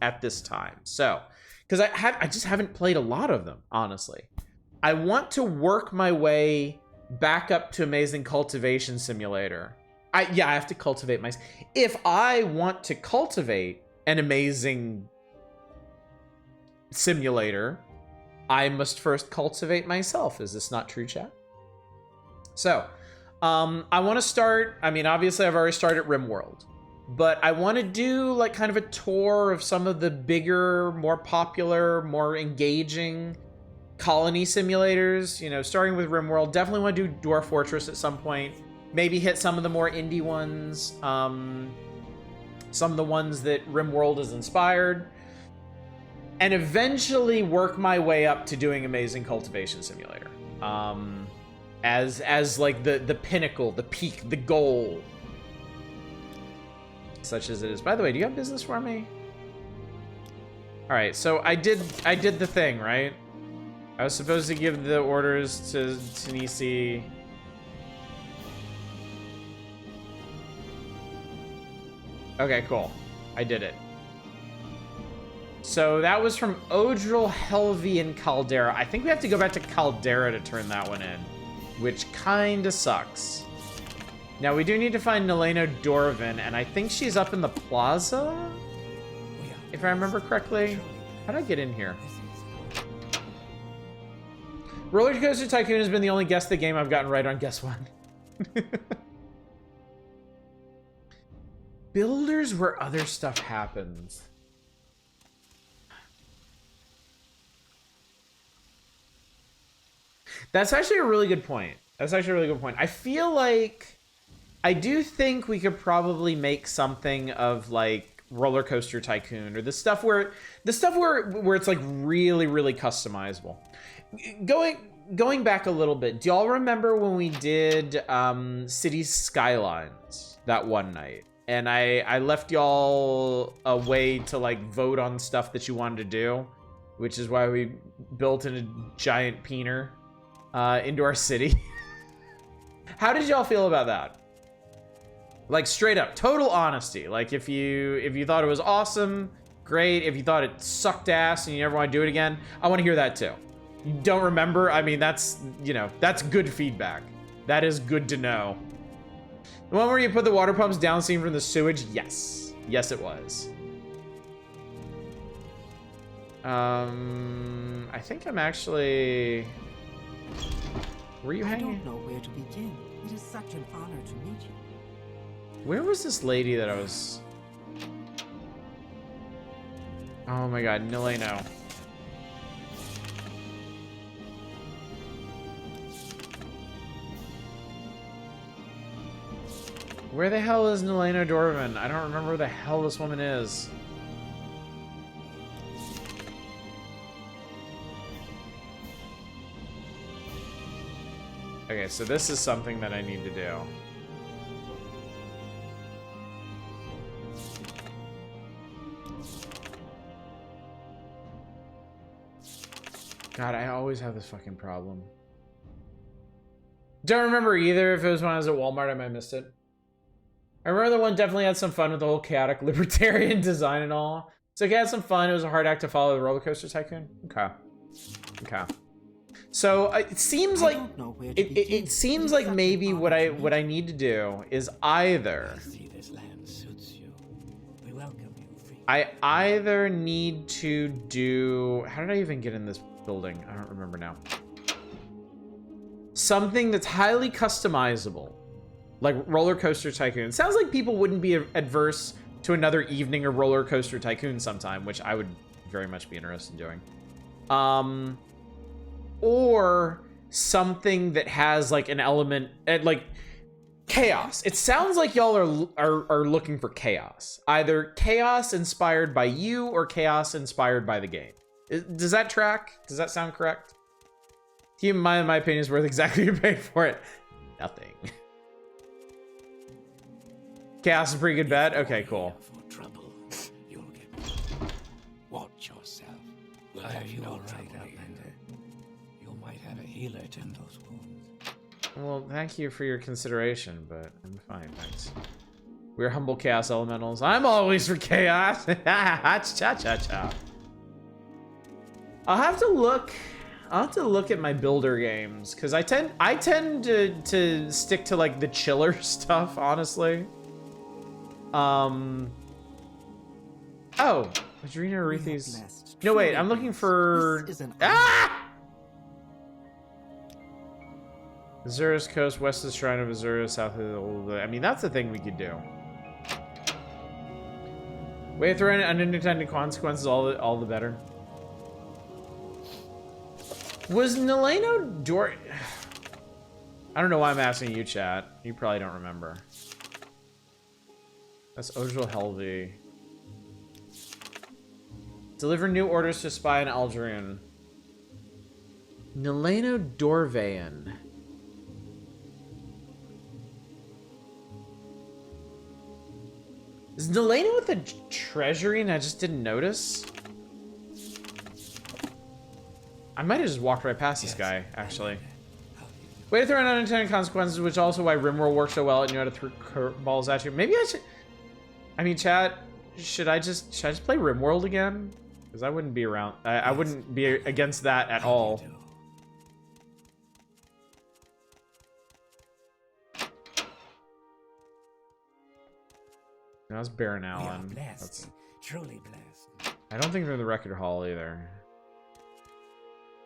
at this time. So, because I just haven't played a lot of them, honestly. I want to work my way back up to Amazing Cultivation Simulator. I have to cultivate my. If I want to cultivate an amazing simulator, I must first cultivate myself. Is this not true, chat? So, I want to start. I mean, obviously, I've already started RimWorld. but I want to do like kind of a tour of some of the bigger, more popular, more engaging colony simulators, you know, starting with RimWorld. Definitely want to do Dwarf Fortress at some point. Maybe hit some of the more indie ones, some of the ones that RimWorld has inspired, and eventually work my way up to doing Amazing Cultivation Simulator. As like the pinnacle, the peak, the goal. Such as it is. By the way, do you have business for me? All right, so I did the thing, right? I was supposed to give the orders to Nisi. Okay, cool. I did it. So that was from Odril, Helvi, and Caldera. I think we have to go back to Caldera to turn that one in, which kinda sucks. Now we do need to find Nelena Dorvin, and I think she's up in the plaza, if I remember correctly. How did I get in here? Roller Coaster Tycoon has been the only guess the game I've gotten right on guess one. Builders where other stuff happens. That's actually a really good point. I feel like I do think we could probably make something of like Roller Coaster Tycoon or the stuff where it's like really, really customizable. Going back a little bit, do y'all remember when we did Cities Skylines that one night? And I left y'all a way to like vote on stuff that you wanted to do, which is why we built in a giant peener into our city. How did y'all feel about that? Like straight up, total honesty. Like if you thought it was awesome, great. If you thought it sucked ass and you never want to do it again, I want to hear that too. You don't remember? I mean, that's, you know, that's good feedback. That is good to know. The one where you put the water pumps downstream from the sewage? Yes. Yes, it was. I think I'm actually... Were you hanging? I don't know where to begin. It is such an honor to meet you. Where was this lady that I was... Oh my god, Nileno. Where the hell is Nileno Dorvin? I don't remember where the hell this woman is. Okay, so this is something that I need to do. God, I always have this fucking problem. Don't remember either. If it was when I was at Walmart, I might have missed it. I remember the one definitely had some fun with the whole chaotic libertarian design and all. So it had some fun. It was a hard act to follow the Roller Coaster Tycoon. Okay. Okay. So it seems like it seems like maybe what I need to do is either I either need to do, how did I even get in this building? I don't remember now. Something that's highly customizable, like Roller Coaster Tycoon. It sounds like people wouldn't be adverse to another evening of Roller Coaster Tycoon sometime, which I would very much be interested in doing. Or something that has like an element, like chaos. It sounds like y'all are looking for chaos. Either chaos inspired by you or chaos inspired by the game. Does that track? Does that sound correct? Keep in mind, my opinion is worth exactly what you paid for it. Nothing. Chaos is a pretty good bet. Okay, cool. Watch yourself. We'll have you all right, Outlander. You might have a healer tend those wounds. Well, thank you for your consideration, but I'm fine, thanks. We're humble chaos elementals. I'm always for chaos. Cha-cha-cha. I'll have to look at my builder games, because I tend to stick to like the chiller stuff, honestly. Oh, Adrena Arethi's. No, wait, I'm looking for. Azura's Coast, west of the Shrine of Azura, south of the. I mean, that's the thing we could do. Way through unintended consequences, all the better. Was Nileno Dor... I don't know why I'm asking you, chat. You probably don't remember. That's Ojal Helvi. Deliver new orders to spy in Algerine. Nileno Dorvayan. Is Nileno with the treasury and I just didn't notice? I might have just walked right past this guy, actually. Way to throw in unintended consequences, which also why Rimworld works so well and you know how to throw balls at you. Maybe I should... I mean, chat, should I just play Rimworld again? Because I wouldn't be around... I wouldn't be against that at all. No, that's Baron Allen. That's... Truly blessed. I don't think they're in the Record Hall either.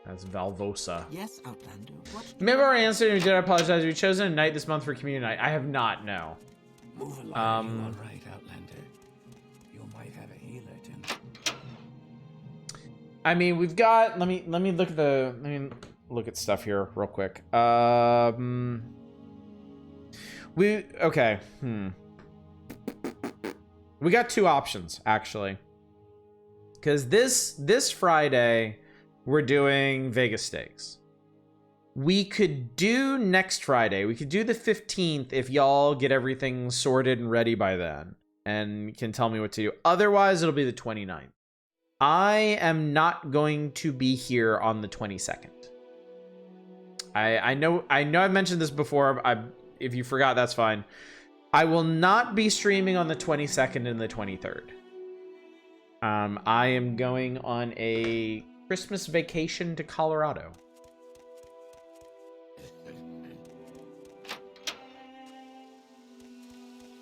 That's Valvosa. Yes, Outlander. What? Remember our answer? Did I apologize? We've chosen a night this month for community night. I have not. No. Move along. You all right, Outlander? You might have a healer too. I mean, we've got. Let me look at the. Let me look at stuff here real quick. Okay. We got two options actually. Because this Friday. We're doing Vegas Stakes. We could do next Friday. We could do the 15th if y'all get everything sorted and ready by then and can tell me what to do. Otherwise, it'll be the 29th. I am not going to be here on the 22nd. I know I've mentioned this before. If you forgot, that's fine. I will not be streaming on the 22nd and the 23rd. I am going on a Christmas vacation to Colorado.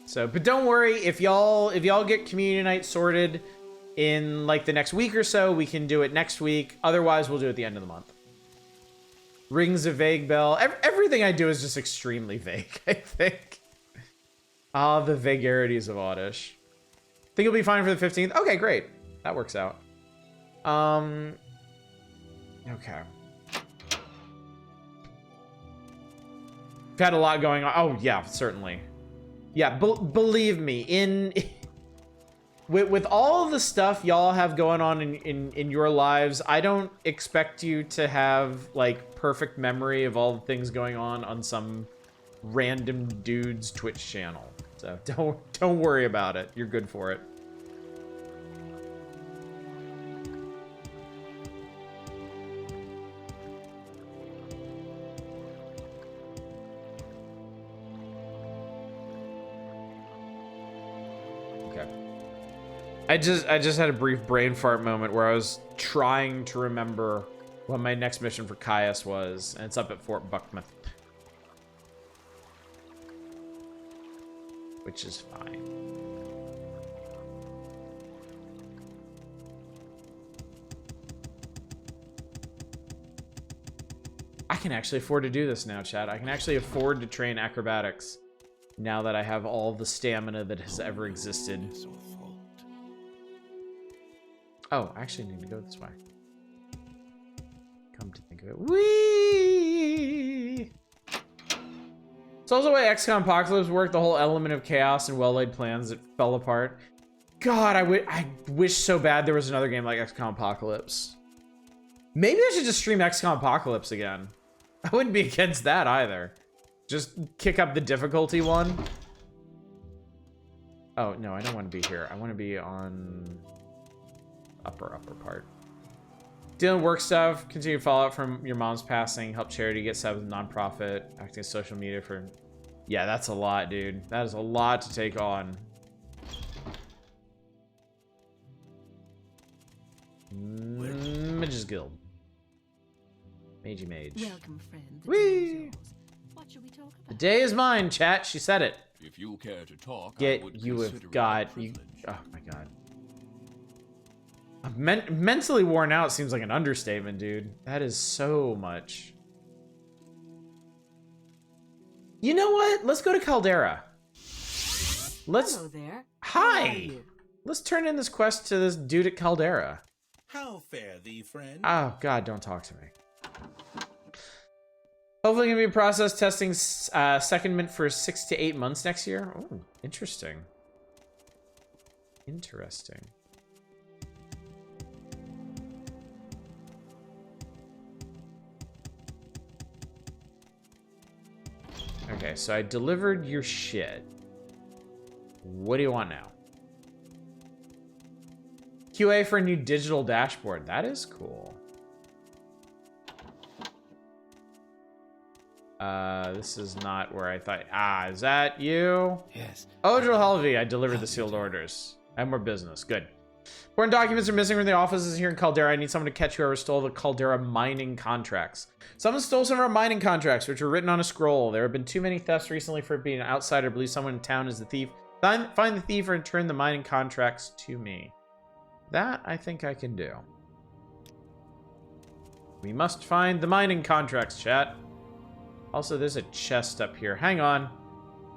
So, but don't worry, if y'all get community night sorted in like the next week or so, we can do it next week. Otherwise, we'll do it at the end of the month. Rings a vague bell. Everything I do is just extremely vague, I think. Ah, the vagarities of Oddish. Think you'll be fine for the 15th? Okay, great. That works out. Okay. We've had a lot going on. Oh, yeah, certainly. Yeah, believe me, with all the stuff y'all have going on in your lives, I don't expect you to have, like, perfect memory of all the things going on some random dude's Twitch channel. So don't worry about it. You're good for it. I just had a brief brain fart moment where I was trying to remember what my next mission for Caius was, and it's up at Fort Buckmouth. Which is fine. I can actually afford to do this now, chat. I can actually afford to train acrobatics now that I have all the stamina that has ever existed. Oh, I actually need to go this way. Come to think of it. Whee! It's also the way XCOM Apocalypse worked, the whole element of chaos and well-laid plans that fell apart. God, I wish so bad there was another game like XCOM Apocalypse. Maybe I should just stream XCOM Apocalypse again. I wouldn't be against that either. Just kick up the difficulty one. Oh, no, I don't want to be here. I want to be on... upper part. Dealing work stuff, continue fallout from your mom's passing, help charity, get set with nonprofit, acting as social media for... Yeah, that's a lot, dude. That is a lot to take on. Mage's Guild. Magey Mage. Welcome, friend. The Whee! day is yours. What should we talk about? The day is mine, chat. She said it. If you care to talk, I Get would you consider have it a got you. privilege. Oh my god. Mentally worn out seems like an understatement, dude. That is so much. You know what? Let's go to Caldera. Let's. Hello there. Hi. Let's turn in this quest to this dude at Caldera. How fare thee, friend? Oh, God, don't talk to me. Hopefully gonna be process testing secondment for 6 to 8 months next year. Oh, interesting. Interesting. Okay, so I delivered your shit. What do you want now? QA for a new digital dashboard. That is cool. This is not where I thought. Ah, is that you? Yes. Odro Helvi, I delivered the sealed orders. I have more business. Good. Important documents are missing from the offices here in Caldera. I need someone to catch whoever stole the Caldera mining contracts. Someone stole some of our mining contracts, which were written on a scroll. There have been too many thefts recently for it being an outsider. I believe someone in town is the thief. Find the thief and return the mining contracts to me. That I think I can do. We must find the mining contracts, chat. Also, there's a chest up here. Hang on.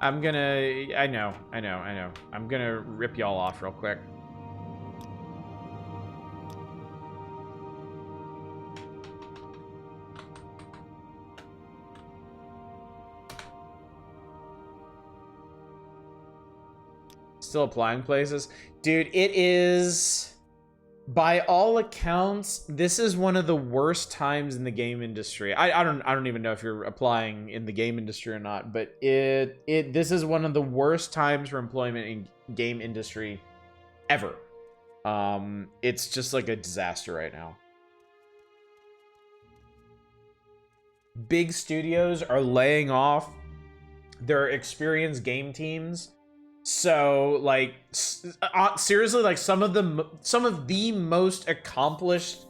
I'm gonna... I know. I'm gonna rip y'all off real quick. Still applying places. Dude, it is... By all accounts, this is one of the worst times in the game industry. I don't even know if you're applying in the game industry or not, but this is one of the worst times for employment in game industry ever. It's just like a disaster right now. Big studios are laying off their experienced game teams. So, like, seriously, like, some of the most accomplished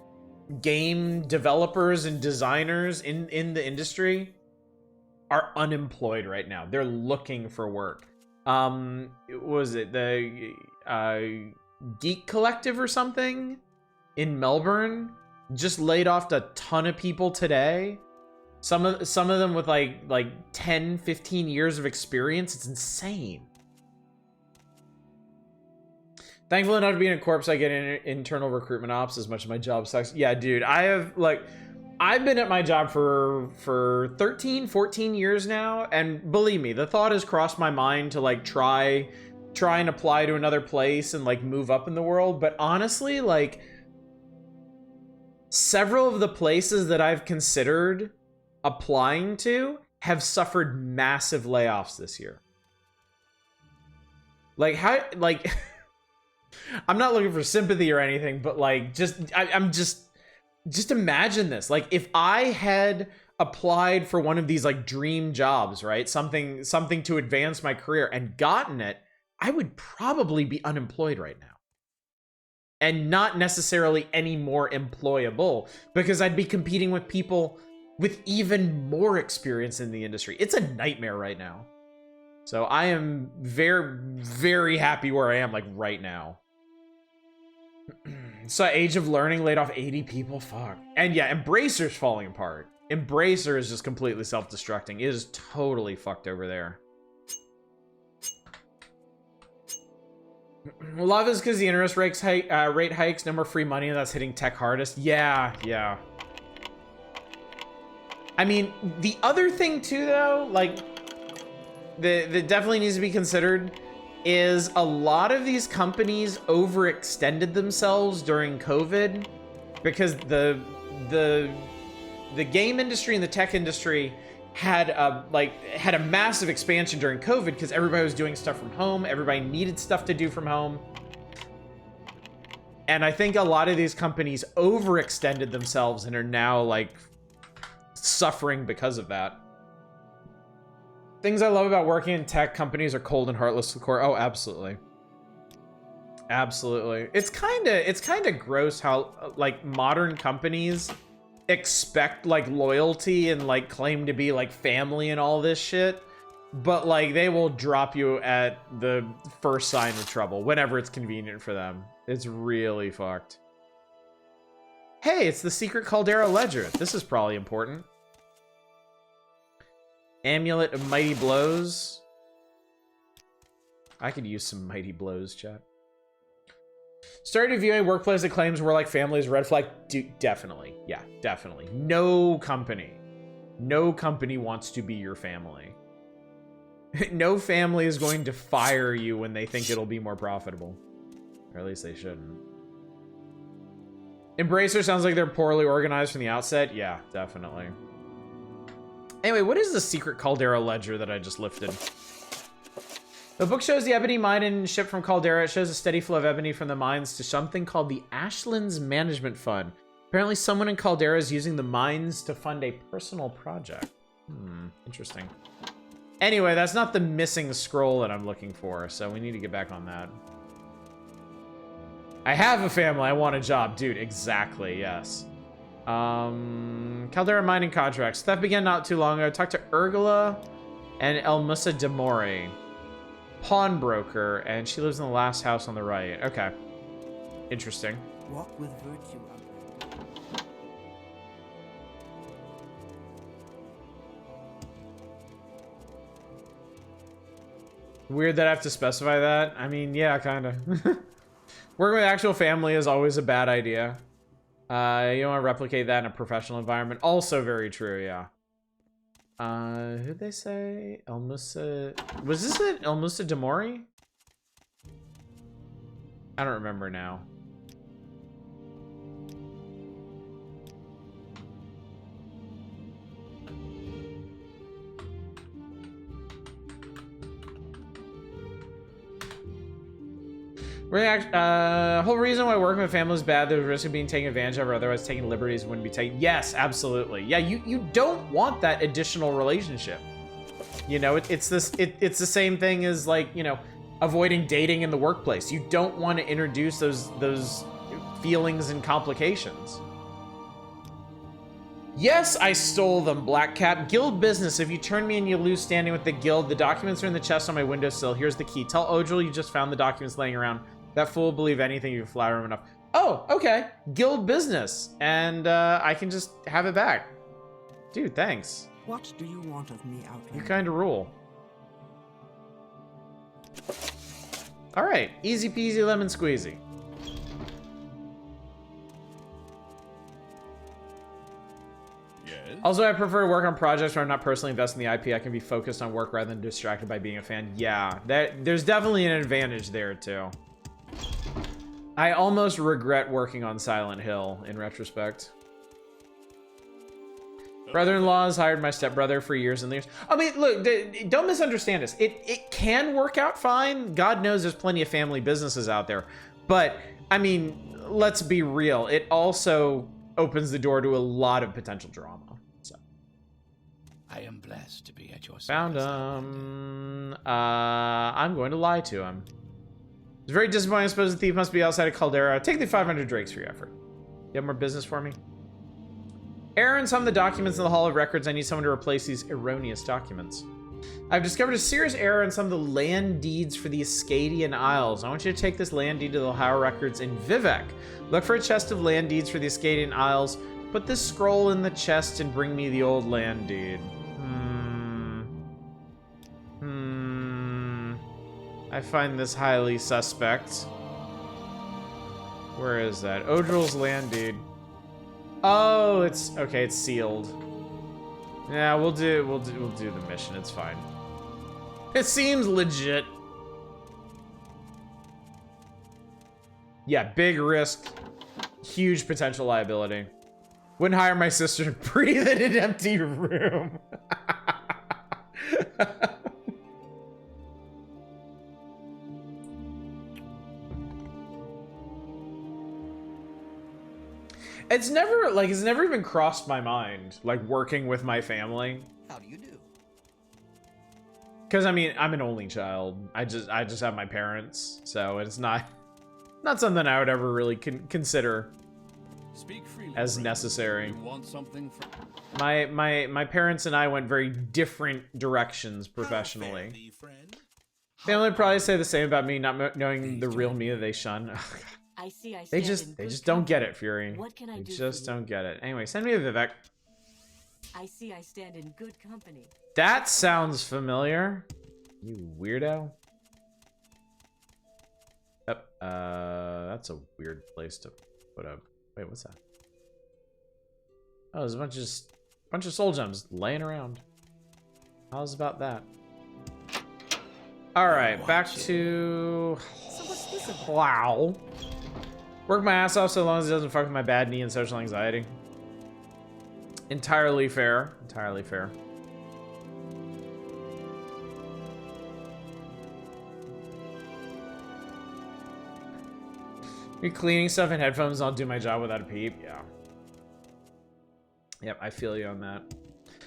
game developers and designers in the industry are unemployed right now. They're looking for work. What was it the Geek Collective or something in Melbourne just laid off a ton of people today. Some of them with like 10, 15 years of experience. It's insane. Thankfully enough to be in a corpse, I get internal recruitment ops as much as my job sucks. Yeah, dude, I've been at my job for 13, 14 years now, and believe me, the thought has crossed my mind to like try and apply to another place and like move up in the world, but honestly, like several of the places that I've considered applying to have suffered massive layoffs this year. Like how like I'm not looking for sympathy or anything, but like, I'm just imagine this. Like, if I had applied for one of these like dream jobs, right? Something to advance my career and gotten it, I would probably be unemployed right now. And not necessarily any more employable, because I'd be competing with people with even more experience in the industry. It's a nightmare right now. So I am very, very happy where I am, like, right now. So Age of Learning laid off 80 people, fuck. And yeah, Embracer's falling apart. Embracer is just completely self-destructing. It is totally fucked over there. A lot of it's because the interest rate hikes, no more free money, and that's hitting tech hardest. Yeah. I mean, the other thing too, though, like, that definitely needs to be considered is a lot of these companies overextended themselves during COVID because the game industry and the tech industry had a massive expansion during COVID because everybody was doing stuff from home. Everybody needed stuff to do from home. And I think a lot of these companies overextended themselves and are now like suffering because of that. Things I love about working in tech companies are cold and heartless to the core. Oh, absolutely. Absolutely. It's kind of gross how like modern companies expect like loyalty and like claim to be like family and all this shit, but like they will drop you at the first sign of trouble whenever it's convenient for them. It's really fucked. Hey, it's the secret Caldera ledger. This is probably important. Amulet of Mighty Blows. I could use some Mighty Blows, chat. Started viewing workplace that claims we're like families, red flag. Dude, definitely. Yeah, definitely. No company wants to be your family. No family is going to fire you when they think it'll be more profitable. Or at least they shouldn't. Embracer sounds like they're poorly organized from the outset. Yeah, definitely. Anyway, what is the secret Caldera ledger that I just lifted? The book shows the ebony mine and ship from Caldera. It shows a steady flow of ebony from the mines to something called the Ashlands Management Fund. Apparently someone in Caldera is using the mines to fund a personal project. Interesting. Anyway, that's not the missing scroll that I'm looking for, so we need to get back on that. I have a family, I want a job. Dude, exactly, yes. Caldera mining contracts. Theft began not too long ago. I talked to Urgula and El Musa Demori. Pawnbroker, and she lives in the last house on the right. Okay. Interesting. Walk with virtue, Outlander. Weird that I have to specify that. I mean, yeah, kind of. Working with actual family is always a bad idea. You don't want to replicate that in a professional environment. Also very true, yeah. Who'd they say? El Musa... Was this it? El Musa Demori? I don't remember now. Whole reason why working with family is bad, there's risk of being taken advantage of, or otherwise taking liberties wouldn't be taken. Yes, absolutely. Yeah, you don't want that additional relationship. You know, it's the same thing as, like, you know, avoiding dating in the workplace. You don't want to introduce those feelings and complications. Yes, I stole them, Black Cap. Guild business. If you turn me in, you lose standing with the guild. The documents are in the chest on my windowsill. Here's the key. Tell Odril you just found the documents laying around. That fool will believe anything if you flatter him enough. Oh, okay. Guild business. And I can just have it back. Dude, thanks. What do you want of me, Outlander? You kind of rule. All right. Easy peasy lemon squeezy. Also, I prefer to work on projects where I'm not personally invested in the IP. I can be focused on work rather than distracted by being a fan. Yeah, there's definitely an advantage there, too. I almost regret working on Silent Hill, in retrospect. Brother-in-law has hired my stepbrother for years and years. I mean, look, don't misunderstand us. It can work out fine. God knows there's plenty of family businesses out there. But, I mean, let's be real. It also opens the door to a lot of potential drama. I am blessed to be at your service. Found him. I'm going to lie to him. It's very disappointing. I suppose the thief must be outside of Caldera. Take the 500 drakes for your effort. You have more business for me? Aaron, some of the documents in the Hall of Records. I need someone to replace these erroneous documents. I've discovered a serious error in some of the land deeds for the Ascadian Isles. I want you to take this land deed to the Hall of Records in Vivek. Look for a chest of land deeds for the Ascadian Isles. Put this scroll in the chest and bring me the old land deed. I find this highly suspect. Where is that? Odril's land deed. Oh, it's okay. It's sealed. Yeah, we'll do the mission. It's fine. It seems legit. Yeah, big risk, huge potential liability. Wouldn't hire my sister to breathe in an empty room. It's never even crossed my mind, like, working with my family. How do you do? Because, I mean, I'm an only child. I just have my parents, so it's not something I would ever really consider Speak freely, as friend. necessary. You want something from... My parents and I went very different directions professionally. How fare thee, friend? Family would probably say the same about me not knowing the real me that they shun. I see I They stand in good just don't get company. it, Fury. What can I They do just for you? don't get it. Anyway, send me a Vivek. I see I stand in good company. That sounds familiar. You weirdo. Yep. That's a weird place to put a... Wait, what's that? Oh, there's a bunch of soul gems laying around. How's about that? All right, back to... So what's this about? Wow. Work my ass off so long as it doesn't fuck with my bad knee and social anxiety. Entirely fair. Entirely fair. You're cleaning stuff in headphones and I'll do my job without a peep. Yeah. Yep, I feel you on that.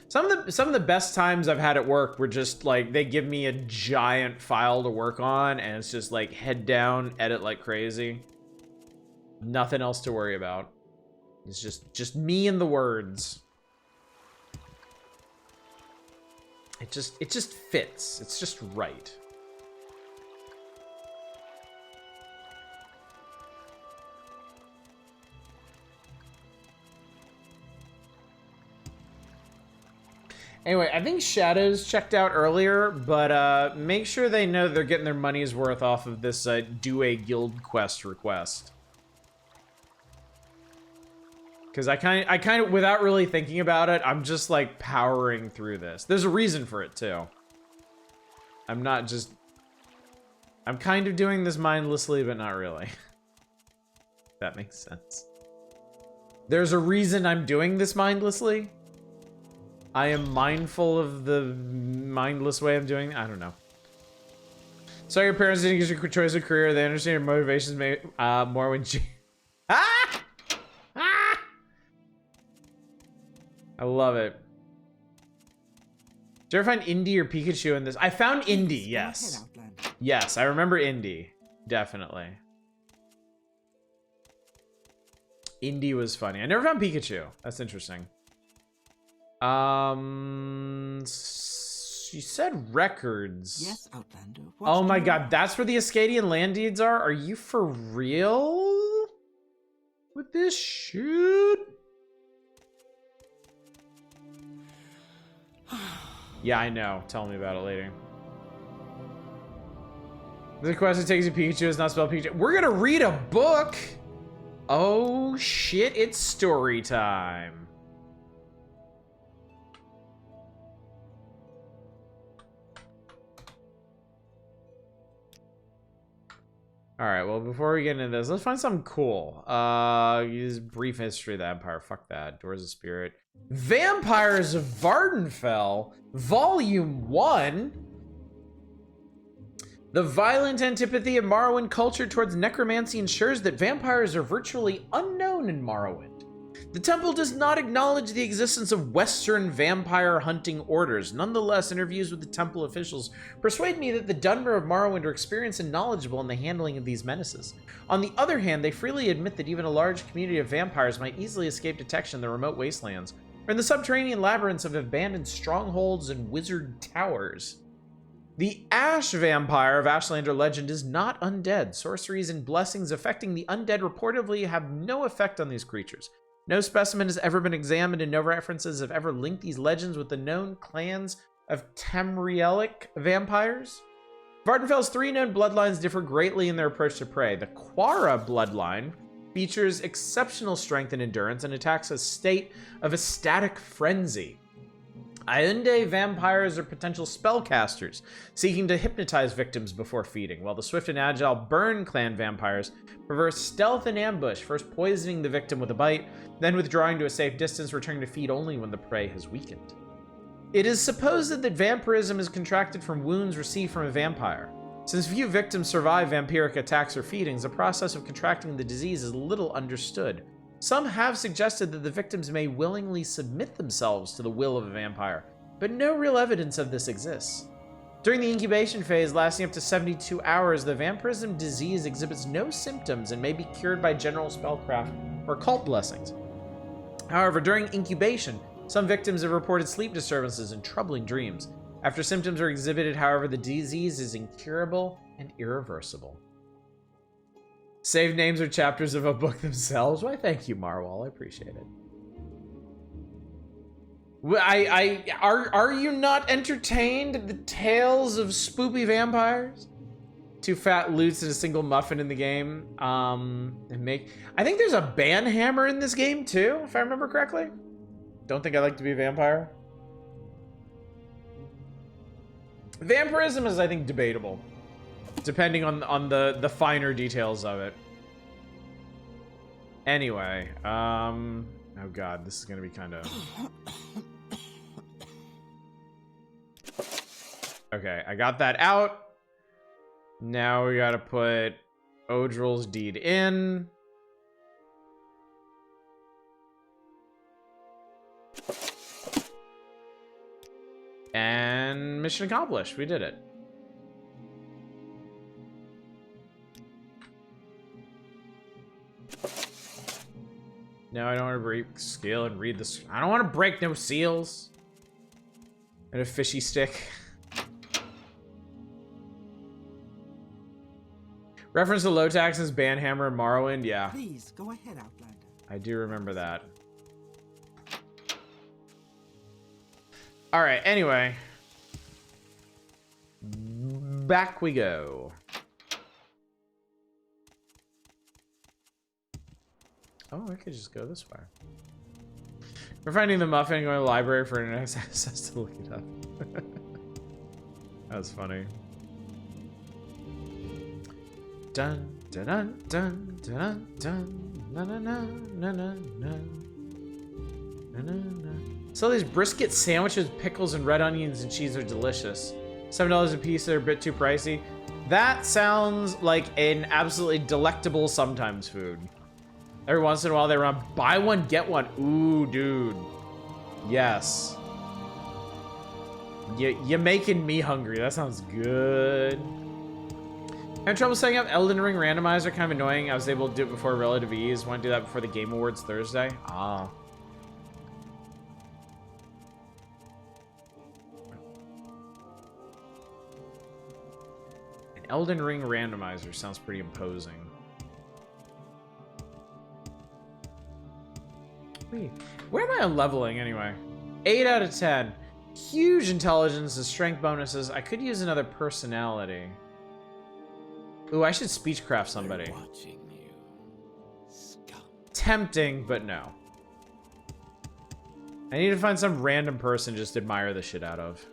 Some of the best times I've had at work were just like they give me a giant file to work on and it's just like head down, edit like crazy. Nothing else to worry about. It's just me and the words. It just fits. It's just right. Anyway, I think Shadows checked out earlier, but make sure they know they're getting their money's worth off of this do a guild quest request. Because I kind of, without really thinking about it, I'm just like powering through this. There's a reason for it too. I'm kind of doing this mindlessly, but not really. If that makes sense. There's a reason I'm doing this mindlessly. I am mindful of the mindless way I'm doing. I don't know. Sorry your parents didn't get your choice of career. They understand your motivations may more when you... Ah! Ah! I love it. Did you ever find Indy or Pikachu in this? I found Indy, yes. Yes, I remember Indy. Definitely. Indy was funny. I never found Pikachu. That's interesting. She said records. Yes, Outlander. Oh my god, that's where the Ascadian land deeds are? Are you for real? With this shit? Yeah, I know. Tell me about it later. The quest that takes you Pikachu is not spelled Pikachu. We're gonna read a book! Oh shit, it's story time. All right, well, before we get into this, let's find something cool. Use brief history of the Empire. Fuck that. Doors of Spirit. Vampires of Vardenfell, Volume 1. The violent antipathy of Morrowind culture towards necromancy ensures that vampires are virtually unknown in Morrowind. The temple does not acknowledge the existence of Western vampire hunting orders. Nonetheless, interviews with the temple officials persuade me that the Dunmer of Morrowind are experienced and knowledgeable in the handling of these menaces. On the other hand, they freely admit that even a large community of vampires might easily escape detection in the remote wastelands, or in the subterranean labyrinths of abandoned strongholds and wizard towers. The Ash Vampire of Ashlander legend is not undead. Sorceries and blessings affecting the undead reportedly have no effect on these creatures. No specimen has ever been examined, and no references have ever linked these legends with the known clans of Tamrielic vampires. Vardenfell's three known bloodlines differ greatly in their approach to prey. The Quara bloodline features exceptional strength and endurance and attacks a state of ecstatic frenzy. Aunde vampires are potential spellcasters, seeking to hypnotize victims before feeding, while the swift and agile Burn clan vampires prefer stealth and ambush, first poisoning the victim with a bite, then withdrawing to a safe distance, returning to feed only when the prey has weakened. It is supposed that vampirism is contracted from wounds received from a vampire. Since few victims survive vampiric attacks or feedings, the process of contracting the disease is little understood. Some have suggested that the victims may willingly submit themselves to the will of a vampire, but no real evidence of this exists. During the incubation phase, lasting up to 72 hours, the vampirism disease exhibits no symptoms and may be cured by general spellcraft or cult blessings. However, during incubation, some victims have reported sleep disturbances and troubling dreams. After symptoms are exhibited, however, the disease is incurable and irreversible. Save names or chapters of a book themselves? Why, thank you, Marwal. I appreciate it. Are you not entertained at the tales of spoopy vampires? 2 fat loots and a single muffin in the game. I think there's a ban hammer in this game too, if I remember correctly. Don't think I like to be a vampire. Vampirism is, I think, debatable, depending on the finer details of it. Anyway, oh god, this is gonna be kind of... Okay, I got that out. Now we gotta put Odril's deed in. And mission accomplished. We did it. No, I don't want to break skill and read this. I don't want to break no seals. And a fishy stick. Reference to low taxes, banhammer, and Morrowind. Yeah. Please go ahead, Outlander. I do remember that. All right, anyway. Back we go. Oh, I could just go this way. We're finding the muffin, going to the library for internet access to look it up. That was funny. Dun dun dun dun dun dun na na na na na na na na. So these brisket sandwiches, pickles, and red onions and cheese are delicious. $7 a piece, they're a bit too pricey. That sounds like an absolutely delectable sometimes food. Every once in a while they run buy one, get one. Ooh, dude. Yes. You're making me hungry. That sounds good. Having trouble setting up Elden Ring randomizer, kind of annoying. I was able to do it before relative ease. Want to do that before the Game Awards Thursday? Ah. An Elden Ring randomizer sounds pretty imposing. Wait, where am I on leveling anyway? 8 out of 10. Huge intelligence and strength bonuses. I could use another personality. Ooh, I should speechcraft somebody. Watching you, scum. Tempting, but no. I need to find some random person just admire the shit out of.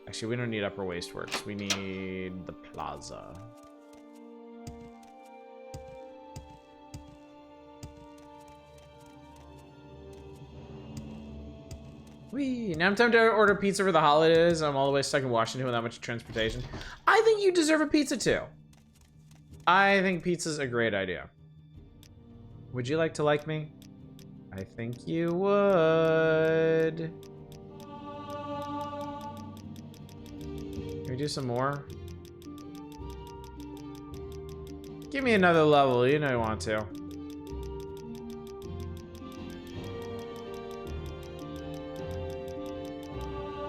Actually, we don't need Upper Wasteworks. We need the Plaza. Whee! Now I'm time to order pizza for the holidays. I'm all the way stuck in Washington without much transportation. I think you deserve a pizza too. I think pizza's a great idea. Would you like to like me? I think you would. Can we do some more? Give me another level, you know you want to.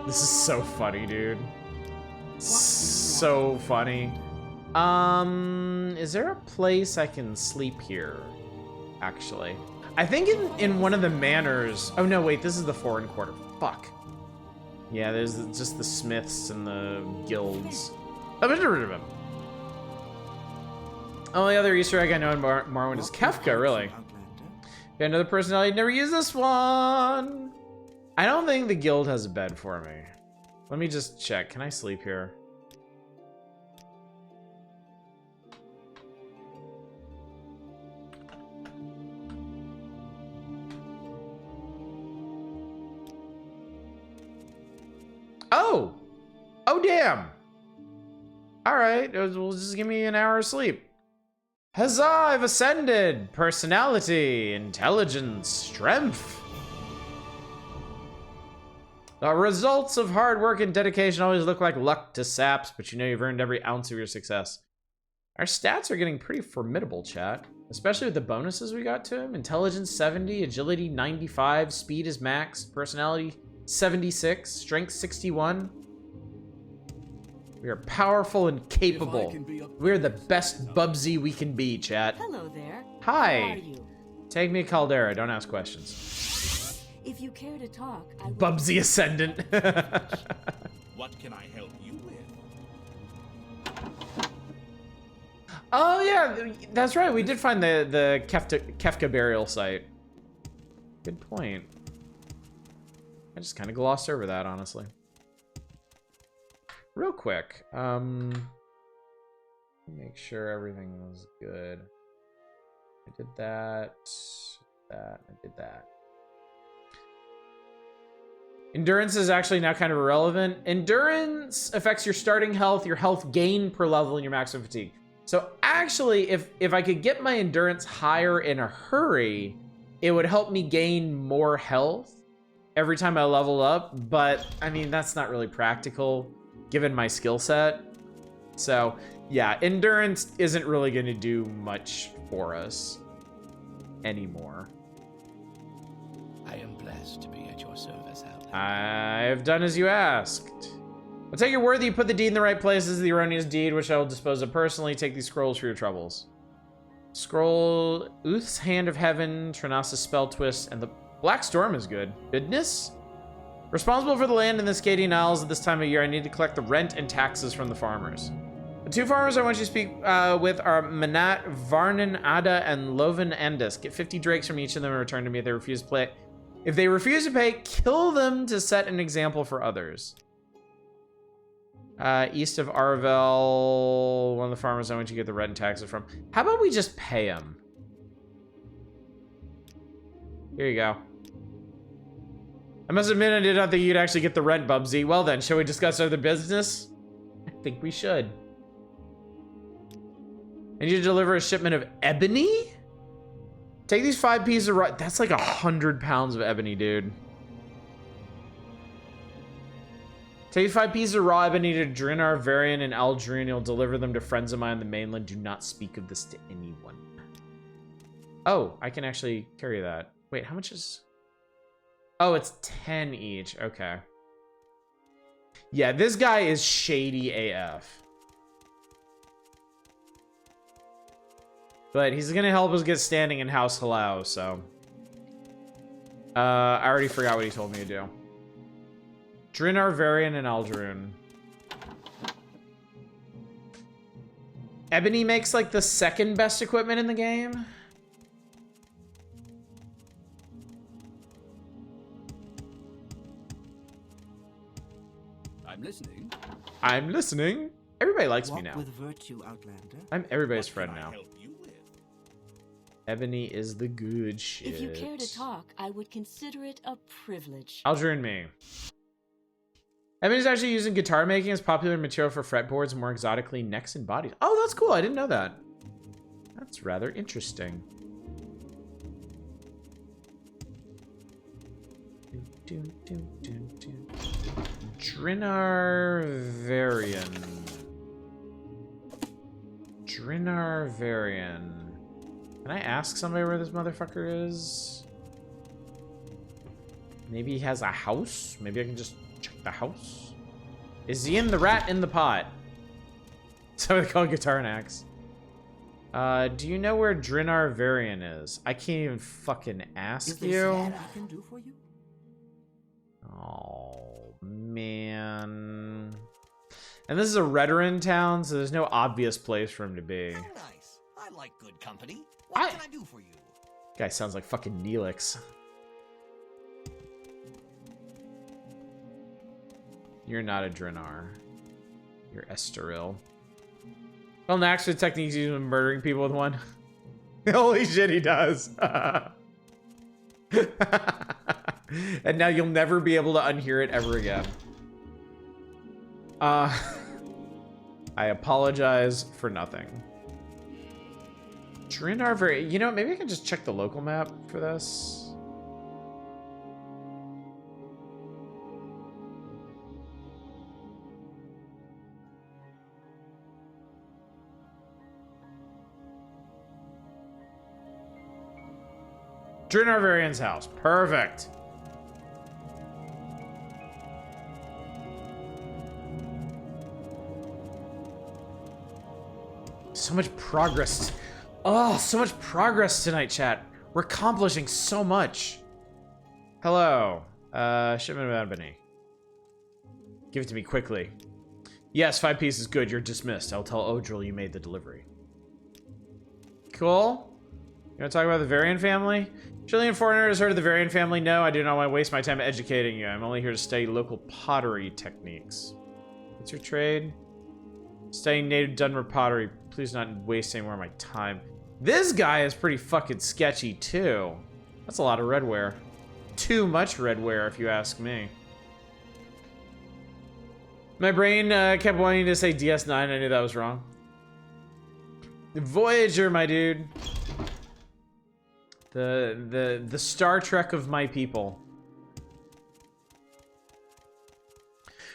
This is so funny, dude. So funny. Is there a place I can sleep here? Actually. I think in one of the manors. Oh no, wait, this is the foreign quarter. Fuck. Yeah, there's just the smiths and the guilds. Only other Easter egg I know in Morrowind is Kefka, really. Got another personality, never use this one. I don't think the guild has a bed for me. Let me just check. Can I sleep here? Oh! Oh, damn! Alright, well, just give me an hour of sleep. Huzzah, I've ascended! Personality, intelligence, strength. The results of hard work and dedication always look like luck to saps, but you know you've earned every ounce of your success. Our stats are getting pretty formidable, chat. Especially with the bonuses we got to him. Intelligence 70, agility 95, speed is maxed, personality 76, strength 61. We are powerful and capable. We're the best Bubsy we can be, chat. Hello there. Hi. How are you? Take me a Caldera, don't ask questions. If you care to talk, I will... Bubsy Ascendant. What can I help you with? Oh yeah, that's right. We did find the Kefka burial site. Good point. I just kind of glossed over that, honestly. Real quick, make sure everything was good. I did that, I did that. Endurance is actually now kind of irrelevant. Endurance affects your starting health, your health gain per level, and your maximum fatigue. So actually, if I could get my endurance higher in a hurry, it would help me gain more health every time I level up. But I mean, that's not really practical given my skill set. So yeah, endurance isn't really going to do much for us anymore. I am blessed to be at your service, Outlander. I have done as you asked. I'll take your word that you put the deed in the right place. This is the erroneous deed, which I will dispose of personally. Take these scrolls for your troubles. Scroll, Uth's Hand of Heaven, Trinasa's Spell Twist, and the Black Storm is good. Goodness. Responsible for the land in the Scadian Isles at this time of year, I need to collect the rent and taxes from the farmers. The two farmers I want you to speak with are Manat, Varnan, Ada, and Loven Endis. Get 50 drakes from each of them and return to me if they refuse to pay. If they refuse to pay, kill them to set an example for others. East of Arvel, one of the farmers I want you to get the rent and taxes from. How about we just pay him? Here you go. I must admit I did not think you'd actually get the rent, Bubsy. Well then, shall we discuss other business? I think we should. I need to deliver a shipment of ebony? Take these 5 pieces of raw. That's like 100 pounds of ebony, dude. Take 5 pieces of raw ebony to Drinar, Varian, and Aldrin. You'll deliver them to friends of mine on the mainland. Do not speak of this to anyone. Oh, I can actually carry that. Wait, how much is... Oh, it's 10 each. Okay. Yeah, this guy is shady AF. But he's gonna help us get standing in House Halal, so... I already forgot what he told me to do. Drinar, Varian, and Aldrin. Ebony makes like the second best equipment in the game. I'm listening. I'm listening. Everybody likes me Walk now. with virtue, Outlander. I'm everybody's What friend can I now. help you with? Ebony is the good shit. If you care to talk, I would consider it a privilege. Aldrin, me. Ebony's actually using guitar making as popular material for fretboards, more exotically necks and bodies. Oh, that's cool. I didn't know that. That's rather interesting. Drinar Varian. Drinar Varian. Can I ask somebody where this motherfucker is? Maybe he has a house? Maybe I can just check the house. Is he in the rat in the pot? So they call it Guitar and Axe. Do you know where Drinar Varian is? I can't even fucking ask Is there you. something I can do for you? Oh, man. And this is a Redoran town, so there's no obvious place for him to be. How nice. I like good company. What can I do for you? Guy sounds like fucking Neelix. You're not a Drinar. You're Estoril. Well, actually, the techniques used in murdering people with one. Holy shit, he does. And now you'll never be able to unhear it ever again. I apologize for nothing. Drinar Varian. You know, maybe I can just check the local map for this. Drinar Varian's house. Perfect. So much progress. Oh, so much progress tonight, chat. We're accomplishing so much. Hello. Shipment of ebony. Give it to me quickly. Yes, 5 pieces. Good. You're dismissed. I'll tell Odril you made the delivery. Cool. You want to talk about the Varian family? Chilean foreigner has heard of the Varian family? No, I do not want to waste my time educating you. I'm only here to study local pottery techniques. What's your trade? Studying native Dunmer pottery. Please not waste any more of my time. This guy is pretty fucking sketchy, too. That's a lot of redware. Too much redware, if you ask me. My brain kept wanting to say DS9. I knew that was wrong. Voyager, my dude. The Star Trek of my people.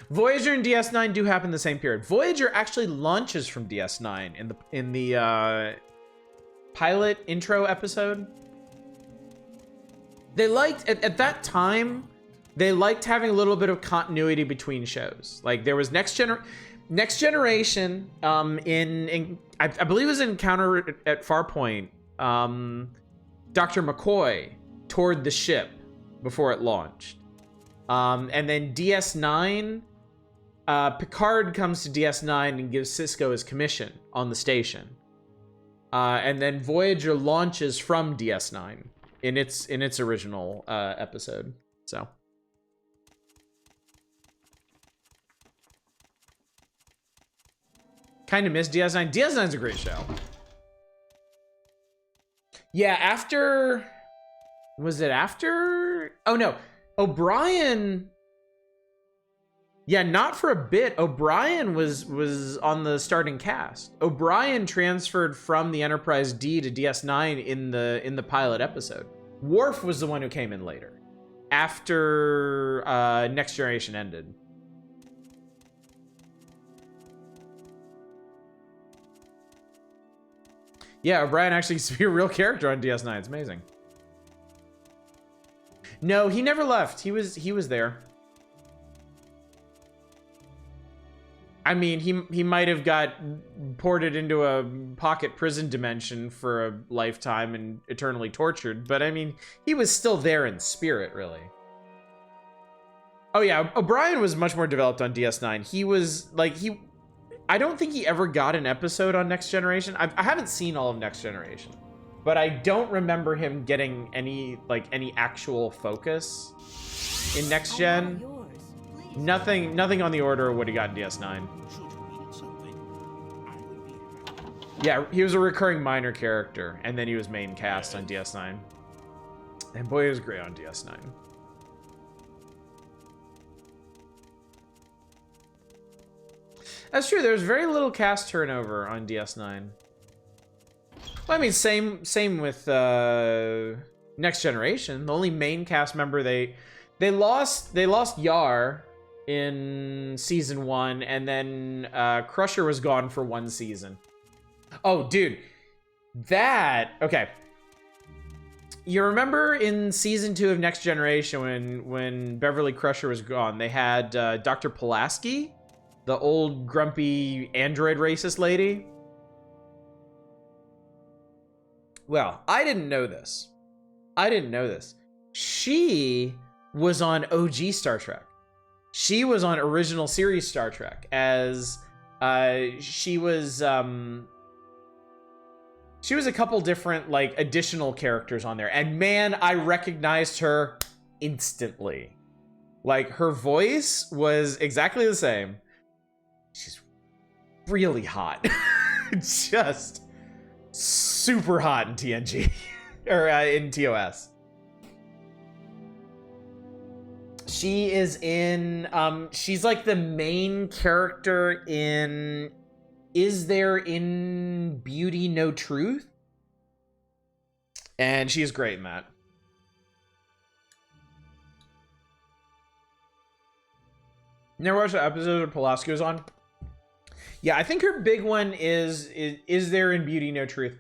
Voyager and DS9 do happen the same period. Voyager actually launches from DS9 in the pilot intro episode. They liked at that time. They liked having a little bit of continuity between shows. Like there was Next Generation. I believe it was Encounter at Farpoint. Dr. McCoy toured the ship before it launched. And then DS9, Picard comes to DS9 and gives Cisco his commission on the station. And then Voyager launches from DS9 in its original episode. So. Kind of miss DS9. DS9's a great show. Yeah, after... Was it after? Oh, no. O'Brien... Yeah, not for a bit. O'Brien was on the starting cast. O'Brien transferred from the Enterprise D to DS9 in the pilot episode. Worf was the one who came in later. After Next Generation ended. Yeah, O'Brien actually used to be a real character on DS9. It's amazing. No, he never left. He was there. I mean, he might have got ported into a pocket prison dimension for a lifetime and eternally tortured, but I mean, he was still there in spirit, really. Oh yeah, O'Brien was much more developed on DS9. He was like I don't think he ever got an episode on Next Generation. I haven't seen all of Next Generation, but I don't remember him getting any actual focus in Next Gen. Nothing on the order of what he got in DS9. Yeah, he was a recurring minor character, and then he was main cast on DS9. And boy, he was great on DS9. That's true. There's very little cast turnover on DS9. Well, I mean, same with Next Generation. The only main cast member they lost Yar in season 1, and then Crusher was gone for 1 season. Oh, dude, okay. You remember in season 2 of Next Generation when Beverly Crusher was gone, they had Dr. Pulaski, the old grumpy android racist lady. Well, I didn't know this. She was on OG Star Trek. She was on original series Star Trek as she was a couple different like additional characters on there, and man, I recognized her instantly. Like her voice was exactly the same. She's really hot. Just super hot in TNG or in TOS. She is in she's like the main character in Is There in Beauty No Truth? And she is great in that. Never watched the episode where Pulaski was on? Yeah, I think her big one is There in Beauty No Truth.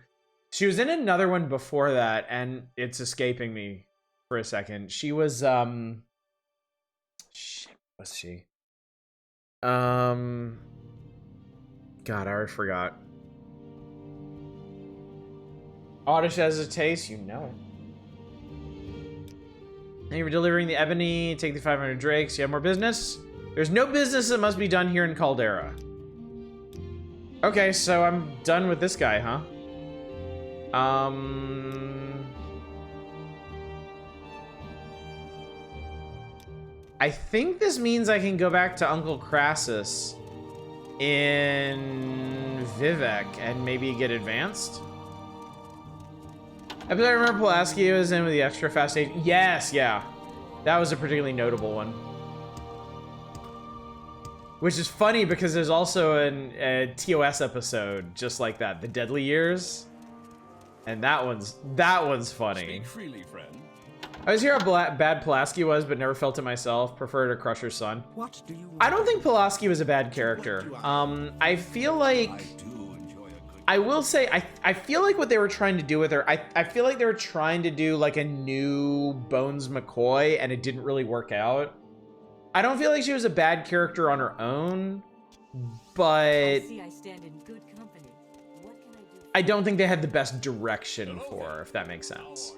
She was in another one before that, and it's escaping me for a second. She was shit, was she? God, I already forgot. Oddish has a taste, you know it. Thank you for delivering the ebony. Take the 500 drakes. You have more business? There's no business that must be done here in Caldera. Okay, so I'm done with this guy, huh? I think this means I can go back to Uncle Crassus in Vivek and maybe get advanced. I remember Pulaski was in with the extra fast stage. Yes, yeah. That was a particularly notable one. Which is funny because there's also a TOS episode just like that, The Deadly Years. And that one's funny. Speak freely, friend. I was here how bad Pulaski was, but never felt it myself. Preferred a Crusher's son. What do you want? I don't think Pulaski was a bad character. I feel like... I will say, I feel like what they were trying to do with her, I feel like they were trying to do like a new Bones McCoy, and it didn't really work out. I don't feel like she was a bad character on her own, but... See, I stand in good company. What can I do? I don't think they had the best direction for her, if that makes sense.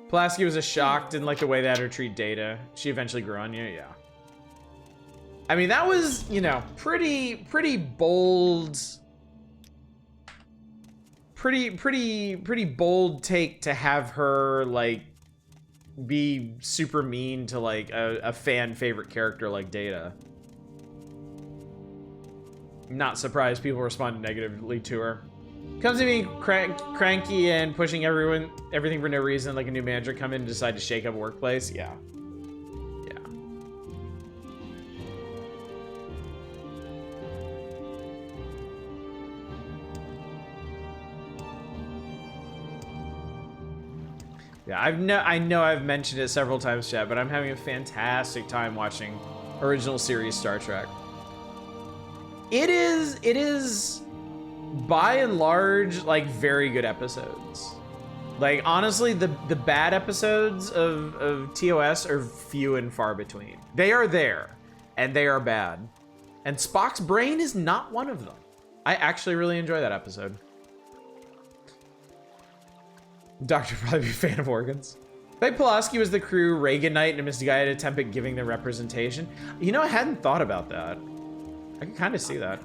Pulaski was a shock, didn't like the way they had her treat Data. She eventually grew on you, yeah. I mean, that was, you know, pretty bold. Pretty bold take to have her, like, be super mean to, like, a fan favorite character like Data. Not surprised people responded negatively to her. Comes to being cranky and pushing everything for no reason, like a new manager come in and decide to shake up a workplace. Yeah. Yeah. Yeah, I know I've mentioned it several times, chat, but I'm having a fantastic time watching original series Star Trek. It is by and large, like, very good episodes. Like, honestly, the bad episodes of TOS are few and far between. They are there, and they are bad. And Spock's brain is not one of them. I actually really enjoy that episode. Doctor would probably be a fan of organs. Like Pulaski was the crew, Reagan Knight, and a misguided attempt at giving them representation. You know, I hadn't thought about that. I can kind of see that.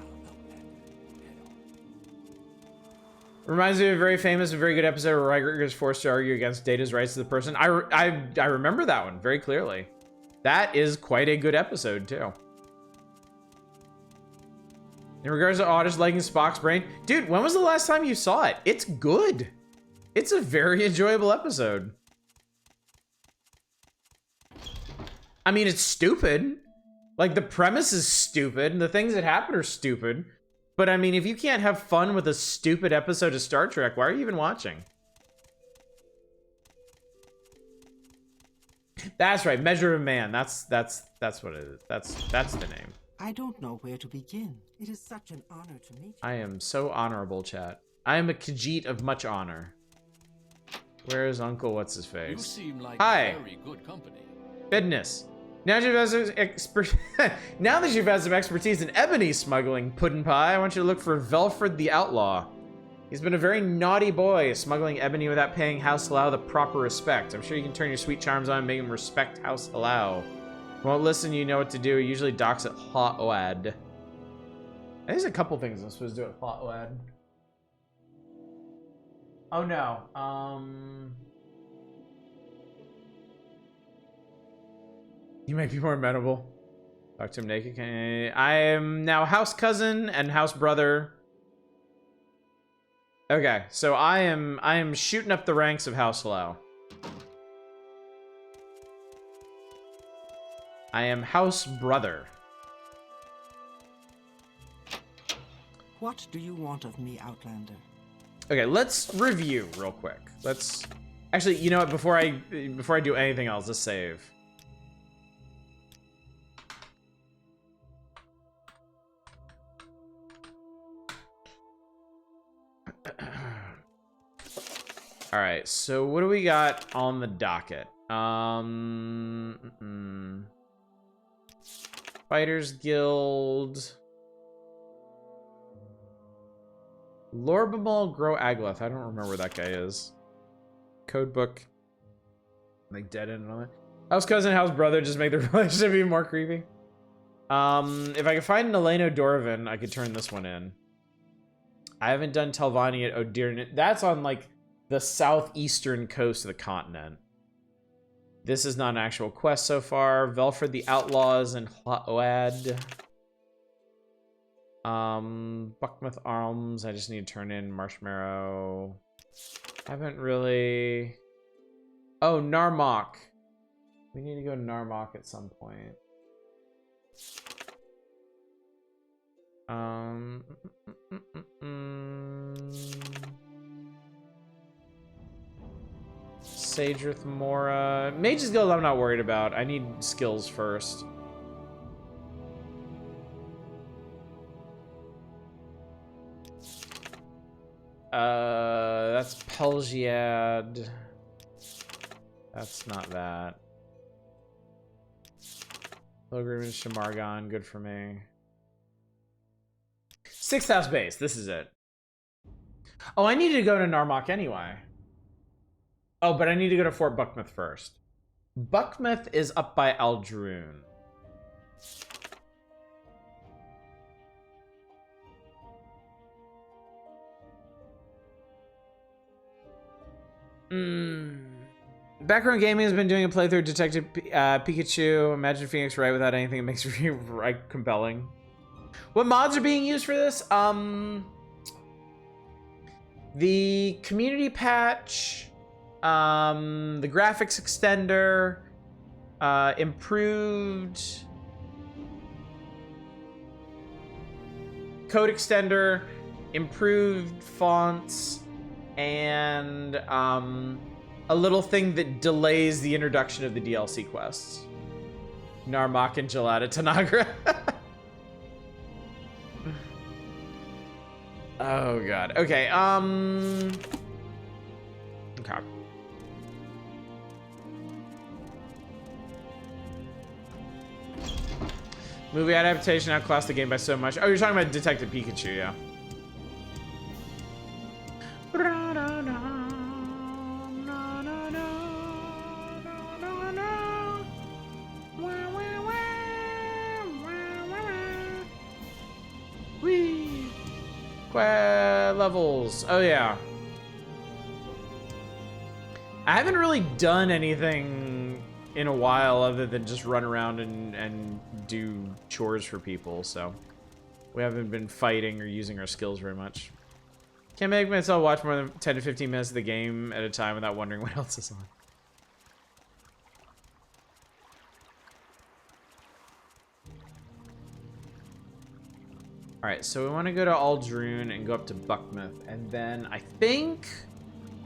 Reminds me of a very famous and very good episode where Riker is forced to argue against Data's rights to the person. I remember that one very clearly. That is quite a good episode, too. In regards to Otis liking Spock's brain, dude, when was the last time you saw it? It's good. It's a very enjoyable episode. I mean, it's stupid. Like, the premise is stupid, and the things that happen are stupid. But, I mean, if you can't have fun with a stupid episode of Star Trek, why are you even watching? That's right, Measure of Man. That's what it is. That's the name. I don't know where to begin. It is such an honor to meet you. I am so honorable, chat. I am a Khajiit of much honor. Where is Uncle What's-His-Face? You seem like Hi. very good company. Business. Now that you've had some expertise in ebony smuggling, Puddin' Pie, I want you to look for Velfred the Outlaw. He's been a very naughty boy, smuggling ebony without paying House Halal the proper respect. I'm sure you can turn your sweet charms on and make him respect House Halal. Won't listen, you know what to do. He usually docks at Ha'oad. There's a couple things I'm supposed to do at Ha'oad. Oh no. You might be more amenable. Talk to him naked. I am now house cousin and house brother. Okay, so I am shooting up the ranks of House Halal. I am house brother. What do you want of me, Outlander? Okay, let's review real quick. Let's actually, you know what? Before I do anything else, let's save. All right, so what do we got on the docket? Fighters Guild. Lorbamal Grow Agleth. I don't remember where that guy is. Codebook. Like dead end and all that. House cousin, house brother, just make the relationship even more creepy. If I could find an Eleno Dorvin, I could turn this one in. I haven't done Telvanni at Odirn. That's on like the southeastern coast of the continent. This is not an actual quest so far. Velfred the Outlaws and Hlaoad. Buckmouth Arms. I just need to turn in Marshmarrow. Haven't really... Oh, Narmok. We need to go to Narmok at some point. Sagerith Mora. Mage's Guild I'm not worried about. I need skills first. That's Pelgiad. That's not that. Pilgrimage to Margon, good for me. 6th house base, this is it. Oh, I need to go to Narmok anyway. Oh, but I need to go to Fort Buckmouth first. Buckmouth is up by Aldroon. Background Gaming has been doing a playthrough of Detective Pikachu. Imagine Phoenix Wright without anything that makes it right compelling. What mods are being used for this? The community patch, the graphics extender, improved code extender, improved fonts, and a little thing that delays the introduction of the DLC quests. Narmok and Gelada Tanagra. Oh god. Okay, okay. Movie adaptation outclassed the game by so much. Oh, you're talking about Detective Pikachu, yeah. Levels. Oh yeah. I haven't really done anything in a while other than just run around and do chores for people, so we haven't been fighting or using our skills very much. Can't make myself watch more than 10 to 15 minutes of the game at a time without wondering what else is on. Alright, so we want to go to Aldroon and go up to Buckmouth, and then I think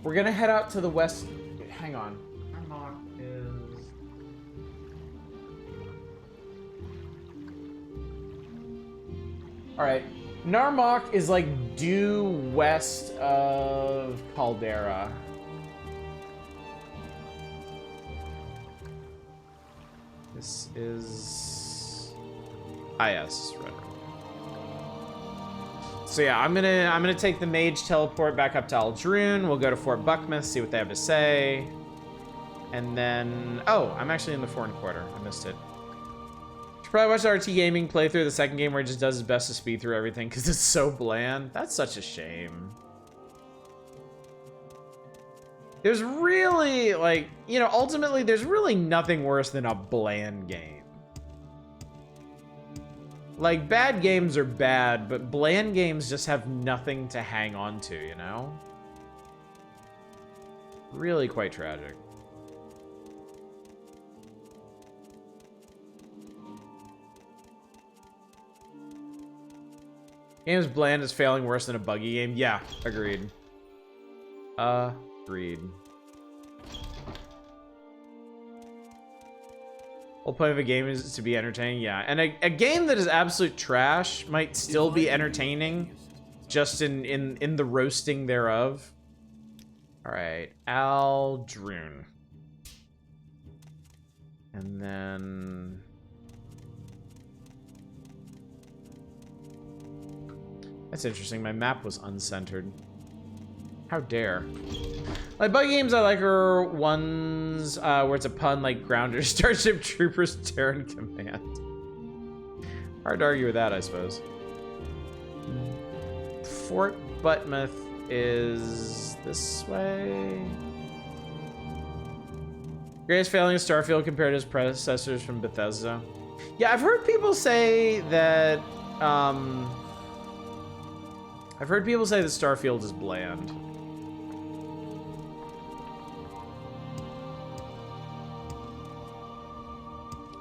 we're gonna head out to the west. Hang on. Narmok is... Alright, Narmok is like due west of Caldera. This is... Ah, yes, right. So yeah, I'm gonna take the mage teleport back up to Aldroon. We'll go to Fort Buckmouth, see what they have to say. And then, oh, I'm actually in the foreign quarter. I missed it. Should probably watch the RT Gaming playthrough, the second game where he just does his best to speed through everything because it's so bland. That's such a shame. There's really, like, you know, ultimately there's really nothing worse than a bland game. Like, bad games are bad, but bland games just have nothing to hang on to, you know? Really quite tragic. Game's bland is failing worse than a buggy game. Yeah, agreed. Agreed. Whole point of a game is to be entertaining, yeah. And a game that is absolute trash might still be entertaining, just in the roasting thereof. All right, Aldroon. And then... That's interesting, my map was uncentered. How dare. Like, bug games I like are ones where it's a pun like Grounder, Starship Troopers, Terran Command. Hard to argue with that, I suppose. Fort Buttmouth is this way. Greatest failing of Starfield compared to his predecessors from Bethesda. Yeah, I've heard people say that. I've heard people say that Starfield is bland.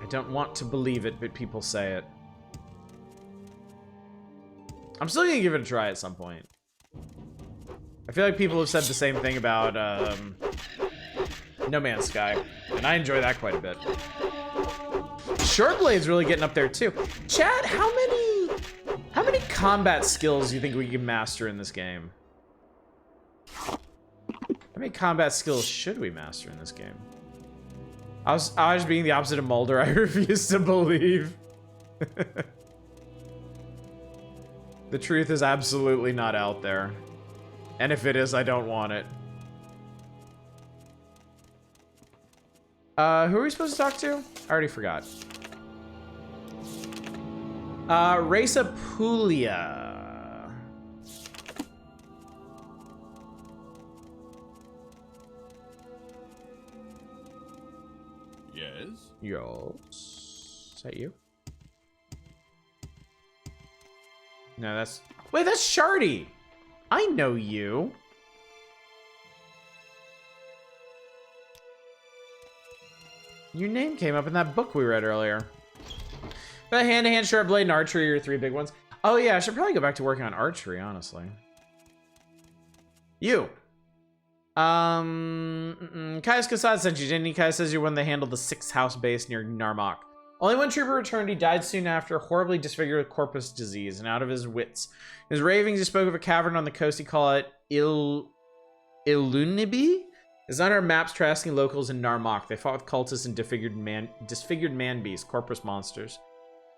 I don't want to believe it, but people say it. I'm still gonna give it a try at some point. I feel like people have said the same thing about No Man's Sky, and I enjoy that quite a bit. Shortblade's really getting up there too. Chat, how many combat skills do you think we can master in this game? How many combat skills should we master in this game? I was being the opposite of Mulder. I refuse to believe. The truth is absolutely not out there. And if it is, I don't want it. Who are we supposed to talk to? I already forgot. Raisa Puglia. Yes? Yes. Is that you? No, that's... Wait, that's Shardy! I know you. Your name came up in that book we read earlier. But hand-to-hand, short blade, and archery are 3 big ones. Oh yeah, I should probably go back to working on archery, honestly. You. Kai's Kasad sent you, didn't he? Kai says you're one that handled the 6th house base near Narmak. Only one trooper returned. He died soon after, horribly disfigured with corpus disease and out of his wits. In his ravings, he spoke of a cavern on the coast. He called it Ilunibi? It's on our maps tracking locals in Narmak. They fought with cultists and disfigured man beasts, corpus monsters.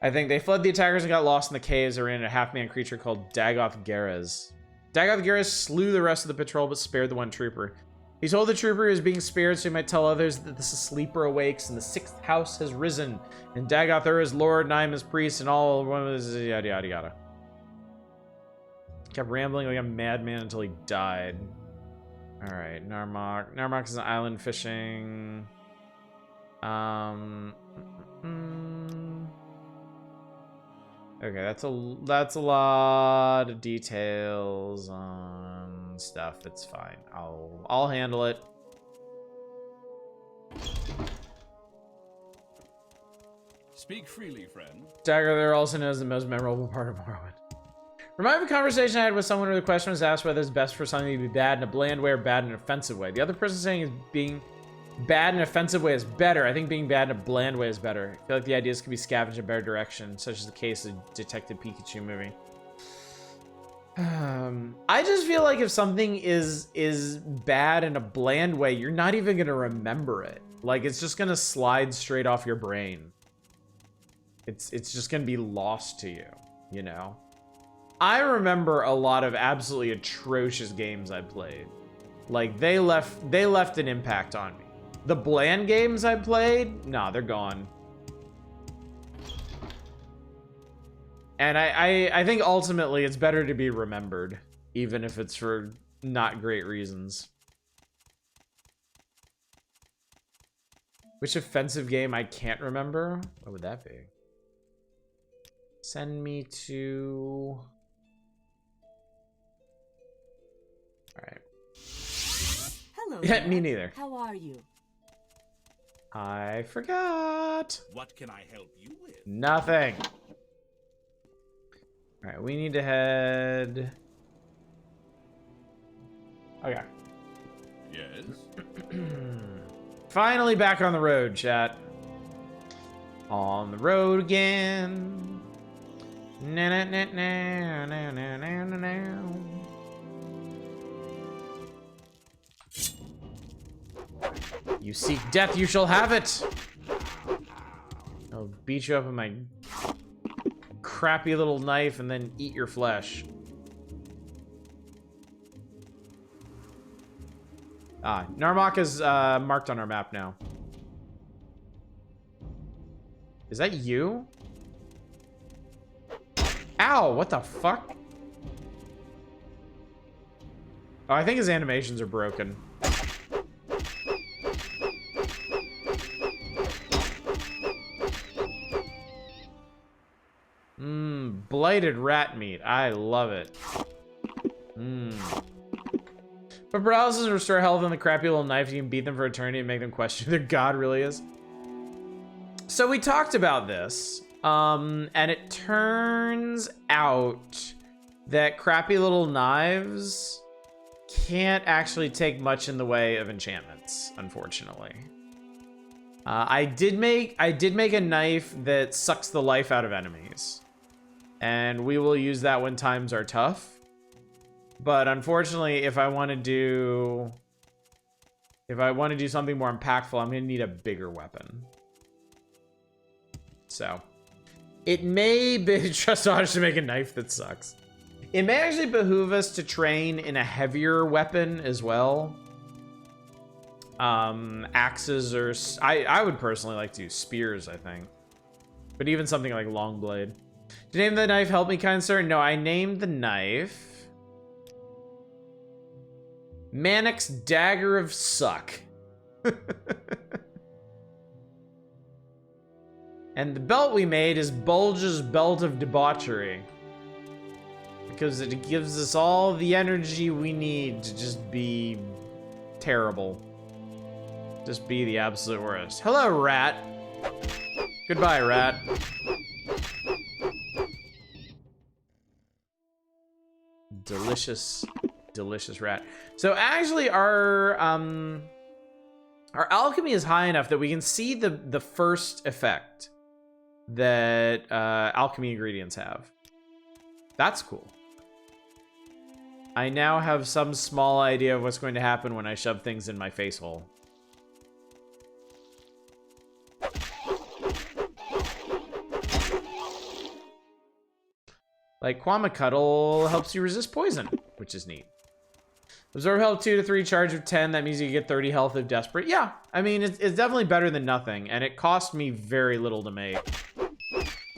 I think they fled the attackers and got lost in the caves or ran into a half-man creature called Dagoth Gerez. Dagoth Gerez slew the rest of the patrol but spared the one trooper. He told the trooper he was being spared so he might tell others that the sleeper awakes and the 6th house has risen. And Dagoth is lord and I am his priest and all was yada yada yada. Kept rambling like a madman until he died. Alright, Narmak. Narmak is an island fishing. Okay, that's a lot of details on stuff. It's fine. I'll handle it. Speak freely, friend. Dagger there also knows the most memorable part of Morrowind. Remind me of a conversation I had with someone where the question was asked whether it's best for something to be bad in a bland way or bad in an offensive way. The other person saying is being bad in an offensive way is better. I think being bad in a bland way is better. I feel like the ideas can be scavenged in a better direction, such as the case of the Detective Pikachu movie. I just feel like if something is bad in a bland way, you're not even gonna remember it. Like, it's just gonna slide straight off your brain. It's just gonna be lost to you, you know? I remember a lot of absolutely atrocious games I played. Like, they left an impact on me. The bland games I played, nah, they're gone. And I think ultimately it's better to be remembered, even if it's for not great reasons. Which offensive game I can't remember? What would that be? Send me to... Alright. Hello. Yeah, there. me neither. How are you? I forgot. What can I help you with? Nothing. Alright, we need to head... Okay. Yes? Finally back on the road, chat. On the road again. Na na na na na na na na na. You seek death, you shall have it. I'll beat you up with my crappy little knife and then eat your flesh. Ah, Narmak is marked on our map now. Is that you? Ow, what the fuck? Oh, I think his animations are broken. Blighted rat meat. I love it. But paralysis restore health on the crappy little knife. You can beat them for eternity and make them question who their god really is. So we talked about this, and it turns out that crappy little knives can't actually take much in the way of enchantments, unfortunately. I did make a knife that sucks the life out of enemies, and we will use that when times are tough. But unfortunately, if I want to do something more impactful, I'm gonna need a bigger weapon. So it may be just honest to make a knife that sucks. It may actually behoove us to train in a heavier weapon as well. Axes or I would personally like to use spears, I think. But even something like long blade. Did you name the knife Help Me Kind Sir? No, I named the knife Manic's Dagger of Suck. And the belt we made is Bulge's Belt of Debauchery. Because it gives us all the energy we need to just be terrible. Just be the absolute worst. Hello, rat. Goodbye, rat. Delicious, delicious rat. So actually our alchemy is high enough that we can see the first effect that alchemy ingredients have. That's cool. I now have some small idea of what's going to happen when I shove things in my face hole. Like Quamacuddle helps you resist poison, which is neat. Absorb health 2 to 3, charge of 10. That means you get 30 health if desperate. Yeah, I mean, it's definitely better than nothing, and it cost me very little to make.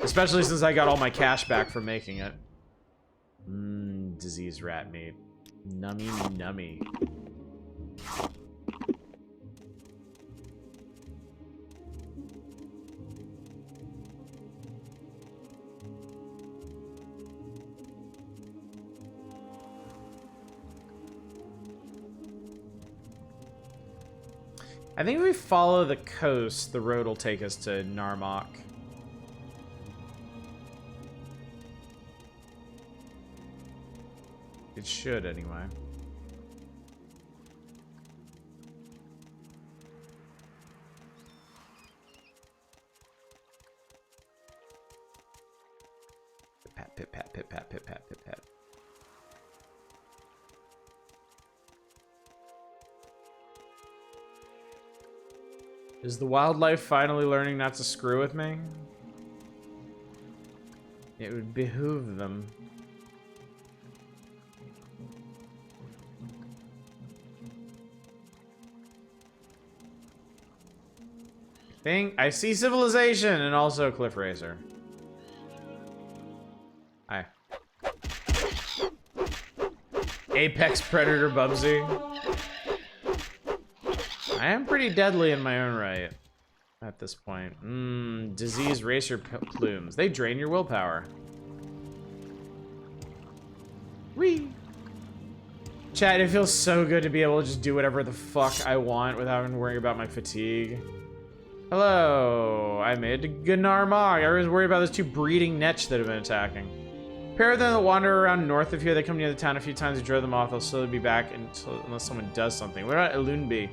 Especially since I got all my cash back from making it. Diseased rat meat. Nummy nummy. I think if we follow the coast, the road will take us to Narmok. It should, anyway. Pit pat, pit pat, pit pat, pit pat, pit pat. Is the wildlife finally learning not to screw with me? It would behoove them. I see civilization and also Cliff Racer. Hi. Apex Predator Bubsy. I am pretty deadly in my own right at this point. Disease racer plumes. They drain your willpower. Whee! Chat, it feels so good to be able to just do whatever the fuck I want without having to worry about my fatigue. Hello, I made it to Gnarmog. I was worried about those two breeding netch that have been attacking. Pair of them that wander around north of here. They come near the town a few times. You drove them off. They'll slowly be back unless someone does something. What about Ilunbi?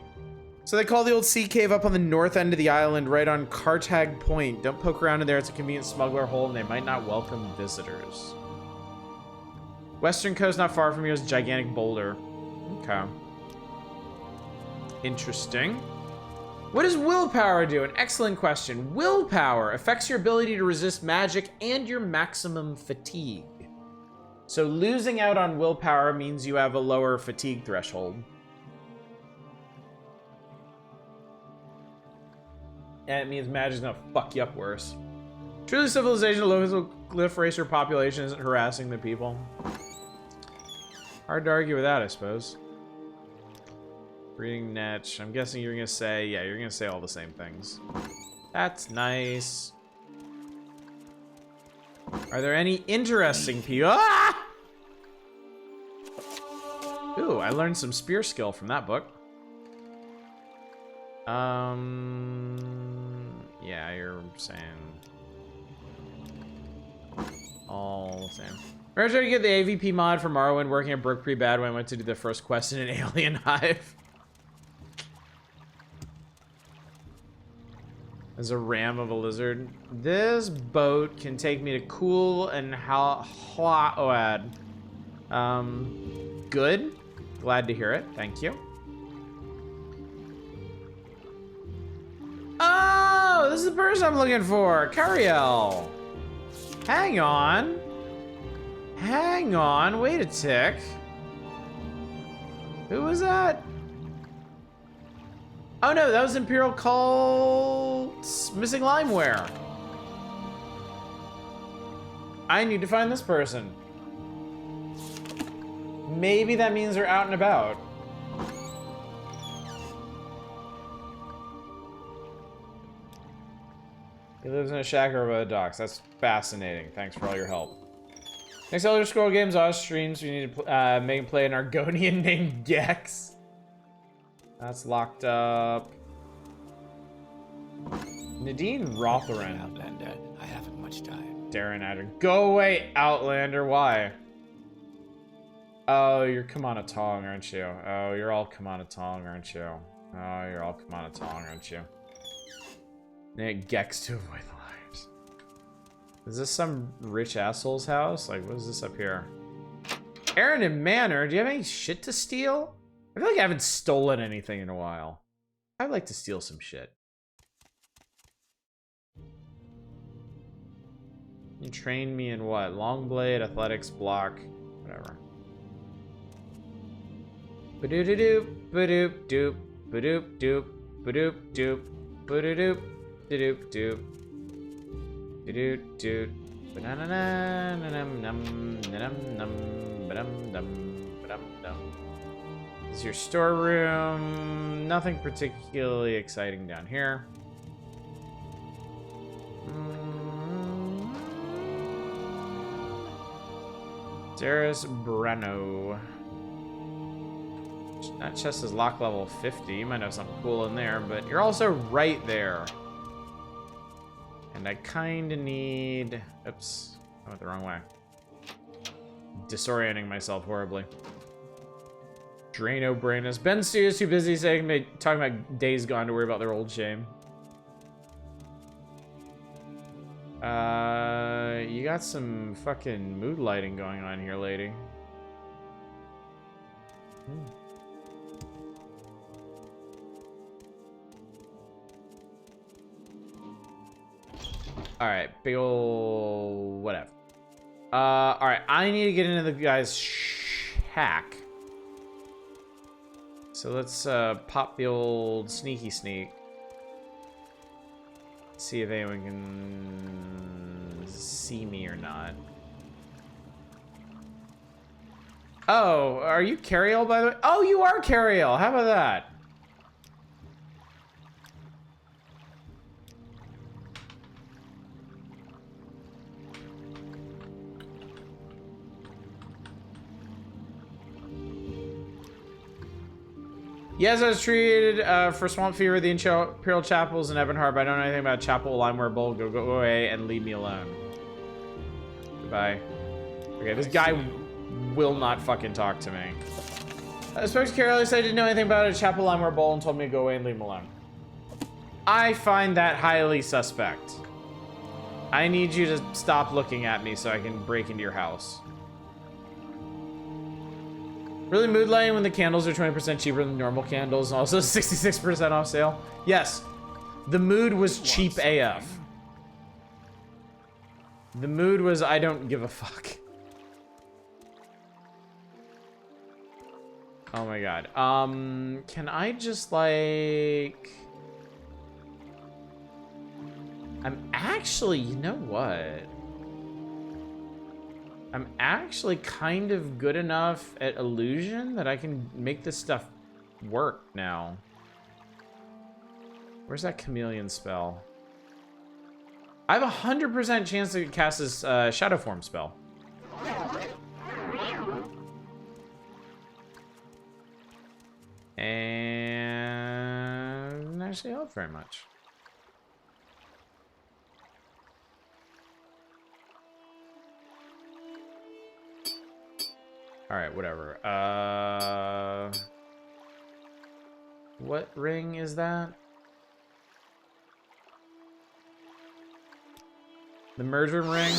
So they call the old sea cave up on the north end of the island, right on Cartag Point. Don't poke around in there. It's a convenient smuggler hole, and they might not welcome visitors. Western coast, not far from here, is a gigantic boulder. Okay. Interesting. What does willpower do? An excellent question. Willpower affects your ability to resist magic and your maximum fatigue. So losing out on willpower means you have a lower fatigue threshold. And it means magic's gonna fuck you up worse. Truly civilization, the local Cliff Racer population isn't harassing the people. Hard to argue with that, I suppose. Reading niche. I'm guessing you're gonna say, yeah, you're gonna say all the same things. That's nice. Are there any interesting people? Ah! Ooh, I learned some spear skill from that book. Yeah, you're saying all the same. We're trying to get the AVP mod for Morrowind working. It broke pretty bad when I went to do the first quest in an alien hive. As a ram of a lizard. This boat can take me to cool and Halaoad. Good. Glad to hear it. Thank you. Oh, this is the person I'm looking for. Cariel. Hang on. Hang on. Wait a tick. Who was that? Oh no, that was Imperial Cult's missing limeware. I need to find this person. Maybe that means they're out and about. He lives in a shack over by the docks. That's fascinating. Thanks for all your help. Next Elder Scroll games Oz streams. We need to make him play an Argonian named Gex. That's locked up. Nadine Rotherin. Outlander, I haven't much time. Darren Adder. Go away, Outlander. Why? Oh, you're Kamanatong, aren't you? Oh, you're all Kamanatong, aren't you? Oh, you're all Kamanatong, aren't you? Nick Gex to avoid the liars. Is this some rich asshole's house? Like, what is this up here? Aaron and Manor, do you have any shit to steal? I feel like I haven't stolen anything in a while. I'd like to steal some shit. You trained me in what? Long blade, athletics, block, whatever. Ba-doop-doop, ba-doop, doop, ba-doop, doop, ba-doop, doop, ba-doop, doop, doop, ba-doop, doop, ba-na-na-na-na-num-num, na-num-num, ba-dum-dum, ba-dum-dum. This is your storeroom. Nothing particularly exciting down here. Darius Breno. That chest is lock level 50. You might have something cool in there, but you're also right there. And I kind of need... Oops. I went the wrong way. Disorienting myself horribly. Drano Brainus. Ben Steele's too busy talking about Days Gone to worry about their old shame. You got some fucking mood lighting going on here, lady. Alright, big ol' whatever. Alright, I need to get into the guy's shack. So let's pop the old sneaky sneak. See if anyone can see me or not. Oh, are you Cariel, by the way? Oh, you are Cariel. How about that? Yes, I was treated for Swamp Fever, the Imperial Chapels in Ebonheart, but I don't know anything about Chapel Limeware Bowl. Go away and leave me alone. Goodbye. Okay, this guy will not fucking talk to me. I spoke to Carol, said I didn't know anything about a Chapel Limeware Bowl and told me to go away and leave him alone. I find that highly suspect. I need you to stop looking at me so I can break into your house. Really mood lighting when the candles are 20% cheaper than normal candles and also 66% off sale? Yes. The mood was cheap AF. The mood was I don't give a fuck. Oh my god. Can I just like... I'm actually, you know what? I'm actually kind of good enough at illusion that I can make this stuff work now. Where's that chameleon spell? I have a 100% chance to cast this shadow form spell. And didn't actually help very much. All right, whatever. What ring is that? The merger ring.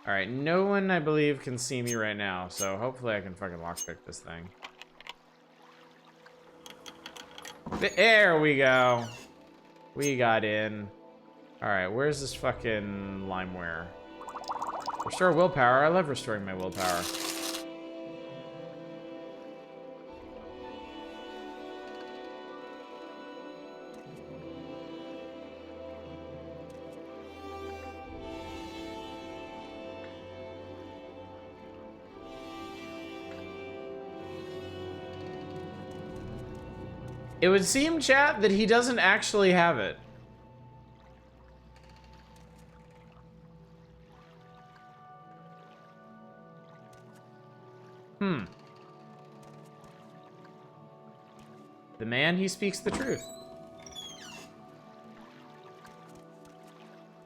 All right, no one, I believe, can see me right now, so hopefully I can fucking lockpick this thing. There we go. We got in. All right, where's this fucking limeware? Restore willpower. I love restoring my willpower. It would seem, chat, that he doesn't actually have it. The man, he speaks the truth.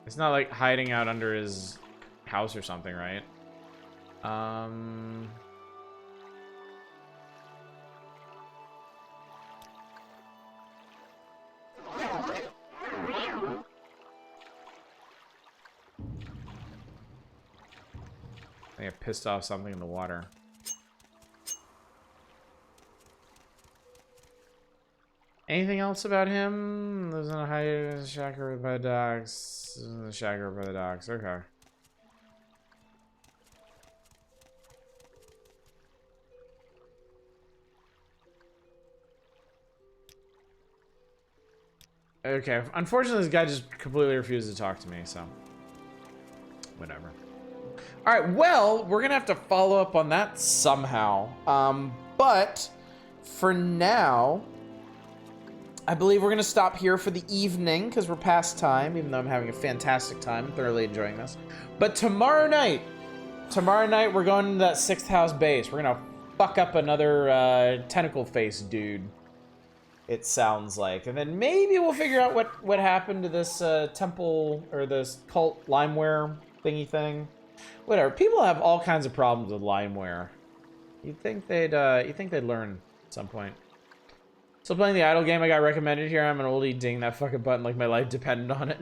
It's not like hiding out under his house or something, right? I think I pissed off something in the water. Anything else about him? Lives in a high shacker by the docks. Lives in a shacker by the docks. Okay. Okay. Unfortunately, this guy just completely refused to talk to me, so whatever. All right. Well, we're gonna have to follow up on that somehow. But for now, I believe we're going to stop here for the evening because we're past time, even though I'm having a fantastic time. I'm thoroughly enjoying this. But tomorrow night, we're going to that 6th house base. We're going to fuck up another tentacle face dude, it sounds like. And then maybe we'll figure out what happened to this temple or this cult limeware thingy thing. Whatever. People have all kinds of problems with limeware. You'd think they'd learn at some point. Still playing the idle game I got recommended here. I'm an oldie. Ding that fucking button like my life depended on it.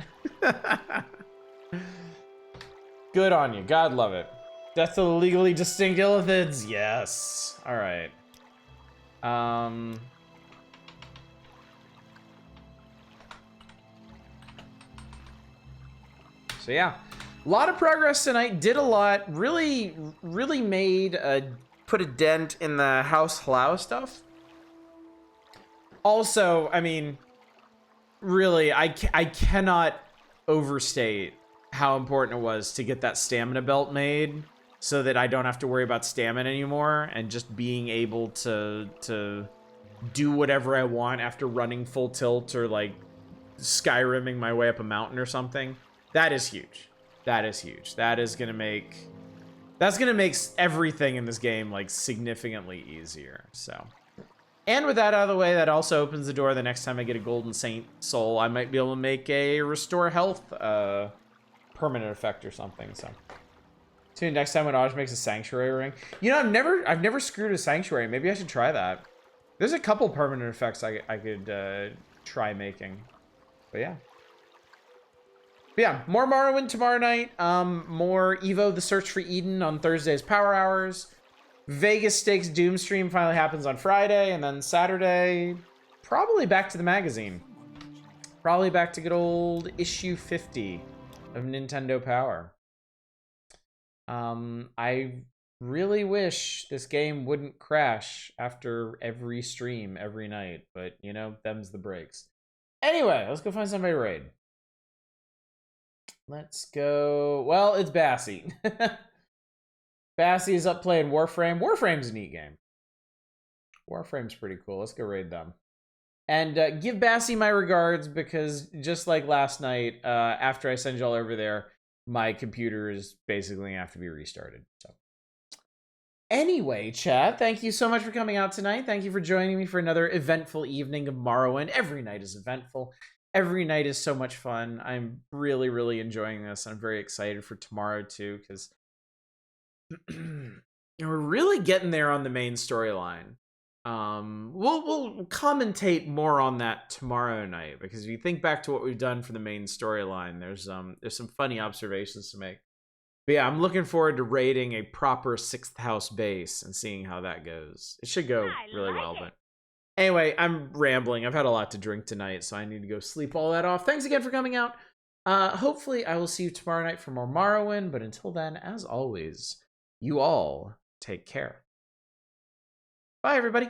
Good on you. God love it. Death to the legally distinct illithids. Yes. All right. So yeah, a lot of progress tonight. Did a lot. Really made put a dent in the House Halal stuff. Also, I mean, really, I cannot overstate how important it was to get that stamina belt made so that I don't have to worry about stamina anymore and just being able to do whatever I want after running full tilt or like Skyrimming my way up a mountain or something. That is huge. That is huge. That's gonna make everything in this game like significantly easier. So. And with that out of the way, that also opens the door the next time I get a Golden Saint Soul, I might be able to make a Restore Health permanent effect or something, so. Tune in next time when Aj makes a Sanctuary ring. You know, I've never screwed a Sanctuary. Maybe I should try that. There's a couple permanent effects I could try making. But yeah. But yeah, more Morrowind tomorrow night. More Evo, The Search for Eden on Thursday's Power Hours. Vegas Stakes Doom stream finally happens on Friday, and then Saturday, probably back to the magazine. Probably back to good old issue 50 of Nintendo Power. I really wish this game wouldn't crash after every stream every night, but you know, them's the breaks. Anyway, let's go find somebody to raid. Let's go. Well, it's Bassy. Bassy is up playing Warframe. Warframe's a neat game. Warframe's pretty cool. Let's go raid them. And give Bassie my regards, because just like last night, after I send y'all over there, my computer is basically going to have to be restarted. So anyway, chat, thank you so much for coming out tonight. Thank you for joining me for another eventful evening of Morrowind. Every night is eventful. Every night is so much fun. I'm really, really enjoying this. I'm very excited for tomorrow too, because we're really getting there on the main storyline. We'll commentate more on that tomorrow night, because if you think back to what we've done for the main storyline, there's some funny observations to make. But yeah, I'm looking forward to raiding a proper 6th house base and seeing how that goes. It should go really well, but anyway, I'm rambling. I've had a lot to drink tonight, so I need to go sleep all that off. Thanks again for coming out. Hopefully I will see you tomorrow night for more Morrowind, but until then, as always, you all take care. Bye, everybody.